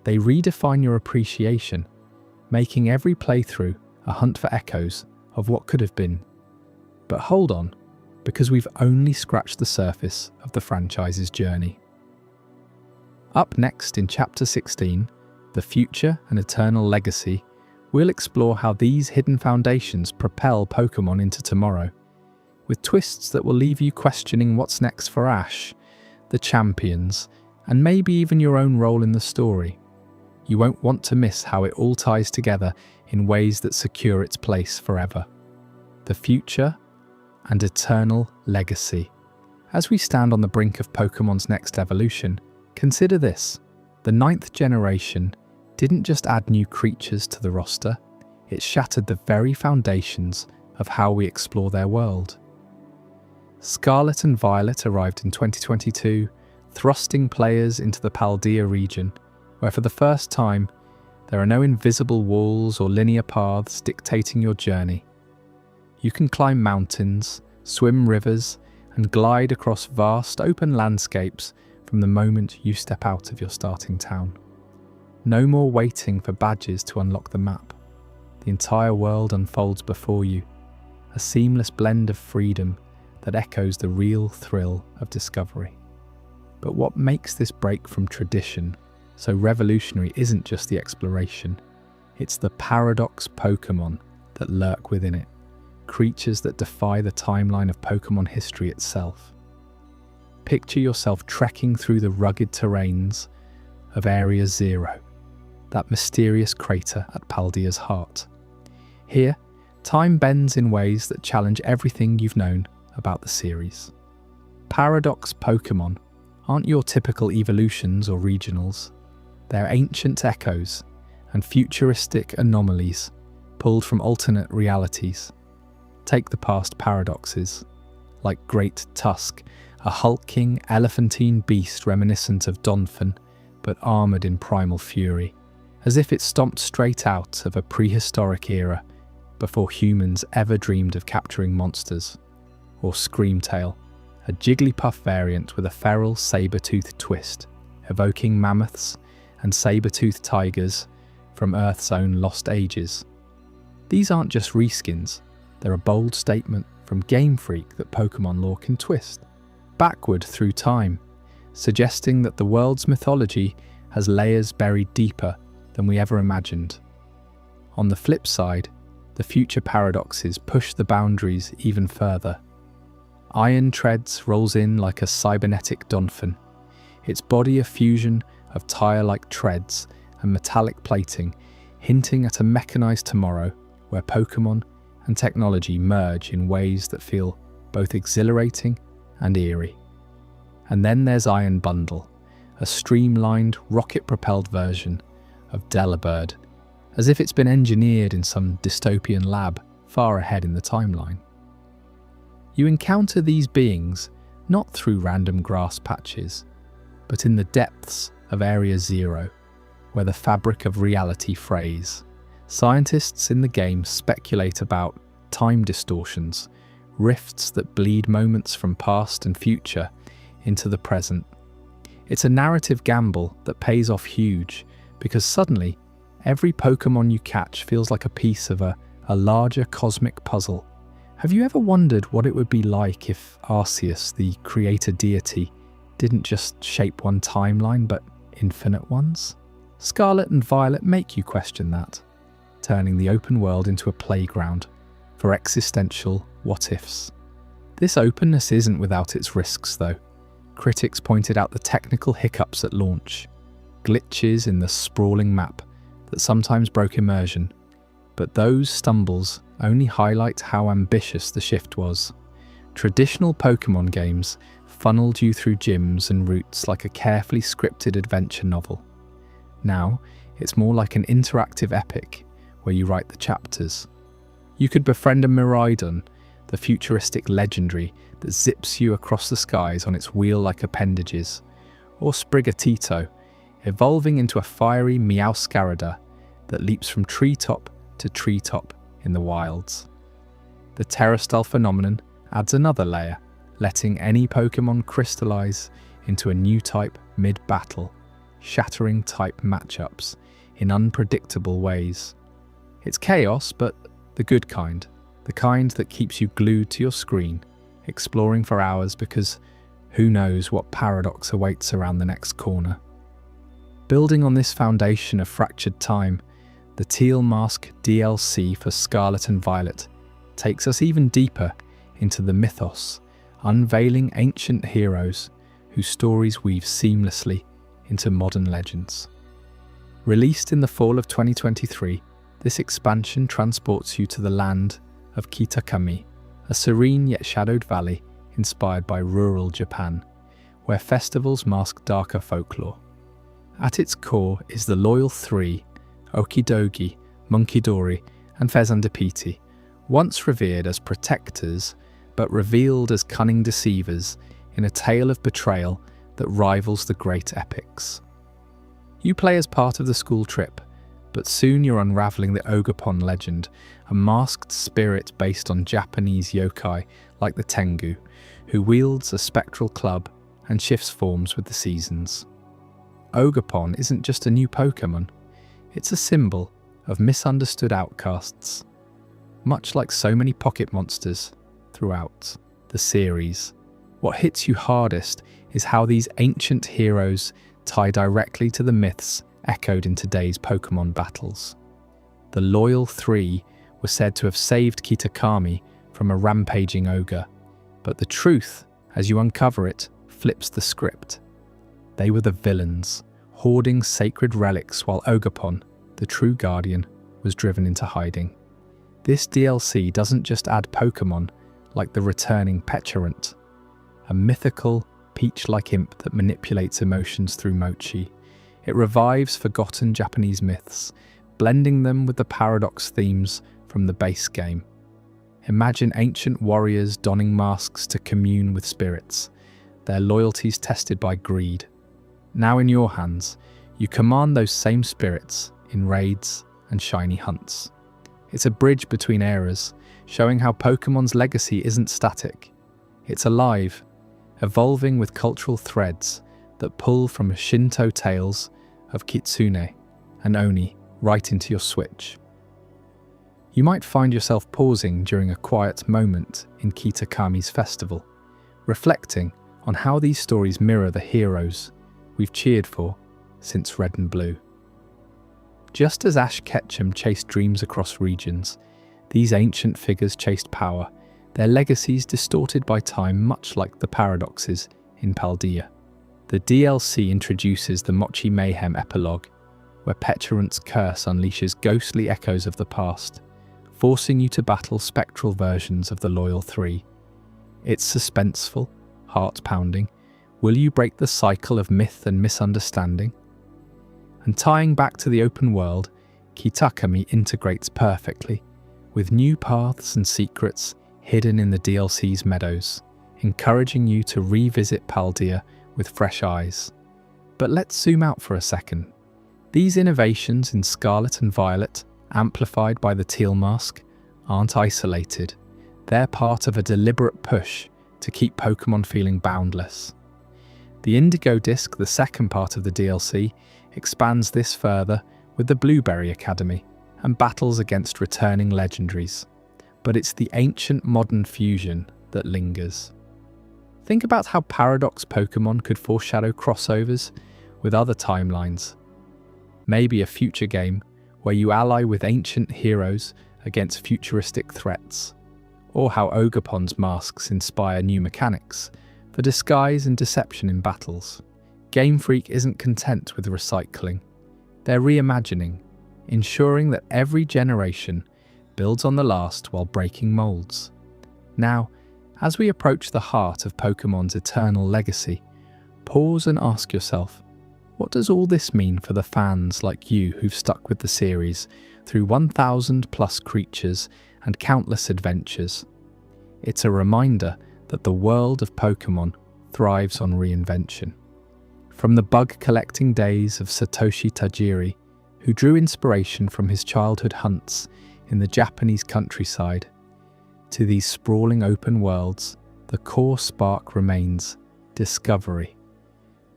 they redefine your appreciation, making every playthrough a hunt for echoes of what could have been. But hold on, because we've only scratched the surface of the franchise's journey. Up next in Chapter 16, The Future and Eternal Legacy, we'll explore how these hidden foundations propel Pokémon into tomorrow, with twists that will leave you questioning what's next for Ash, the champions, and maybe even your own role in the story. You won't want to miss how it all ties together in ways that secure its place forever. The Future and Eternal Legacy. As we stand on the brink of Pokémon's next evolution, consider this. The 9th generation didn't just add new creatures to the roster, it shattered the very foundations of how we explore their world. Scarlet and Violet arrived in 2022, thrusting players into the Paldea region, where for the first time, there are no invisible walls or linear paths dictating your journey. You can climb mountains, swim rivers, and glide across vast open landscapes from the moment you step out of your starting town. No more waiting for badges to unlock the map. The entire world unfolds before you, a seamless blend of freedom that echoes the real thrill of discovery. But what makes this break from tradition so revolutionary isn't just the exploration, it's the paradox Pokémon that lurk within it, creatures that defy the timeline of Pokémon history itself. Picture yourself trekking through the rugged terrains of Area Zero, that mysterious crater at Paldea's heart. Here, time bends in ways that challenge everything you've known about the series. Paradox Pokémon aren't your typical evolutions or regionals. They're ancient echoes and futuristic anomalies pulled from alternate realities. Take the past paradoxes, like Great Tusk, a hulking, elephantine beast reminiscent of Donphan, but armoured in primal fury, as if it stomped straight out of a prehistoric era before humans ever dreamed of capturing monsters. Or Screamtail, a Jigglypuff variant with a feral saber-toothed twist, evoking mammoths and saber-toothed tigers from Earth's own lost ages. These aren't just reskins, they're a bold statement from Game Freak that Pokémon lore can twist backward through time, suggesting that the world's mythology has layers buried deeper than we ever imagined. On the flip side, the future paradoxes push the boundaries even further. Iron Treads rolls in like a cybernetic Donphan, its body a fusion of tire-like treads and metallic plating, hinting at a mechanized tomorrow where Pokémon and technology merge in ways that feel both exhilarating and eerie. And then there's Iron Bundle, a streamlined, rocket-propelled version of Delibird, as if it's been engineered in some dystopian lab far ahead in the timeline. You encounter these beings not through random grass patches, but in the depths of Area Zero, where the fabric of reality frays. Scientists in the game speculate about time distortions, rifts that bleed moments from past and future into the present. It's a narrative gamble that pays off huge, because suddenly, every Pokémon you catch feels like a piece of a larger cosmic puzzle. Have you ever wondered what it would be like if Arceus, the creator deity, didn't just shape one timeline but infinite ones? Scarlet and Violet make you question that, turning the open world into a playground for existential what-ifs. This openness isn't without its risks, though. Critics pointed out the technical hiccups at launch, glitches in the sprawling map that sometimes broke immersion, but those stumbles only highlight how ambitious the shift was. Traditional Pokémon games funneled you through gyms and routes like a carefully scripted adventure novel. Now, it's more like an interactive epic where you write the chapters. You could befriend a Miraidon, the futuristic legendary that zips you across the skies on its wheel-like appendages, or Sprigatito, evolving into a fiery Meowscarada that leaps from treetop to treetop in the wilds. The Terrastal phenomenon adds another layer, letting any Pokémon crystallize into a new type mid-battle, shattering type matchups in unpredictable ways. It's chaos, but the good kind, the kind that keeps you glued to your screen, exploring for hours because who knows what paradox awaits around the next corner. Building on this foundation of fractured time, the Teal Mask DLC for Scarlet and Violet takes us even deeper into the mythos, unveiling ancient heroes whose stories weave seamlessly into modern legends. Released in the fall of 2023, this expansion transports you to the land of Kitakami, a serene yet shadowed valley inspired by rural Japan, where festivals mask darker folklore. At its core is the loyal three, Okidogi, Munkidori, and Fezandipiti, once revered as protectors, but revealed as cunning deceivers in a tale of betrayal that rivals the great epics. You play as part of the school trip, but soon you're unravelling the Ogerpon legend, a masked spirit based on Japanese yokai like the Tengu, who wields a spectral club and shifts forms with the seasons. Ogerpon isn't just a new Pokémon, it's a symbol of misunderstood outcasts, much like so many pocket monsters throughout the series. What hits you hardest is how these ancient heroes tie directly to the myths echoed in today's Pokémon battles. The Loyal Three were said to have saved Kitakami from a rampaging ogre, but the truth, as you uncover it, flips the script. They were the villains, hoarding sacred relics while Ogerpon, the true guardian, was driven into hiding. This DLC doesn't just add Pokémon like the returning Petarant, a mythical, peach-like imp that manipulates emotions through mochi. It revives forgotten Japanese myths, blending them with the paradox themes from the base game. Imagine ancient warriors donning masks to commune with spirits, their loyalties tested by greed. Now in your hands, you command those same spirits in raids and shiny hunts. It's a bridge between eras, showing how Pokemon's legacy isn't static. It's alive, evolving with cultural threads that pull from Shinto tales of Kitsune and Oni right into your Switch. You might find yourself pausing during a quiet moment in Kitakami's festival, reflecting on how these stories mirror the heroes we've cheered for since Red and Blue. Just as Ash Ketchum chased dreams across regions, these ancient figures chased power, their legacies distorted by time, much like the paradoxes in Paldea. The DLC introduces the Mochi Mayhem epilogue, where Petulant's curse unleashes ghostly echoes of the past, forcing you to battle spectral versions of the Loyal Three. It's suspenseful, heart-pounding. Will you break the cycle of myth and misunderstanding? And tying back to the open world, Kitakami integrates perfectly, with new paths and secrets hidden in the DLC's meadows, encouraging you to revisit Paldea with fresh eyes. But let's zoom out for a second. These innovations in Scarlet and Violet, amplified by the Teal Mask, aren't isolated. They're part of a deliberate push to keep Pokémon feeling boundless. The Indigo Disc, the second part of the DLC, expands this further with the Blueberry Academy and battles against returning legendaries. But it's the ancient modern fusion that lingers. Think about how Paradox Pokémon could foreshadow crossovers with other timelines. Maybe a future game where you ally with ancient heroes against futuristic threats. Or how Ogerpon's masks inspire new mechanics for disguise and deception in battles. Game Freak isn't content with recycling. They're reimagining, ensuring that every generation builds on the last while breaking molds. Now, as we approach the heart of Pokemon's eternal legacy, pause and ask yourself, what does all this mean for the fans like you who've stuck with the series through 1,000 plus creatures and countless adventures? It's a reminder that the world of Pokémon thrives on reinvention. From the bug-collecting days of Satoshi Tajiri, who drew inspiration from his childhood hunts in the Japanese countryside, to these sprawling open worlds, the core spark remains discovery.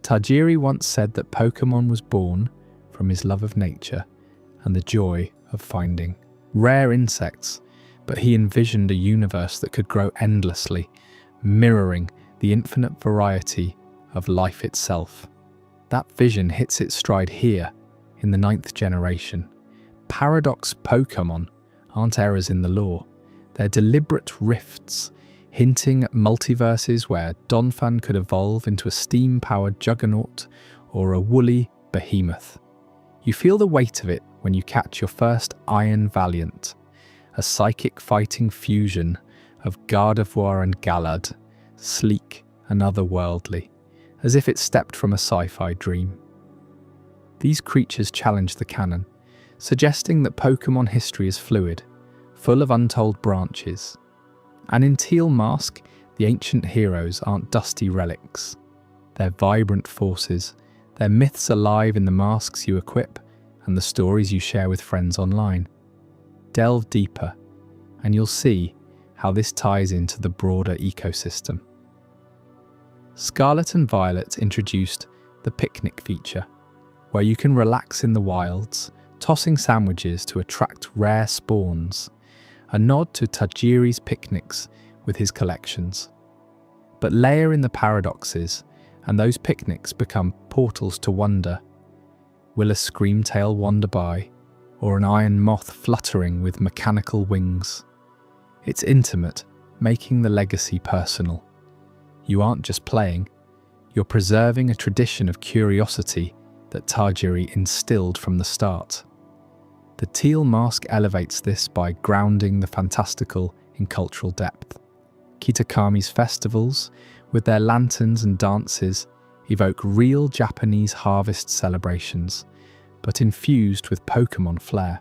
Tajiri once said that Pokémon was born from his love of nature and the joy of finding rare insects, but he envisioned a universe that could grow endlessly, mirroring the infinite variety of life itself. That vision hits its stride here, in the 9th generation. Paradox Pokémon aren't errors in the lore, they're deliberate rifts, hinting at multiverses where Donphan could evolve into a steam-powered juggernaut or a woolly behemoth. You feel the weight of it when you catch your first Iron Valiant, a psychic fighting fusion of Gardevoir and Galad, sleek and otherworldly, as if it stepped from a sci-fi dream. These creatures challenge the canon, suggesting that Pokémon history is fluid, full of untold branches. And in Teal Mask, the ancient heroes aren't dusty relics. They're vibrant forces, their myths alive in the masks you equip and the stories you share with friends online. Delve deeper, and you'll see how this ties into the broader ecosystem. Scarlet and Violet introduced the picnic feature, where you can relax in the wilds, tossing sandwiches to attract rare spawns, a nod to Tajiri's picnics with his collections. But layer in the paradoxes, and those picnics become portals to wonder. Will a screamtail wander by, or an iron moth fluttering with mechanical wings? It's intimate, making the legacy personal. You aren't just playing, you're preserving a tradition of curiosity that Tajiri instilled from the start. The Teal Mask elevates this by grounding the fantastical in cultural depth. Kitakami's festivals, with their lanterns and dances, evoke real Japanese harvest celebrations, but infused with Pokémon flair.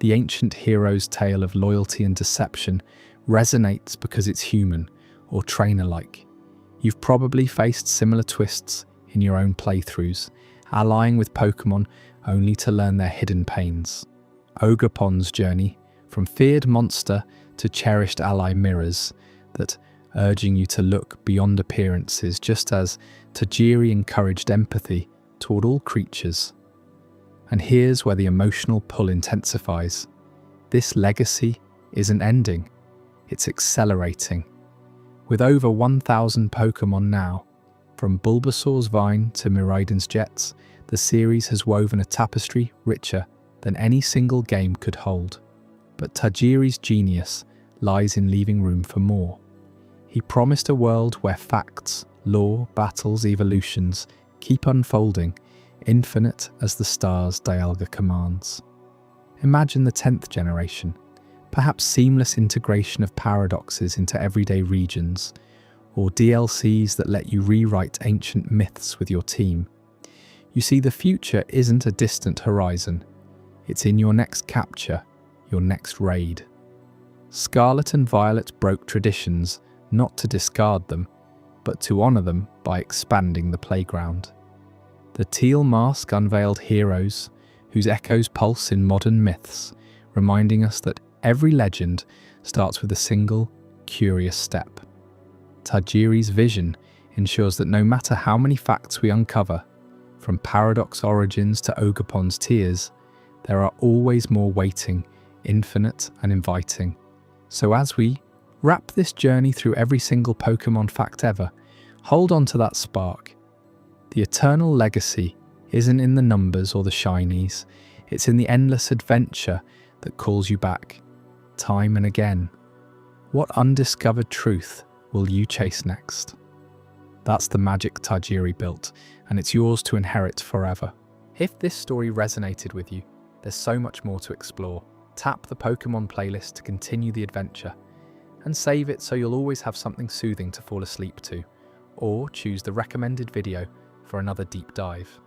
The ancient hero's tale of loyalty and deception resonates because it's human or trainer-like. You've probably faced similar twists in your own playthroughs, allying with Pokémon only to learn their hidden pains. Ogerpon's journey, from feared monster to cherished ally, mirrors that, urging you to look beyond appearances, just as Tajiri encouraged empathy toward all creatures. And here's where the emotional pull intensifies. This legacy isn't ending, it's accelerating. With over 1,000 Pokémon now, from Bulbasaur's vine to Miraidon's jets, the series has woven a tapestry richer than any single game could hold. But Tajiri's genius lies in leaving room for more. He promised a world where facts, lore, battles, evolutions keep unfolding, infinite as the stars Dialga commands. Imagine the 10th generation, perhaps seamless integration of paradoxes into everyday regions, or DLCs that let you rewrite ancient myths with your team. You see, the future isn't a distant horizon. It's in your next capture, your next raid. Scarlet and Violet broke traditions, not to discard them, but to honour them by expanding the playground. The Teal Mask unveiled heroes whose echoes pulse in modern myths, reminding us that every legend starts with a single, curious step. Tajiri's vision ensures that no matter how many facts we uncover, from Paradox origins to Ogerpon's tears, there are always more waiting, infinite and inviting. So as we wrap this journey through every single Pokémon fact ever, hold on to that spark. The eternal legacy isn't in the numbers or the shinies, it's in the endless adventure that calls you back, time and again. What undiscovered truth will you chase next? That's the magic Tajiri built, and it's yours to inherit forever. If this story resonated with you, there's so much more to explore. Tap the Pokémon playlist to continue the adventure, and save it so you'll always have something soothing to fall asleep to, or choose the recommended video for another deep dive.